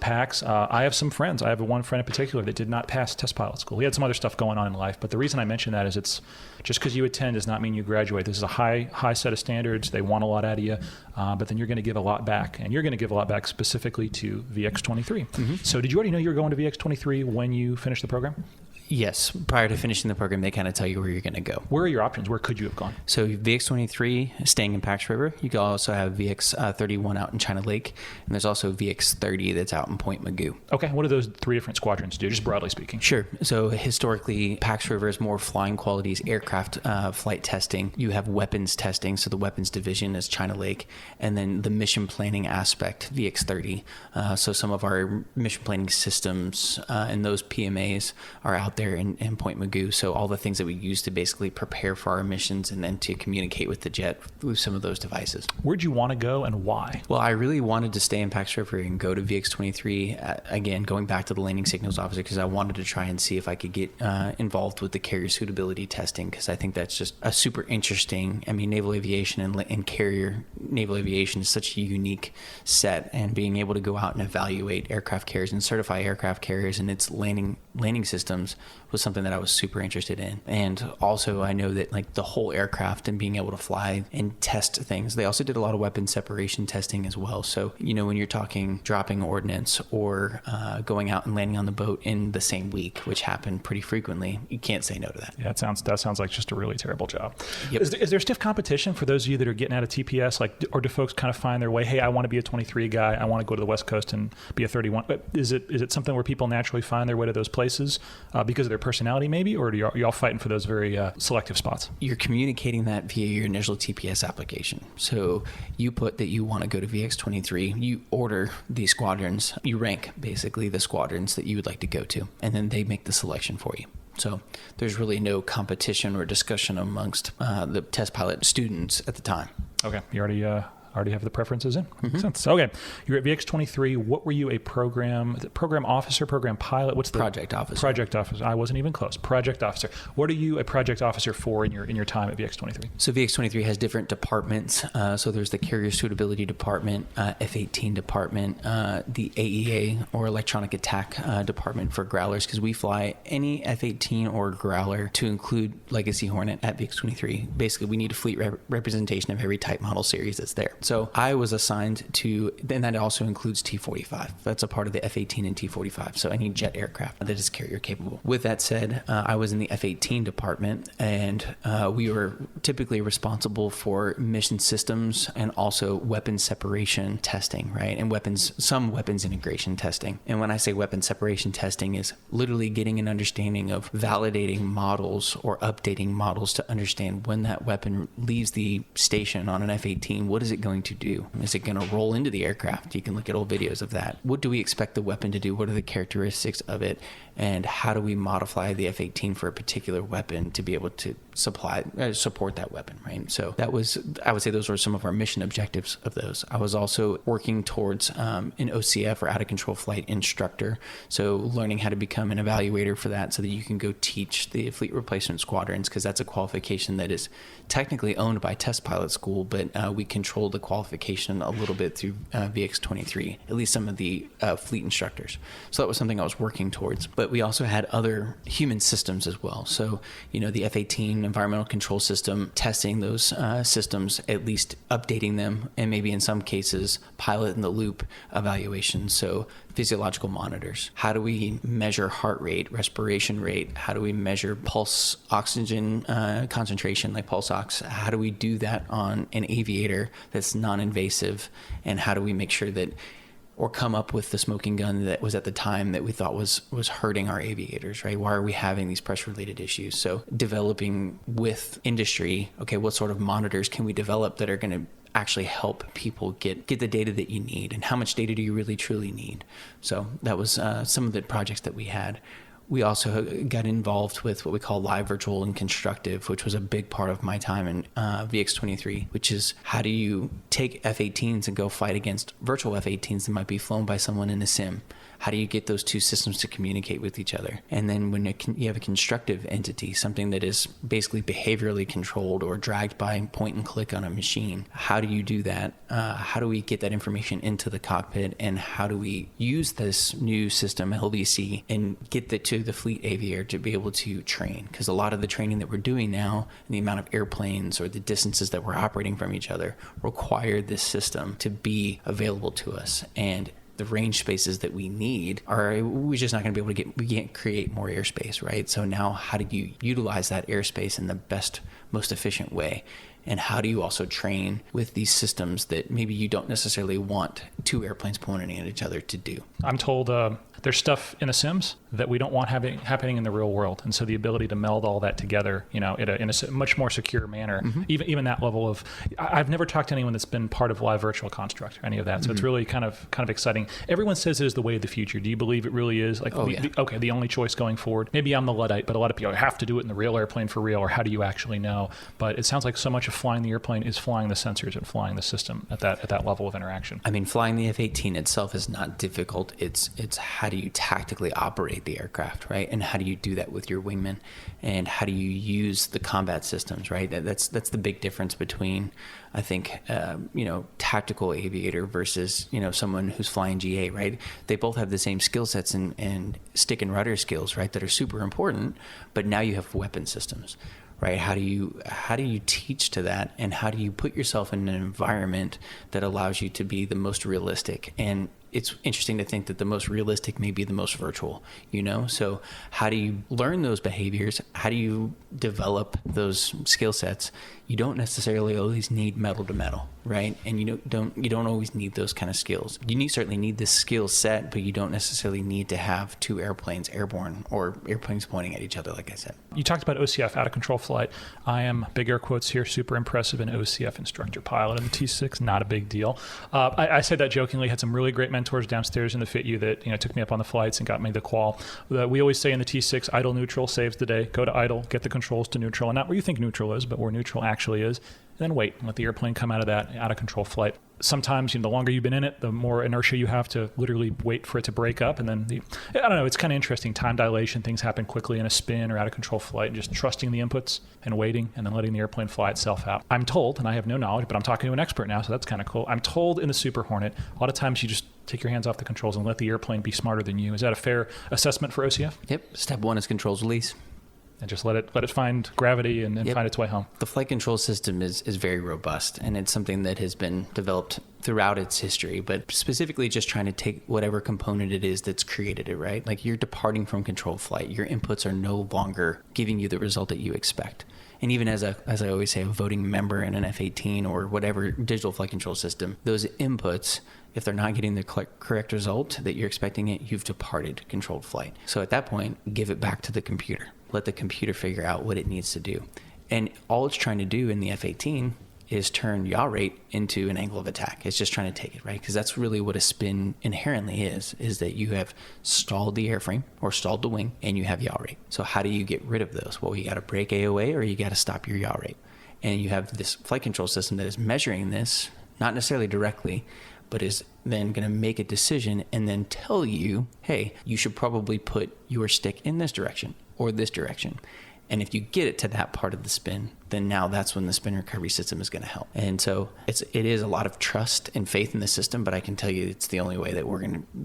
PAX. I have some friends. I have one friend in particular that did not pass test pilot school. He had some other stuff going on in life. But the reason I mention that is it's just because you attend does not mean you graduate. This is a high set of standards. They want a lot out of you. But then you're going to give a lot back. And you're going to give a lot back specifically to VX-23. Mm-hmm. So did you already know you were going to VX-23 when you finished the program? Yes. Prior to finishing the program, they kind of tell you where you're going to go. Where are your options? Where could you have gone? So VX-23, staying in Pax River. You can also have VX-31 out in China Lake. And there's also VX-30 that's out in Point Mugu. Okay. What do those three different squadrons do, just broadly speaking? Sure. So historically, Pax River is more flying qualities, aircraft flight testing. You have weapons testing. So the weapons division is China Lake. And then the mission planning aspect, VX-30. So some of our mission planning systems and those PMAs are out there in Point Mugu. So all the things that we use to basically prepare for our missions and then to communicate with the jet through some of those devices. Where'd you want to go and why? Well, I really wanted to stay in Pax River and go to VX-23, again, going back to the landing signals officer, because I wanted to try and see if I could get involved with the carrier suitability testing, because I think that's just a super interesting, naval aviation and carrier naval aviation is such a unique set, and being able to go out and evaluate aircraft carriers and certify aircraft carriers and its landing systems was something that I was super interested in. And also I know that the whole aircraft and being able to fly and test things, they also did a lot of weapon separation testing as well. So, when you're talking dropping ordnance or going out and landing on the boat in the same week, which happened pretty frequently, you can't say no to that. Yeah, that sounds like just a really terrible job. Yep. Is there stiff competition for those of you that are getting out of TPS? Or do folks kind of find their way, hey, I want to be a 23 guy, I want to go to the West Coast and be a 31? But is it something where people naturally find their way to those places because of their personality maybe, or are y'all fighting for those very selective spots? You're communicating that via your initial TPS application. So you put that you want to go to VX-23, you order the squadrons, you rank basically the squadrons that you would like to go to, and then they make the selection for you. So there's really no competition or discussion amongst the test pilot students at the time. Okay, you already already have the preferences in. Makes sense. Okay. You're at VX-23. What were you, a program officer, program pilot? What's the project officer? Project officer. I wasn't even close. Project officer. What are you a project officer for in your time at VX-23? So VX-23 has different departments. So there's the carrier suitability department, F-18 department, the AEA or electronic attack department for growlers, because we fly any F-18 or growler to include Legacy Hornet at VX-23. Basically, we need a fleet representation of every type model series that's there. So I was assigned to, and that also includes T-45. That's a part of the F-18 and T-45. So any jet aircraft that is carrier capable. With that said, I was in the F-18 department, and we were typically responsible for mission systems and also weapons separation testing, right? And some weapons integration testing. And when I say weapons separation testing, is literally getting an understanding of validating models or updating models to understand when that weapon leaves the station on an F-18, what is it going to do? Is it going to roll into the aircraft? You can look at old videos of that. What do we expect the weapon to do? What are the characteristics of it? And how do we modify the F-18 for a particular weapon to be able to support that weapon, right? So I would say those were some of our mission objectives of those. I was also working towards an OCF or out of control flight instructor. So learning how to become an evaluator for that so that you can go teach the fleet replacement squadrons, because that's a qualification that is technically owned by test pilot school, but we control the qualification a little bit through VX-23, at least some of the fleet instructors. So that was something I was working towards. But we also had other human systems as well. So, the F-18 environmental control system, testing those systems, at least updating them, and maybe in some cases, pilot in the loop evaluation. So physiological monitors. How do we measure heart rate, respiration rate? How do we measure pulse oxygen concentration, like pulse ox? How do we do that on an aviator that's non-invasive? And how do we make sure that, or come up with the smoking gun that was at the time that we thought was hurting our aviators, right? Why are we having these pressure-related issues? So developing with industry, okay, what sort of monitors can we develop that are going to actually help people get the data that you need, and how much data do you really truly need? So that was some of the projects that we had. We also got involved with what we call live, virtual, and constructive, which was a big part of my time in VX-23, which is how do you take F-18s and go fight against virtual F-18s that might be flown by someone in a sim? How do you get those two systems to communicate with each other? And then when you have a constructive entity, something that is basically behaviorally controlled or dragged by point and click on a machine, how do you do that? How do we get that information into the cockpit? And how do we use this new system, LVC, and get that to the fleet aviator to be able to train? Because a lot of the training that we're doing now, and the amount of airplanes or the distances that we're operating from each other, require this system to be available to us. And the range spaces that we need we're just not going to be able to we can't create more airspace, right? So now how do you utilize that airspace in the best, most efficient way? And how do you also train with these systems that maybe you don't necessarily want two airplanes pointing at each other to do? I'm told there's stuff in the sims that we don't want happening in the real world. And so the ability to meld all that together, in a much more secure manner, even that level of, I've never talked to anyone that's been part of live virtual construct or any of that. So it's really kind of exciting. Everyone says it is the way of the future. Do you believe it really is? Like, the only choice going forward? Maybe I'm the Luddite, but a lot of people have to do it in the real airplane for real, or how do you actually know? But it sounds like so much of flying the airplane is flying the sensors and flying the system at that level of interaction. I mean, flying the F-18 itself is not difficult. It's how do you tactically operate the aircraft, right? And how do you do that with your wingmen? And how do you use the combat systems, right? That's the big difference between, I think, tactical aviator versus, someone who's flying GA, right? They both have the same skill sets and stick and rudder skills, right? That are super important, but now you have weapon systems, right? How do you teach to that, and how do you put yourself in an environment that allows you to be the most realistic? And it's interesting to think that the most realistic may be the most virtual, So how do you learn those behaviors? How do you develop those skill sets? You don't necessarily always need metal to metal, right? And you don't always need those kind of skills. You certainly need this skill set, but you don't necessarily need to have two airplanes airborne or airplanes pointing at each other, like I said. You talked about OCF, out of control flight. I am, big air quotes here, super impressive, an OCF instructor pilot in the T6, not a big deal. I said that jokingly, had some really great mentors downstairs in the FITU that took me up on the flights and got me the qual. We always say in the T6, idle neutral saves the day. Go to idle, get the controls to neutral, and not where you think neutral is, but where neutral actually is. then wait and let the airplane come out of that out of control flight. Sometimes, the longer you've been in it, the more inertia you have to literally wait for it to break up. And then I don't know, it's kind of interesting. Time dilation, things happen quickly in a spin or out of control flight, and just trusting the inputs and waiting and then letting the airplane fly itself out. I'm told, and I have no knowledge, but I'm talking to an expert now, so that's kind of cool. I'm told in the Super Hornet, a lot of times you just take your hands off the controls and let the airplane be smarter than you. Is that a fair assessment for OCF? Yep. Step 1 is controls release. And just let it find gravity and find its way home. The flight control system is very robust, and it's something that has been developed throughout its history, but specifically just trying to take whatever component it is that's created it, right? Like, you're departing from controlled flight. Your inputs are no longer giving you the result that you expect. And even as I always say, a voting member in an F-18 or whatever digital flight control system, those inputs, if they're not getting the correct result that you're expecting it, you've departed controlled flight. So at that point, give it back to the computer. Let the computer figure out what it needs to do. And all it's trying to do in the F-18 is turn yaw rate into an angle of attack. It's just trying to take it, right? Because that's really what a spin inherently is that you have stalled the airframe or stalled the wing and you have yaw rate. So how do you get rid of those? Well, you got to break AOA or you got to stop your yaw rate. And you have this flight control system that is measuring this, not necessarily directly, but is then going to make a decision and then tell you, hey, you should probably put your stick in this direction or this direction. And if you get it to that part of the spin, then now that's when the spin recovery system is going to help. And so it is a lot of trust and faith in the system, but I can tell you it's the only way that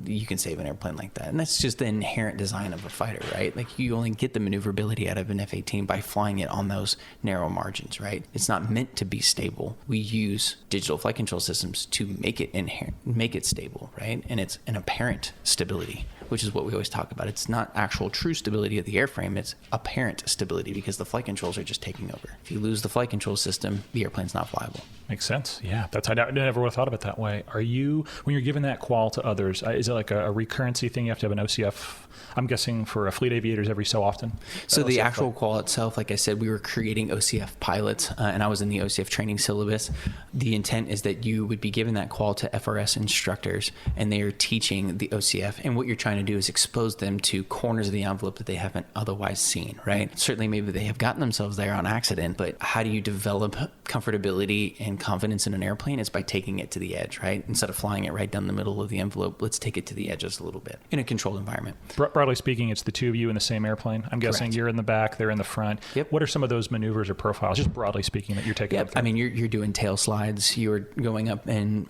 you can save an airplane like that. And that's just the inherent design of a fighter, right? Like, you only get the maneuverability out of an F-18 by flying it on those narrow margins, right? It's not meant to be stable. We use digital flight control systems to make it stable, right? And it's an apparent stability, which is what we always talk about. It's not actual true stability of the airframe, it's apparent stability because the flight controls are just taking over. If you lose the flight control system, the airplane's not flyable. Makes sense. Yeah, I never would have thought of it that way. When you're giving that qual to others, is it like a recurrency thing? You have to have an OCF, I'm guessing, for fleet aviators every so often? So the actual qual itself, like I said, we were creating OCF pilots, and I was in the OCF training syllabus. The intent is that you would be given that qual to FRS instructors, and they are teaching the OCF. And what you're trying to do is expose them to corners of the envelope that they haven't otherwise seen, right? Certainly, maybe they have gotten themselves there on accident, but how do you develop comfortability and confidence in an airplane? Is by taking it to the edge, right? Instead of flying it right down the middle of the envelope, let's take it to the edges a little bit in a controlled environment. Broadly speaking, it's the two of you in the same airplane. I'm guessing Correct. You're in the back, they're in the front. Yep. What are some of those maneuvers or profiles, just broadly speaking, that you're taking? Yep. I mean, you're doing tail slides. You're going up in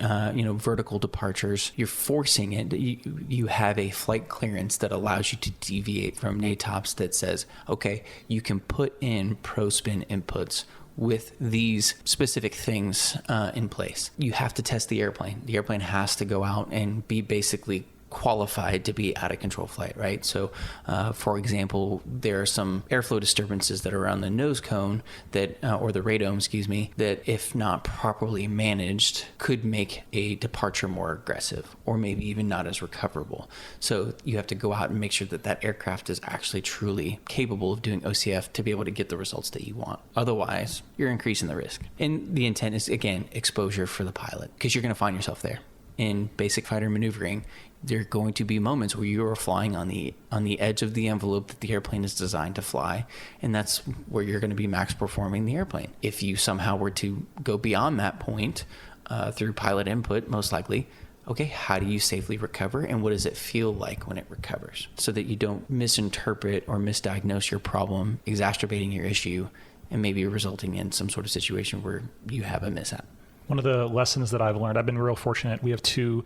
vertical departures. You're forcing it. You have a flight clearance that allows you to deviate from NATOPS that says, okay, you can put in pro spin inputs with these specific things in place. You have to test the airplane. The airplane has to go out and be basically qualified to be out of control flight, right? So, for example, there are some airflow disturbances that are around the nose cone that, or the radome, that if not properly managed, could make a departure more aggressive or maybe even not as recoverable. So you have to go out and make sure that that aircraft is actually truly capable of doing OCF to be able to get the results that you want. Otherwise, you're increasing the risk. And the intent is, again, exposure for the pilot, because you're going to find yourself there. In basic fighter maneuvering, there are going to be moments where you are flying on the edge of the envelope that the airplane is designed to fly, and that's where you're going to be max performing the airplane. If you somehow were to go beyond that point through pilot input, most likely, okay, how do you safely recover, and what does it feel like when it recovers, so that you don't misinterpret or misdiagnose your problem, exacerbating your issue, and maybe resulting in some sort of situation where you have a mishap. One of the lessons that I've learned, I've been real fortunate. We have two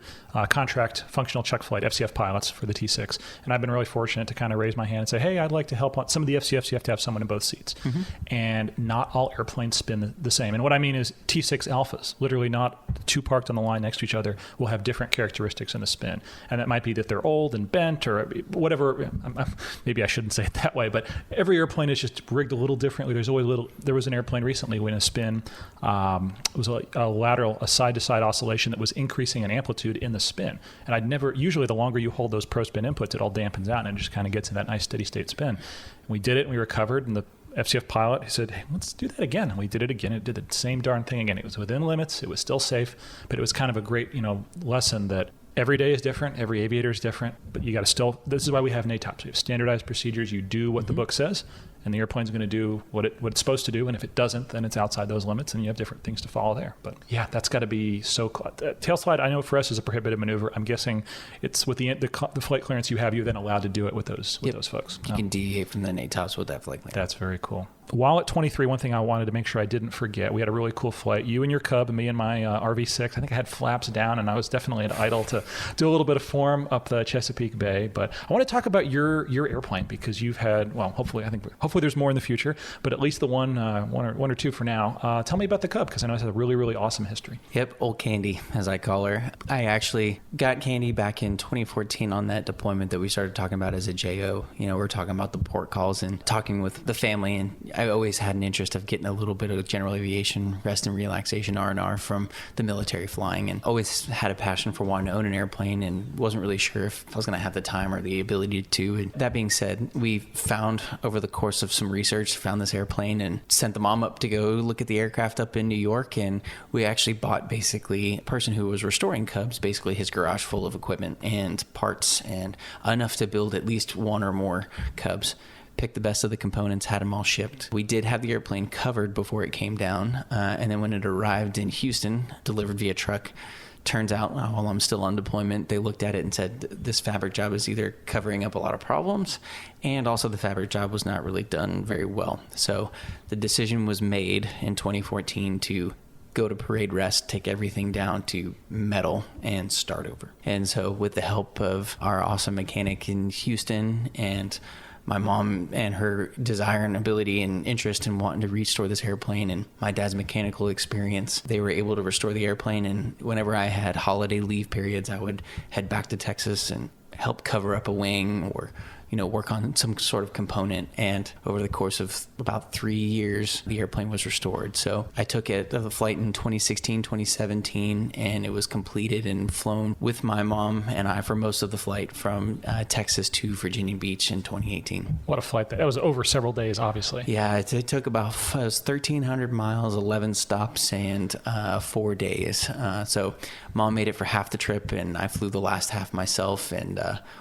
contract functional check flight FCF pilots for the T6. And I've been really fortunate to kind of raise my hand and say, hey, I'd like to help on some of the FCFs. You have to have someone in both seats. Mm-hmm. And not all airplanes spin the same. And what I mean is T6 alphas, literally not two parked on the line next to each other, will have different characteristics in the spin. And that might be that they're old and bent or whatever. Maybe I shouldn't say it that way, but every airplane is just rigged a little differently. There was an airplane recently when a spin, it was a side-to-side oscillation that was increasing in amplitude in the spin. And usually the longer you hold those pro spin inputs, it all dampens out and it just kind of gets in that nice steady state spin. And we did it and we recovered, and the FCF pilot, he said, hey, let's do that again. And we did it again. It did the same darn thing again. It was within limits. It was still safe, but it was kind of a great, lesson that every day is different. Every aviator is different, but you got to this is why we have NATOPS. We have standardized procedures. You do what the book says, and the airplane's going to do what it's supposed to do. And if it doesn't, then it's outside those limits, and you have different things to follow there. But yeah, that's got to be so tail slide. I know for us is a prohibited maneuver. I'm guessing it's with the flight clearance you have, you're then allowed to do it with those folks. You can deviate from the NATOPS with that flight clearance. That's very cool. While at 23, one thing I wanted to make sure I didn't forget, we had a really cool flight. You and your Cub, and me and my RV6. I think I had flaps down, and I was definitely at idle to do a little bit of form up the Chesapeake Bay. But I want to talk about your airplane, because you've had, well, hopefully there's more in the future, but at least the one or two for now. Tell me about the Cub, because I know it has a really, really awesome history. Yep, old Candy, as I call her. I actually got Candy back in 2014 on that deployment that we started talking about as a JO. We're talking about the port calls and talking with the family, and I always had an interest of getting a little bit of general aviation, rest and relaxation, R&R from the military flying, and always had a passion for wanting to own an airplane, and wasn't really sure if I was going to have the time or the ability to. And that being said, we found over the course of some research, found this airplane and sent the mom up to go look at the aircraft up in New York, and we actually bought basically a person who was restoring Cubs, basically his garage full of equipment and parts, and enough to build at least one or more Cubs. Picked the best of the components, had them all shipped. We did have the airplane covered before it came down, and then when it arrived in Houston, delivered via truck, turns out while I'm still on deployment, they looked at it and said this fabric job is either covering up a lot of problems, and also the fabric job was not really done very well. So the decision was made in 2014 to go to parade rest, take everything down to metal, and start over. And so with the help of our awesome mechanic in Houston and my mom and her desire and ability and interest in wanting to restore this airplane, and my dad's mechanical experience, they were able to restore the airplane. And whenever I had holiday leave periods, I would head back to Texas and help cover up a wing or work on some sort of component. And over the course of about 3 years, the airplane was restored. So I took it to the flight in 2016, 2017, and it was completed and flown with my mom and I for most of the flight from Texas to Virginia Beach in 2018. What a flight that was over several days, obviously. Yeah, it took about 1,300 miles, 11 stops, and 4 days. So mom made it for half the trip, and I flew the last half myself. And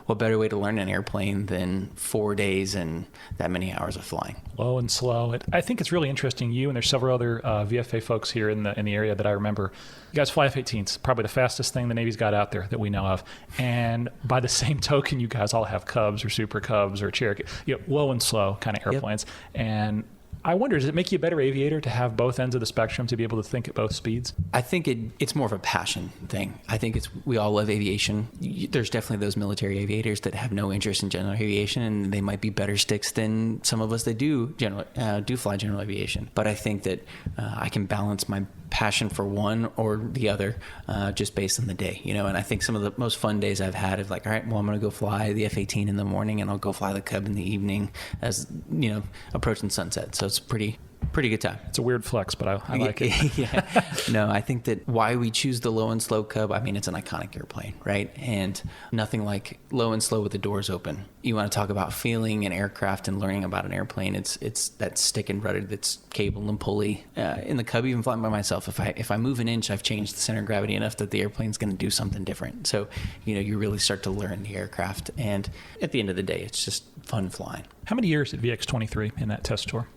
what better way to learn an airplane than 4 days and that many hours of flying? Low and slow. I think it's really interesting. You and there's several other VFA folks here in the area that I remember. You guys fly F-18s, probably the fastest thing the Navy's got out there that we know of. And by the same token, you guys all have Cubs or Super Cubs or Cherokee, low and slow kind of airplanes. Yep. And I wonder, does it make you a better aviator to have both ends of the spectrum, to be able to think at both speeds? I think it's more of a passion thing. I think we all love aviation. There's definitely those military aviators that have no interest in general aviation, and they might be better sticks than some of us that do fly general aviation. But I think that I can balance my passion for one or the other just based on the day, and I think some of the most fun days I've had of all right, well, I'm going to go fly the F-18 in the morning, and I'll go fly the Cub in the evening as, approaching sunset. So it's pretty good time. It's a weird flex, but I like it. Yeah. No, I think that why we choose the low and slow Cub, it's an iconic airplane, right? And nothing like low and slow with the doors open. You want to talk about feeling an aircraft and learning about an airplane. It's that stick and rudder that's cable and pulley. In the Cub, even flying by myself, if I move an inch, I've changed the center of gravity enough that the airplane's going to do something different. So, you really start to learn the aircraft. And at the end of the day, it's just fun flying. How many years at VX-23 in that test tour?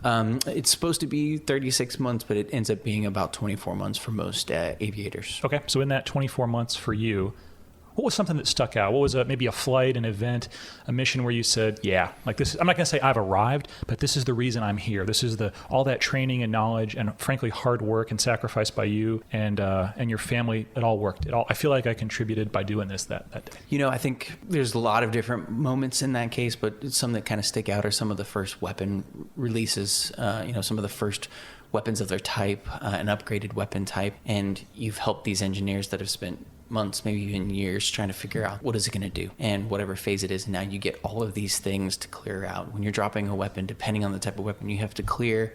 It's supposed to be 36 months, but it ends up being about 24 months for most aviators. Okay, so in that 24 months for you, what was something that stuck out? What was maybe a flight, an event, a mission where you said, yeah, like this, I'm not going to say I've arrived, but this is the reason I'm here. This is all that training and knowledge and frankly hard work and sacrifice by you and your family. It all worked. I feel like I contributed by doing this that day. I think there's a lot of different moments in that case, but some that kind of stick out are some of the first weapon releases, some of the first weapons of their type, an upgraded weapon type. And you've helped these engineers that have spent months, maybe even years, trying to figure out what is it going to do and whatever phase it is. Now you get all of these things to clear out. When you're dropping a weapon, depending on the type of weapon, you have to clear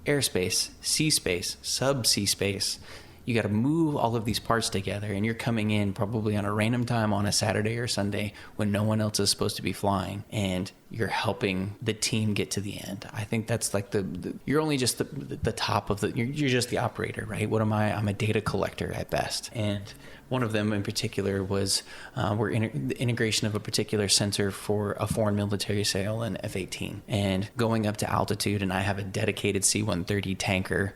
airspace, sea space, sub-sea space. You got to move all of these parts together, and you're coming in probably on a random time on a Saturday or Sunday when no one else is supposed to be flying, and you're helping the team get to the end. I think that's like you're only just the top of you're just the operator, right? What am I? I'm a data collector at best. And One of them in particular was the integration of a particular sensor for a foreign military sale in F-18, and going up to altitude, and I have a dedicated C-130 tanker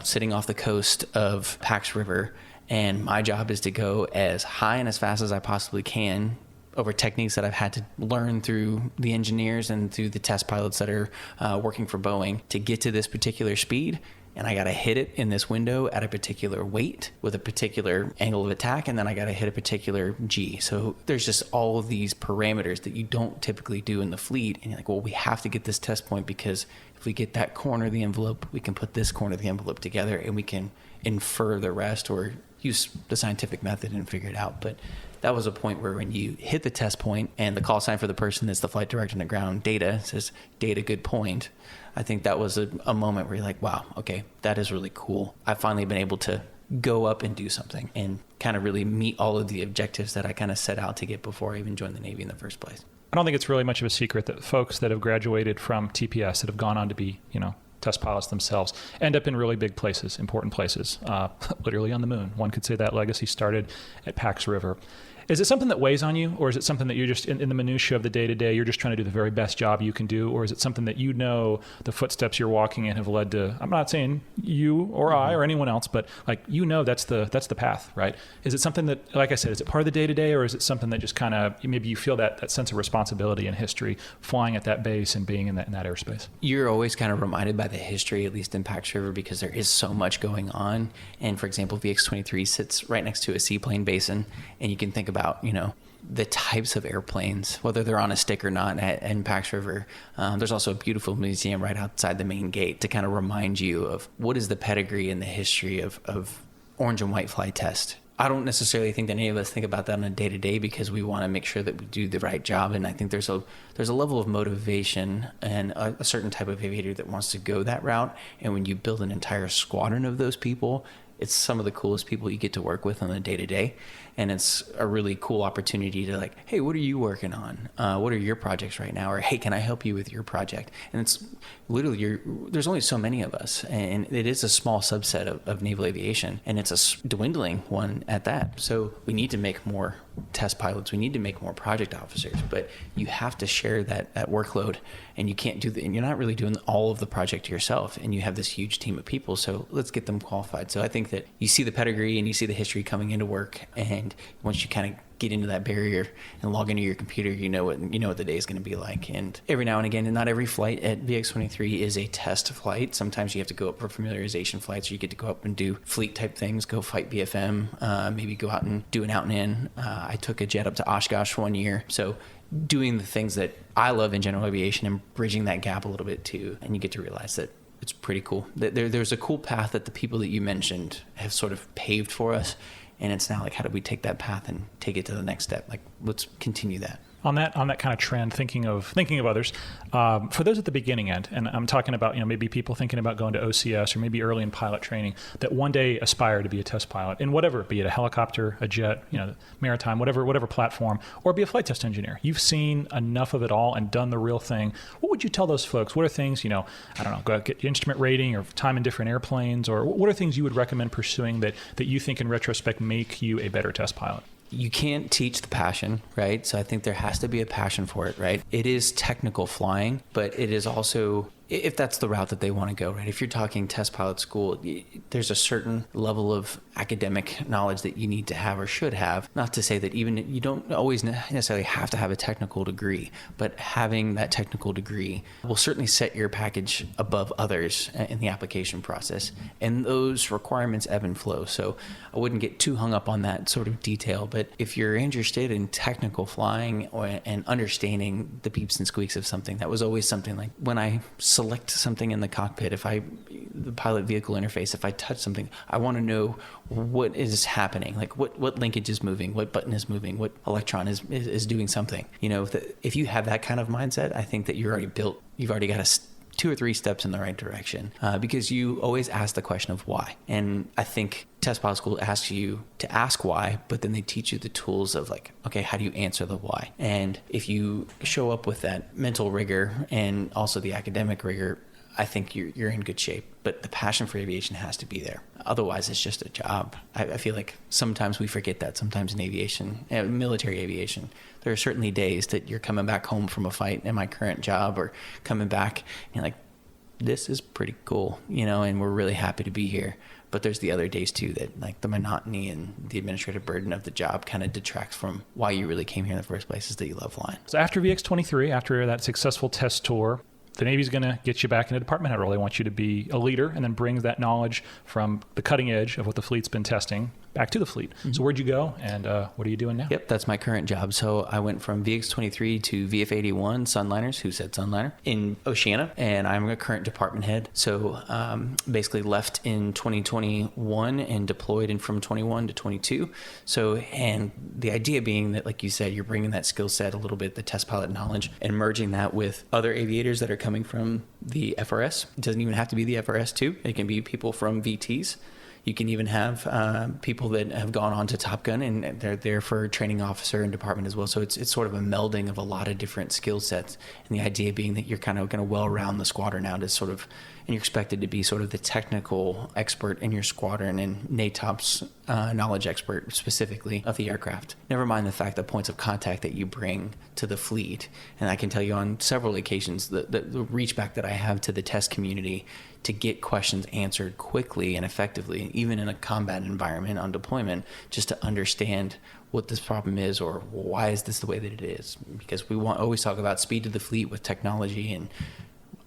sitting off the coast of Pax River, and my job is to go as high and as fast as I possibly can over techniques that I've had to learn through the engineers and through the test pilots that are working for Boeing to get to this particular speed. And I got to hit it in this window at a particular weight with a particular angle of attack, and then I got to hit a particular G. So there's just all of these parameters that you don't typically do in the fleet. And you're like, well, we have to get this test point, because if we get that corner of the envelope, we can put this corner of the envelope together and we can infer the rest or use the scientific method and figure it out. But that was a point where when you hit the test point and the call sign for the person that's the flight director on the ground, data, says data, good point. I think that was a moment where you're like, wow, okay, that is really cool. I've finally been able to go up and do something and kind of really meet all of the objectives that I kind of set out to get before I even joined the Navy in the first place. I don't think it's really much of a secret that folks that have graduated from TPS that have gone on to be, test pilots themselves end up in really big places, important places, literally on the moon. One could say that legacy started at Pax River. Is it something that weighs on you, or is it something that you're just in the minutia of the day-to-day, you're just trying to do the very best job you can do, or is it something that the footsteps you're walking in have led to? I'm not saying you or I or anyone else, but that's the path, right? Is it something that, like I said, is it part of the day-to-day, or is it something that just kind of maybe you feel that sense of responsibility and history flying at that base and being in that airspace? You're always kind of reminded by the history, at least in Pax River, because there is so much going on. And for example, VX-23 sits right next to a seaplane basin, and you can think about the types of airplanes, whether they're on a stick or not in Pax River. There's also a beautiful museum right outside the main gate to kind of remind you of what is the pedigree and the history of orange and white flight test. I don't necessarily think that any of us think about that on a day-to-day, because we want to make sure that we do the right job. And I think there's a level of motivation and a certain type of aviator that wants to go that route. And when you build an entire squadron of those people, it's some of the coolest people you get to work with on a day-to-day. And it's a really cool opportunity to like, hey, what are you working on? What are your projects right now? Or, hey, can I help you with your project? And it's literally, there's only so many of us. And it is a small subset of naval aviation. And it's a dwindling one at that. So we need to make more test pilots. We need to make more project officers. But you have to share that workload. And you can't do that. And you're not really doing all of the project yourself. And you have this huge team of people. So let's get them qualified. So I think that you see the pedigree and you see the history coming into work. And once you kind of get into that barrier and log into your computer, you know what the day is going to be like. And every now and again, and not every flight at VX-23 is a test flight. Sometimes you have to go up for familiarization flights, or you get to go up and do fleet type things, go fight BFM, maybe go out and do an out and in. I took a jet up to Oshkosh one year. So doing the things that I love in general aviation and bridging that gap a little bit too. And you get to realize that it's pretty cool. There's a cool path that the people that you mentioned have sort of paved for us. And it's now like, how do we take that path and take it to the next step? Like, let's continue that. On that kind of trend, thinking of others, for those at the beginning end, and I'm talking about maybe people thinking about going to OCS or maybe early in pilot training that one day aspire to be a test pilot in whatever, be it a helicopter, a jet, maritime, whatever platform, or be a flight test engineer. You've seen enough of it all and done the real thing. What would you tell those folks? What are things I don't know, go out, get your instrument rating or time in different airplanes, or what are things you would recommend pursuing that you think in retrospect make you a better test pilot? You can't teach the passion, right? So I think there has to be a passion for it, right? It is technical flying, but it is also, if that's the route that they want to go, right? If you're talking test pilot school, there's a certain level of academic knowledge that you need to have or should have. Not to say that even you don't always necessarily have to have a technical degree, but having that technical degree will certainly set your package above others in the application process. And those requirements ebb and flow. So I wouldn't get too hung up on that sort of detail. But if you're interested in technical flying and understanding the peeps and squeaks of something, that was always something like when I select something in the cockpit, the pilot vehicle interface, if I touch something, I want to know what is happening, like what linkage is moving, what button is moving, what electron is doing something. If you have that kind of mindset, I think that you've already got 2 or 3 steps in the right direction, because you always ask the question of why. And I think test pilot school asks you to ask why, but then they teach you the tools of like, okay, how do you answer the why? And if you show up with that mental rigor and also the academic rigor, I think you're in good shape. But the passion for aviation has to be there. Otherwise, it's just a job. I feel like sometimes we forget that. Sometimes in aviation, military aviation, there are certainly days that you're coming back home from a fight in my current job, or coming back and you're like, this is pretty cool, and we're really happy to be here. But there's the other days too that, like, the monotony and the administrative burden of the job kind of detracts from why you really came here in the first place, is that you love flying. So after VX-23, after that successful test tour, the Navy's going to get you back in a department head role. They want you to be a leader and then bring that knowledge from the cutting edge of what the fleet's been testing back to the fleet. Mm-hmm. So where'd you go, and what are you doing now? Yep, that's my current job. So I went from VX-23 to VF-81 Sunliners, who said Sunliner, in Oceana, and I'm a current department head. So basically left in 2021 and deployed in from 21 to 22. So, and the idea being that, like you said, you're bringing that skill set, a little bit, the test pilot knowledge, and merging that with other aviators that are coming from the FRS. It doesn't even have to be the FRS too. It can be people from VTs. You can even have people that have gone on to Top Gun, and they're there for training officer and department as well. So it's sort of a melding of a lot of different skill sets. And the idea being that you're kind of going to well round the squadron out as sort of, and you're expected to be sort of the technical expert in your squadron and NATOP's knowledge expert specifically of the aircraft. Never mind the fact that points of contact that you bring to the fleet. And I can tell you on several occasions the reach back that I have to the test community to get questions answered quickly and effectively, even in a combat environment on deployment, just to understand what this problem is, or why is this the way that it is. Because we always talk about speed to the fleet with technology, and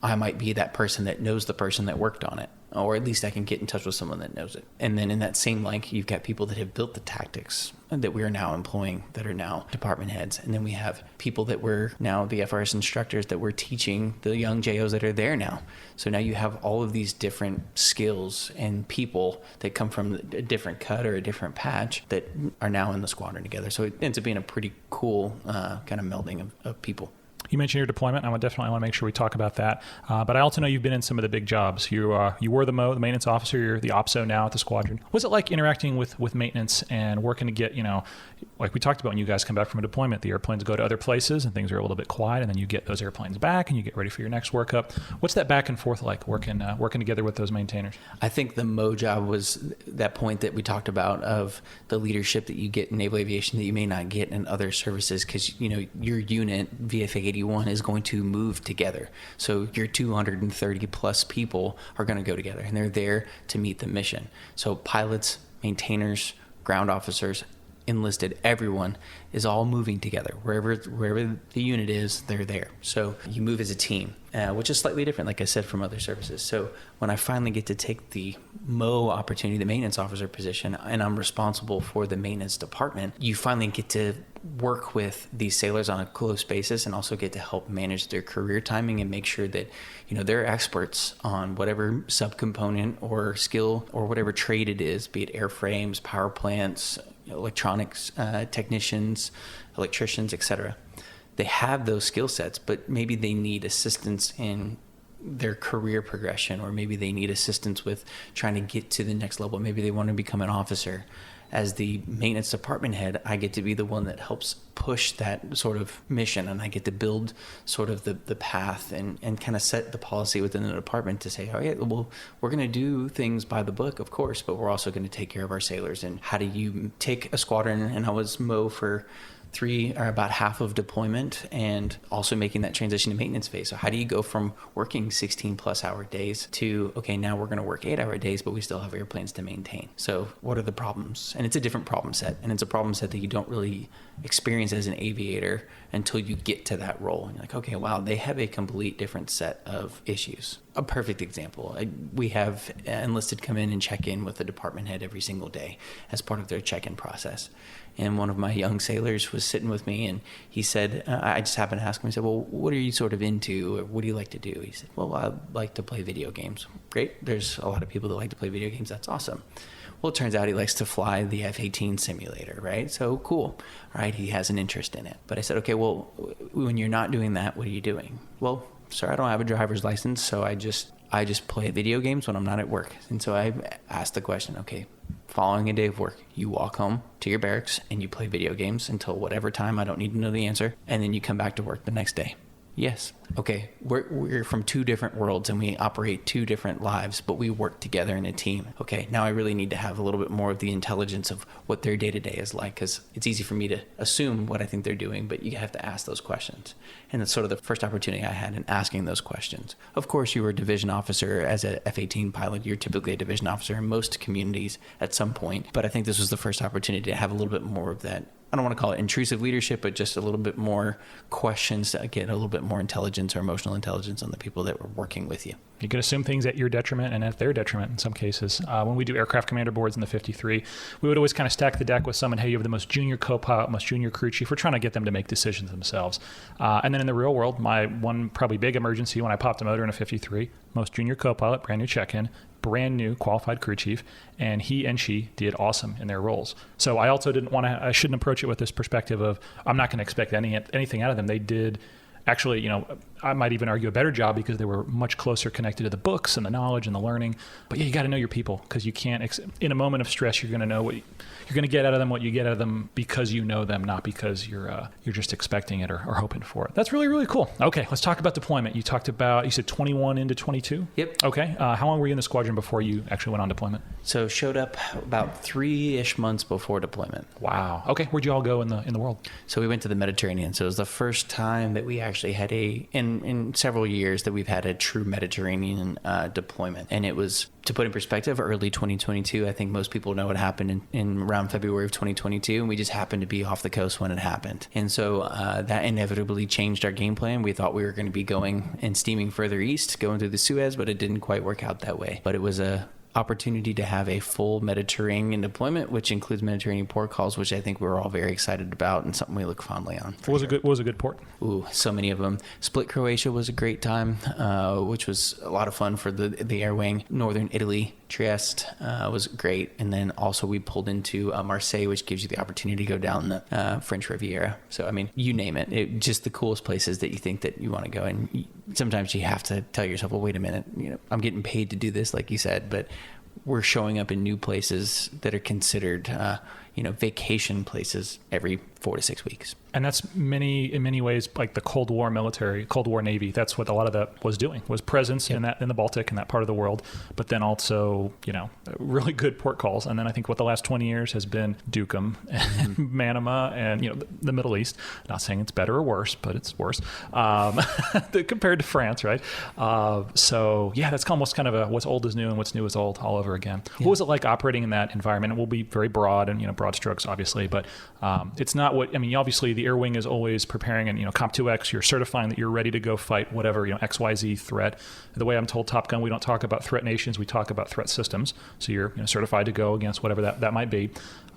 I might be that person that knows the person that worked on it, or at least I can get in touch with someone that knows it. And then in that same link, you've got people that have built the tactics that we are now employing, that are now department heads. And then we have people that were now the FRS instructors that we're teaching the young JOs that are there now. So now you have all of these different skills and people that come from a different cut or a different patch that are now in the squadron together. So it ends up being a pretty cool kind of melding of people. You mentioned your deployment. I definitely want to make sure we talk about that. But I also know you've been in some of the big jobs. You were the maintenance officer. You're the OPSO now at the squadron. What's it like interacting with maintenance and working to get, like we talked about when you guys come back from a deployment, the airplanes go to other places and things are a little bit quiet, and then you get those airplanes back and you get ready for your next workup. What's that back and forth like, working together with those maintainers? I think the Mo job was that point that we talked about of the leadership that you get in naval aviation that you may not get in other services, because your unit, VF-81, is going to move together. So your 230 plus people are going to go together, and they're there to meet the mission. So pilots, maintainers, ground officers, enlisted, everyone is all moving together. Wherever the unit is, they're there. So you move as a team, which is slightly different, like I said, from other services. So when I finally get to take the MO opportunity, the maintenance officer position, and I'm responsible for the maintenance department, you finally get to work with these sailors on a close basis, and also get to help manage their career timing and make sure that they're experts on whatever subcomponent or skill or whatever trade it is, be it airframes, power plants, electronics technicians, electricians, etc. They have those skill sets, but maybe they need assistance in their career progression, or maybe they need assistance with trying to get to the next level. Maybe they want to become an officer. As the maintenance department head, I get to be the one that helps push that sort of mission, and I get to build sort of the path and kind of set the policy within the department to say, oh yeah, well, we're going to do things by the book, of course, but we're also going to take care of our sailors. And how do you take a squadron, and I was Mo for about half of deployment, and also making that transition to maintenance phase. So how do you go from working 16 plus hour days to, okay, now we're going to work 8-hour days, but we still have airplanes to maintain. So what are the problems? And it's a different problem set, and it's a problem set that you don't really experience as an aviator until you get to that role. And you're like, okay, wow, they have a complete different set of issues. A perfect example, we have enlisted come in and check in with the department head every single day as part of their check-in process. And one of my young sailors was sitting with me, and he said, I just happened to ask him, I said, well, what are you sort of into, or what do you like to do? He said, well, I like to play video games. Great, there's a lot of people that like to play video games, that's awesome. Well, it turns out he likes to fly the F-18 simulator, right? So cool, right? He has an interest in it. But I said, okay, well, when you're not doing that, what are you doing? Well, sir, I don't have a driver's license, so I just play video games when I'm not at work. And so I asked the question, okay, following a day of work, you walk home to your barracks and you play video games until whatever time, I don't need to know the answer, and then you come back to work the next day. Yes. Okay. We're from two different worlds and we operate two different lives, but we work together in a team. Okay. Now I really need to have a little bit more of the intelligence of what their day-to-day is like, because it's easy for me to assume what I think they're doing, but you have to ask those questions. And that's sort of the first opportunity I had in asking those questions. Of course, you were a division officer as a F-18 pilot. You're typically a division officer in most communities at some point, but I think this was the first opportunity to have a little bit more of that. I don't want to call it intrusive leadership, but just a little bit more questions to get a little bit more intelligence or emotional intelligence on the people that were working with you. You can assume things at your detriment and at their detriment in some cases. When we do aircraft commander boards in the 53, we would always kind of stack the deck with someone, hey, you have the most junior co-pilot, most junior crew chief. We're trying to get them to make decisions themselves. And then in the real world, my one probably big emergency when I popped a motor in a 53, most junior co-pilot, brand new check-in, brand new qualified crew chief, and he and she did awesome in their roles. So I also I shouldn't approach it with this perspective of I'm not going to expect anything out of them. They did actually, I might even argue a better job because they were much closer connected to the books and the knowledge and the learning. But yeah, you got to know your people, because you can't, in a moment of stress, you're going to know what you're going to get out of them, what you get out of them because you know them, not because you're just expecting it or hoping for it. That's really, really cool. Okay, let's talk about deployment. You said 21 into 22? Yep. Okay. How long were you in the squadron before you actually went on deployment? So showed up about 3-ish months before deployment. Wow. Okay. Where'd you all go in the world? So we went to the Mediterranean. So it was the first time that we actually had in several years that we've had a true Mediterranean deployment. And it was, to put in perspective, early 2022. I think most people know what happened in around February of 2022, and we just happened to be off the coast when it happened. And so that inevitably changed our game plan. We thought we were going to be going and steaming further east, going through the Suez, but it didn't quite work out that way. But it was a opportunity to have a full Mediterranean deployment, which includes Mediterranean port calls, which I think we're all very excited about and something we look fondly on. What was a good port? Ooh, so many of them. Split, Croatia was a great time, which was a lot of fun for the air wing. Northern Italy, Trieste was great. And then also we pulled into Marseille, which gives you the opportunity to go down the French Riviera. So, I mean, you name it. Just the coolest places that you think that you want to go. And sometimes you have to tell yourself, well, wait a minute, I'm getting paid to do this, like you said, but we're showing up in new places that are considered, vacation places every 4 to 6 weeks. And that's in many ways like the Cold War Navy. That's what a lot of that was doing, was presence in the Baltic and that part of the world, but then also, really good port calls. And then I think what the last 20 years has been Duqm and Manama and, the Middle East. Not saying it's better or worse, but it's worse compared to France, right? So yeah, that's almost kind of what's old is new and what's new is old all over again. Yeah. What was it like operating in that environment? It will be very broad and, broad strokes, obviously, but it's not obviously the air wing is always preparing and, Comp2X, you're certifying that you're ready to go fight whatever, XYZ threat. The way I'm told Top Gun, we don't talk about threat nations, we talk about threat systems. So you're certified to go against whatever that might be.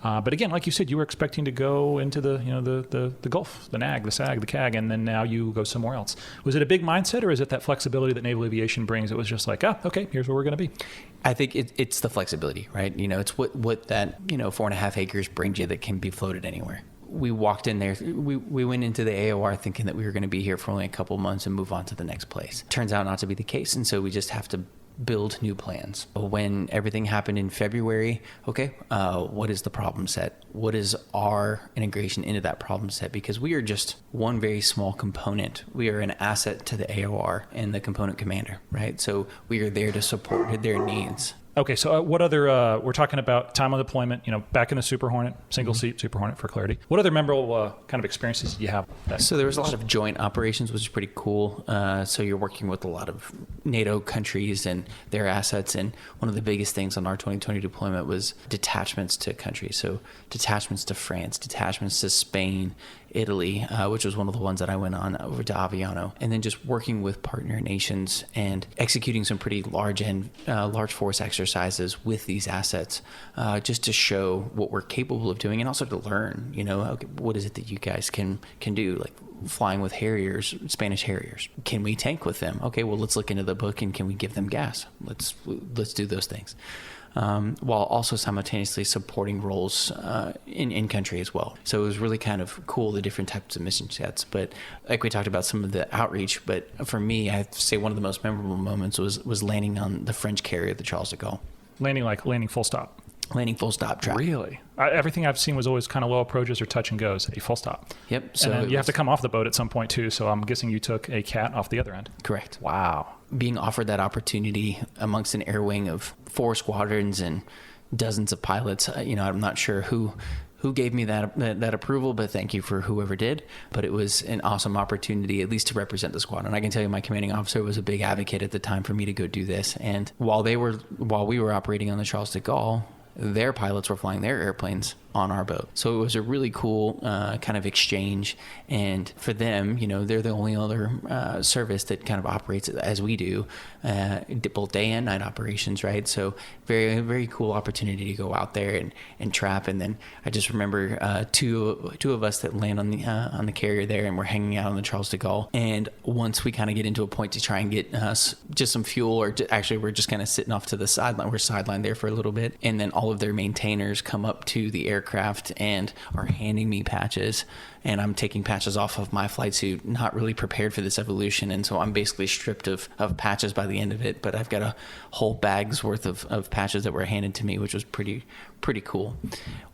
But again, like you said, you were expecting to go into the Gulf, the NAG, the SAG, the CAG, and then now you go somewhere else. Was it a big mindset, or is it that flexibility that naval aviation brings? It was just like, okay, here's where we're going to be. I think it's the flexibility, right? It's what that 4.5 acres brings you that can be floated anywhere. We walked in there, we went into the AOR thinking that we were going to be here for only a couple months and move on to the next place. Turns out not to be the case, and so we just have to build new plans. When everything happened in February, what is the problem set? What is our integration into that problem set? Because we are just one very small component. We are an asset to the AOR and the component commander, right? So we are there to support their needs. Okay, so what other, we're talking about time on deployment, back in the Super Hornet, single seat Super Hornet for clarity. What other memorable kind of experiences did you have? So there was a lot of joint operations, which is pretty cool. So you're working with a lot of NATO countries and their assets. And one of the biggest things on our 2020 deployment was detachments to countries. So detachments to France, detachments to Spain, Italy, which was one of the ones that I went on over to Aviano, and then just working with partner nations and executing some pretty large force exercises with these assets, just to show what we're capable of doing, and also to learn, okay, what is it that you guys can do, like flying with Harriers, Spanish Harriers. Can we tank with them? Okay, well, let's look into the book, and can we give them gas? Let's do those things. While also simultaneously supporting roles in country as well. So it was really kind of cool, the different types of mission sets. But like we talked about some of the outreach, but for me, I have to say one of the most memorable moments was landing on the French carrier, the Charles de Gaulle. Landing full stop. landing full stop trap. Really? Everything I've seen was always kind of low approaches or touch and goes, a full stop. Yep. So you have to come off the boat at some point too. So I'm guessing you took a cat off the other end. Correct. Wow. Being offered that opportunity amongst an air wing of 4 squadrons and dozens of pilots, I'm not sure who gave me that approval, but thank you for whoever did. But it was an awesome opportunity, at least to represent the squadron. I can tell you my commanding officer was a big advocate at the time for me to go do this. And while we were operating on the Charles de Gaulle, their pilots were flying their airplanes on our boat. So it was a really cool kind of exchange. And for them, they're the only other service that kind of operates as we do, both day and night operations, right? So very, very cool opportunity to go out there and trap. And then I just remember two of us that land on the carrier there, and we're hanging out on the Charles de Gaulle. And once we kind of get into a point to try and get just some fuel, or actually we're just kind of sitting off to the sideline. We're sidelined there for a little bit. And then all of their maintainers come up to the aircraft and are handing me patches, and I'm taking patches off of my flight suit, not really prepared for this evolution. And so I'm basically stripped of patches by the end of it, but I've got a whole bag's worth of patches that were handed to me, which was pretty cool.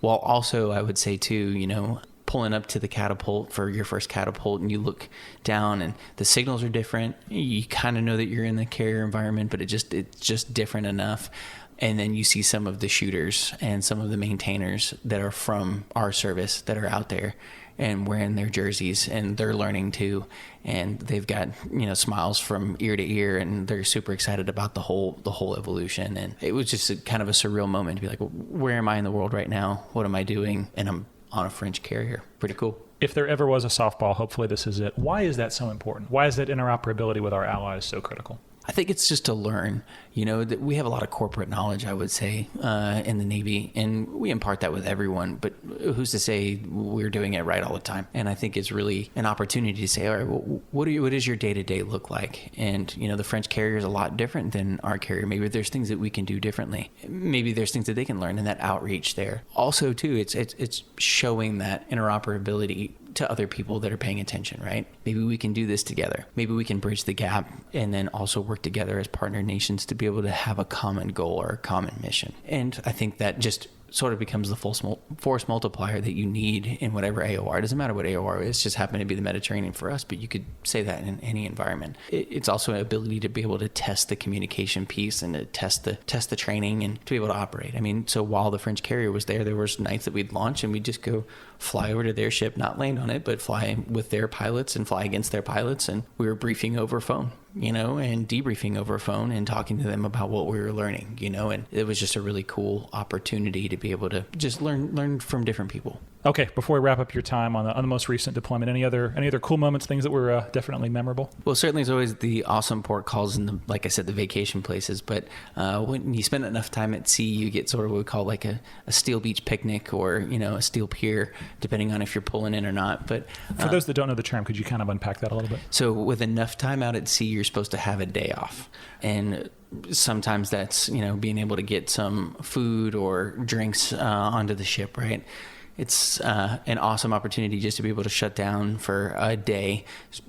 While also I would say too, pulling up to the catapult for your first catapult, and you look down and the signals are different. You kind of know that you're in the carrier environment, but it's just different enough. And then you see some of the shooters and some of the maintainers that are from our service that are out there and wearing their jerseys, and they're learning too. And they've got, smiles from ear to ear, and they're super excited about the whole evolution. And it was just kind of a surreal moment to be like, where am I in the world right now? What am I doing? And I'm on a French carrier. Pretty cool. If there ever was a softball, hopefully this is it. Why is that so important? Why is that interoperability with our allies so critical? I think it's just to learn, that we have a lot of corporate knowledge, I would say, in the Navy, and we impart that with everyone, but who's to say we're doing it right all the time? And I think it's really an opportunity to say, all right, what does your day-to-day look like? And, the French carrier is a lot different than our carrier. Maybe there's things that we can do differently. Maybe there's things that they can learn, and that outreach there. Also, too, it's showing that interoperability to other people that are paying attention, right? Maybe we can do this together. Maybe we can bridge the gap and then also work together as partner nations to be able to have a common goal or a common mission. And I think that just sort of becomes the force multiplier that you need in whatever AOR. It doesn't matter what AOR is, just happen to be the Mediterranean for us, but you could say that in any environment. It's also an ability to be able to test the communication piece and to test the training and to be able to operate. I mean, so while the French carrier was there was nights that we'd launch and we'd just go fly over to their ship, not land on it, but fly with their pilots and fly against their pilots. And we were briefing over phone, and debriefing over phone and talking to them about what we were learning, and it was just a really cool opportunity to be able to just learn from different people. Okay, before we wrap up your time on the most recent deployment, any other cool moments, things that were definitely memorable? Well, certainly it's always the awesome port calls and like I said, the vacation places. But when you spend enough time at sea, you get sort of what we call like a steel beach picnic or a steel pier, depending on if you're pulling in or not. But for those that don't know the term, could you kind of unpack that a little bit? So with enough time out at sea, you're supposed to have a day off, and sometimes that's being able to get some food or drinks onto the ship, right? It's an awesome opportunity just to be able to shut down for a day,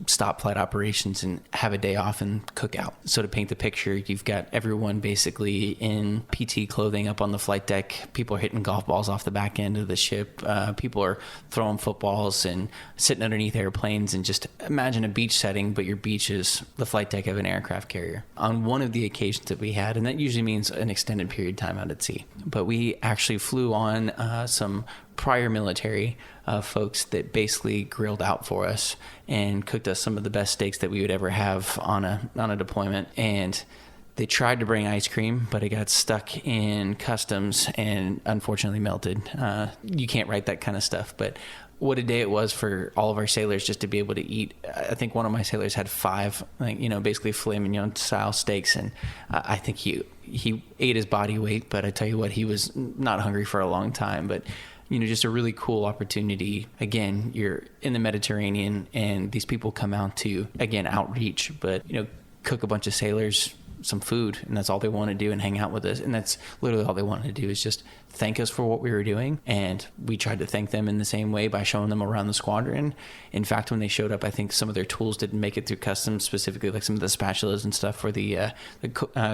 stop flight operations, and have a day off and cook out. So to paint the picture, you've got everyone basically in PT clothing up on the flight deck. People are hitting golf balls off the back end of the ship. People are throwing footballs and sitting underneath airplanes, and just imagine a beach setting, but your beach is the flight deck of an aircraft carrier. On one of the occasions that we had, and that usually means an extended period of time out at sea, but we actually flew on some prior military folks that basically grilled out for us and cooked us some of the best steaks that we would ever have on a deployment. And they tried to bring ice cream, but it got stuck in customs and unfortunately melted. You can't write that kind of stuff, but what a day it was for all of our sailors just to be able to eat. I think one of my sailors had 5, basically filet mignon style steaks, and I think he ate his body weight, but I tell you what, he was not hungry for a long time. But just a really cool opportunity. Again, you're in the Mediterranean and these people come out to, again, outreach, but, cook a bunch of sailors some food, and that's all they want to do, and hang out with us. And that's literally all they wanted to do, is just thank us for what we were doing. And we tried to thank them in the same way by showing them around the squadron. In fact, when they showed up, I think some of their tools didn't make it through customs, specifically like some of the spatulas and stuff for the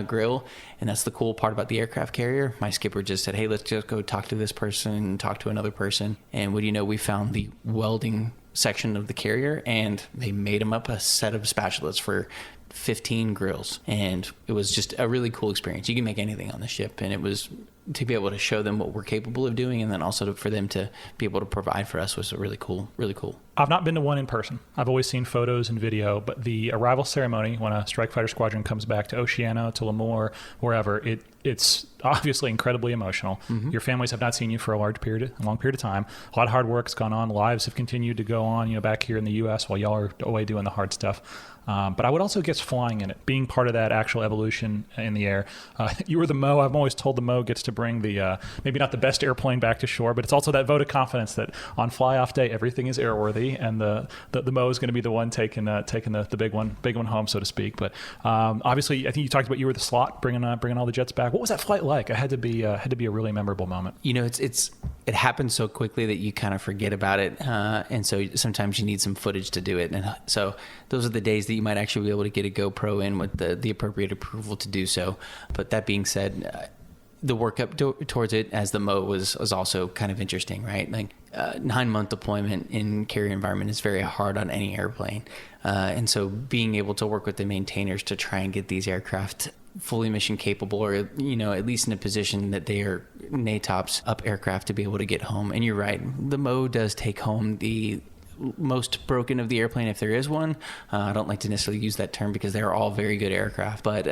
grill. And that's the cool part about the aircraft carrier. My skipper just said, hey, let's just go talk to this person and talk to another person. And what do you know, we found the welding section of the carrier, and they made them up a set of spatulas for 15 grills. And it was just a really cool experience. You can make anything on the ship, and it was to be able to show them what we're capable of doing, and then also for them to be able to provide for us was really cool. I've not been to one in person. I've always seen photos and video, but the arrival ceremony when a strike fighter squadron comes back to Oceana, to Lemoore, wherever, it's obviously incredibly emotional. Mm-hmm. Your families have not seen you for a long period of time. A lot of hard work has gone on. Lives have continued to go on, back here in the U.S. while y'all are away doing the hard stuff. But I would also guess flying in it, being part of that actual evolution in the air. You were the Mo. I've always told the Mo gets to bring the, maybe not the best airplane back to shore, but it's also that vote of confidence that on fly-off day, everything is airworthy, and the Mo is going to be the one taking the big one home, so to speak. But obviously, I think you talked about you were the slot, bringing all the jets back. What was that flight like? It had to be a really memorable moment. It happened so quickly that you kind of forget about it, and so sometimes you need some footage to do it. And so those are the days that you might actually be able to get a GoPro in with the appropriate approval to do so. But that being said, the work up towards it as the Mo was also kind of interesting, right? Like 9-month deployment in carrier environment is very hard on any airplane. And so being able to work with the maintainers to try and get these aircraft fully mission capable, or at least in a position that they are NATOPS up aircraft to be able to get home. And you're right, the Mo does take home the most broken of the airplane, if there is one. I don't like to necessarily use that term because they're all very good aircraft, but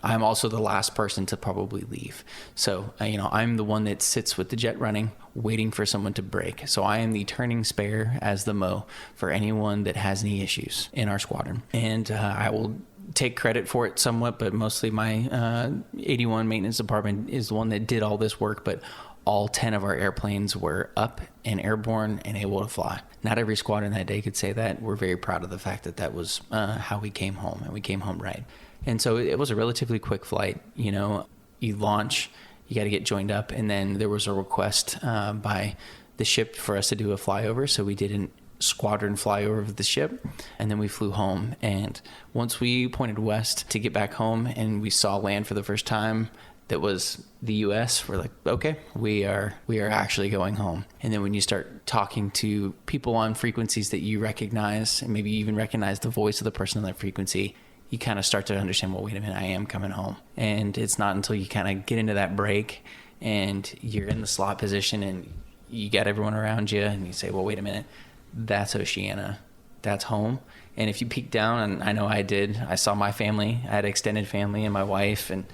I'm also the last person to probably leave. So I'm the one that sits with the jet running, waiting for someone to break. So I am the turning spare as the Mo for anyone that has any issues in our squadron. And I will take credit for it somewhat, but mostly my 81 maintenance department is the one that did all this work. But all 10 of our airplanes were up and airborne and able to fly. Not every squadron that day could say that. We're very proud of the fact that was how we came home, and we came home right. And so it was a relatively quick flight. You launch, you got to get joined up, and then there was a request by the ship for us to do a flyover. So we did an squadron flyover of the ship, and then we flew home. And once we pointed west to get back home and we saw land for the first time, that was the U.S., we're like, okay, we are actually going home. And then when you start talking to people on frequencies that you recognize, and maybe you even recognize the voice of the person on that frequency, you kind of start to understand, well, wait a minute, I am coming home. And it's not until you kind of get into that break and you're in the slot position and you got everyone around you and you say, well, wait a minute, that's Oceana, that's home. And if you peek down, and I know I did, I saw my family. I had extended family and my wife and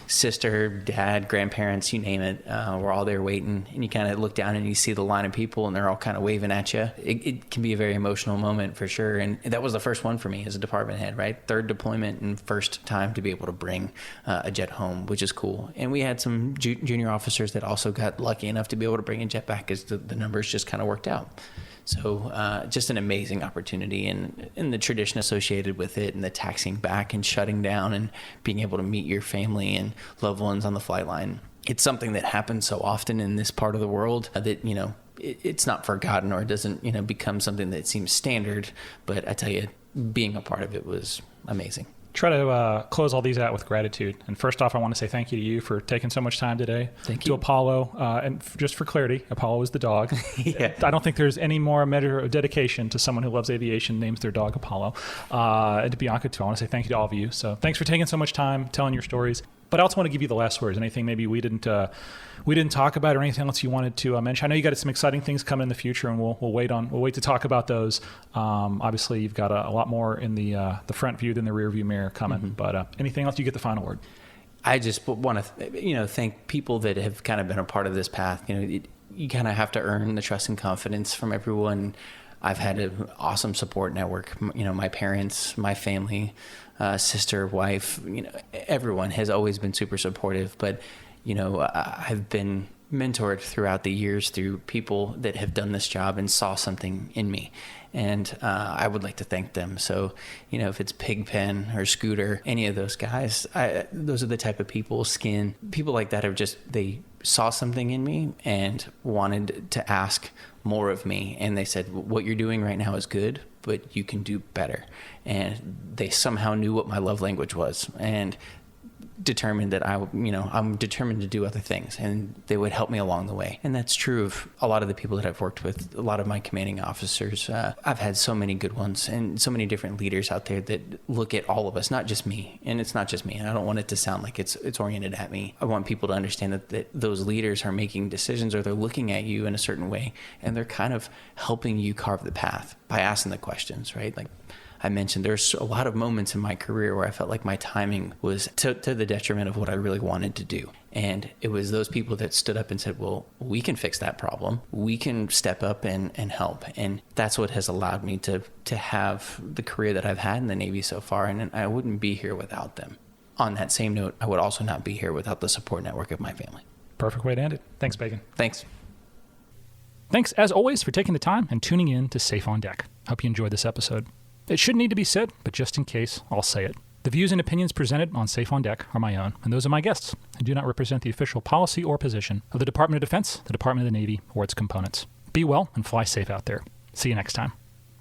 sister, dad, grandparents, you name it. We're all there waiting. And you kind of look down and you see the line of people and they're all kind of waving at you. It can be a very emotional moment for sure. And that was the first one for me as a department head, right? Third deployment and first time to be able to bring a jet home, which is cool. And we had some junior officers that also got lucky enough to be able to bring a jet back as the numbers just kind of worked out. So just an amazing opportunity, and the tradition associated with it, and the taxiing back and shutting down and being able to meet your family and loved ones on the flight line. It's something that happens so often in this part of the world that, it's not forgotten, or it doesn't, become something that seems standard. But I tell you, being a part of it was amazing. Try to close all these out with gratitude. And first off, I want to say thank you to you for taking so much time today. Thank to you. Apollo. And just for clarity, Apollo is the dog. Yeah. I don't think there's any more measure of dedication to someone who loves aviation, names their dog Apollo. And to Bianca, too. I want to say thank you to all of you. So thanks for taking so much time, telling your stories. But I also want to give you the last words. Anything maybe we didn't talk about, or anything else you wanted to mention? I know you got some exciting things coming in the future, and we'll wait to talk about those. Obviously, you've got a lot more in the front view than the rear view mirror coming. Mm-hmm. But anything else? You get the final word. I just want to thank people that have kind of been a part of this path. You kind of have to earn the trust and confidence from everyone. I've had an awesome support network. My parents, my family, sister, wife, everyone has always been super supportive. But, I've been mentored throughout the years through people that have done this job and saw something in me. And I would like to thank them. So, if it's Pigpen or Scooter, any of those guys, those are the type of people, Skin, people like that they saw something in me and wanted to ask more of me. And they said, what you're doing right now is good, but you can do better. And they somehow knew what my love language was and determined that I'm determined to do other things, and they would help me along the way. And that's true of a lot of the people that I've worked with, a lot of my commanding officers. I've had so many good ones and so many different leaders out there that look at all of us, not just me. And it's not just me. And I don't want it to sound like it's oriented at me. I want people to understand that those leaders are making decisions, or they're looking at you in a certain way, and they're kind of helping you carve the path by asking the questions, right? Like I mentioned, there's a lot of moments in my career where I felt like my timing was to the detriment of what I really wanted to do. And it was those people that stood up and said, well, we can fix that problem. We can step up and help. And that's what has allowed me to have the career that I've had in the Navy so far. And I wouldn't be here without them. On that same note, I would also not be here without the support network of my family. Perfect way to end it. Thanks, Bacon. Thanks. Thanks, as always, for taking the time and tuning in to Safe on Deck. Hope you enjoyed this episode. It shouldn't need to be said, but just in case, I'll say it. The views and opinions presented on Safe on Deck are my own, and those of my guests, and do not represent the official policy or position of the Department of Defense, the Department of the Navy, or its components. Be well and fly safe out there. See you next time.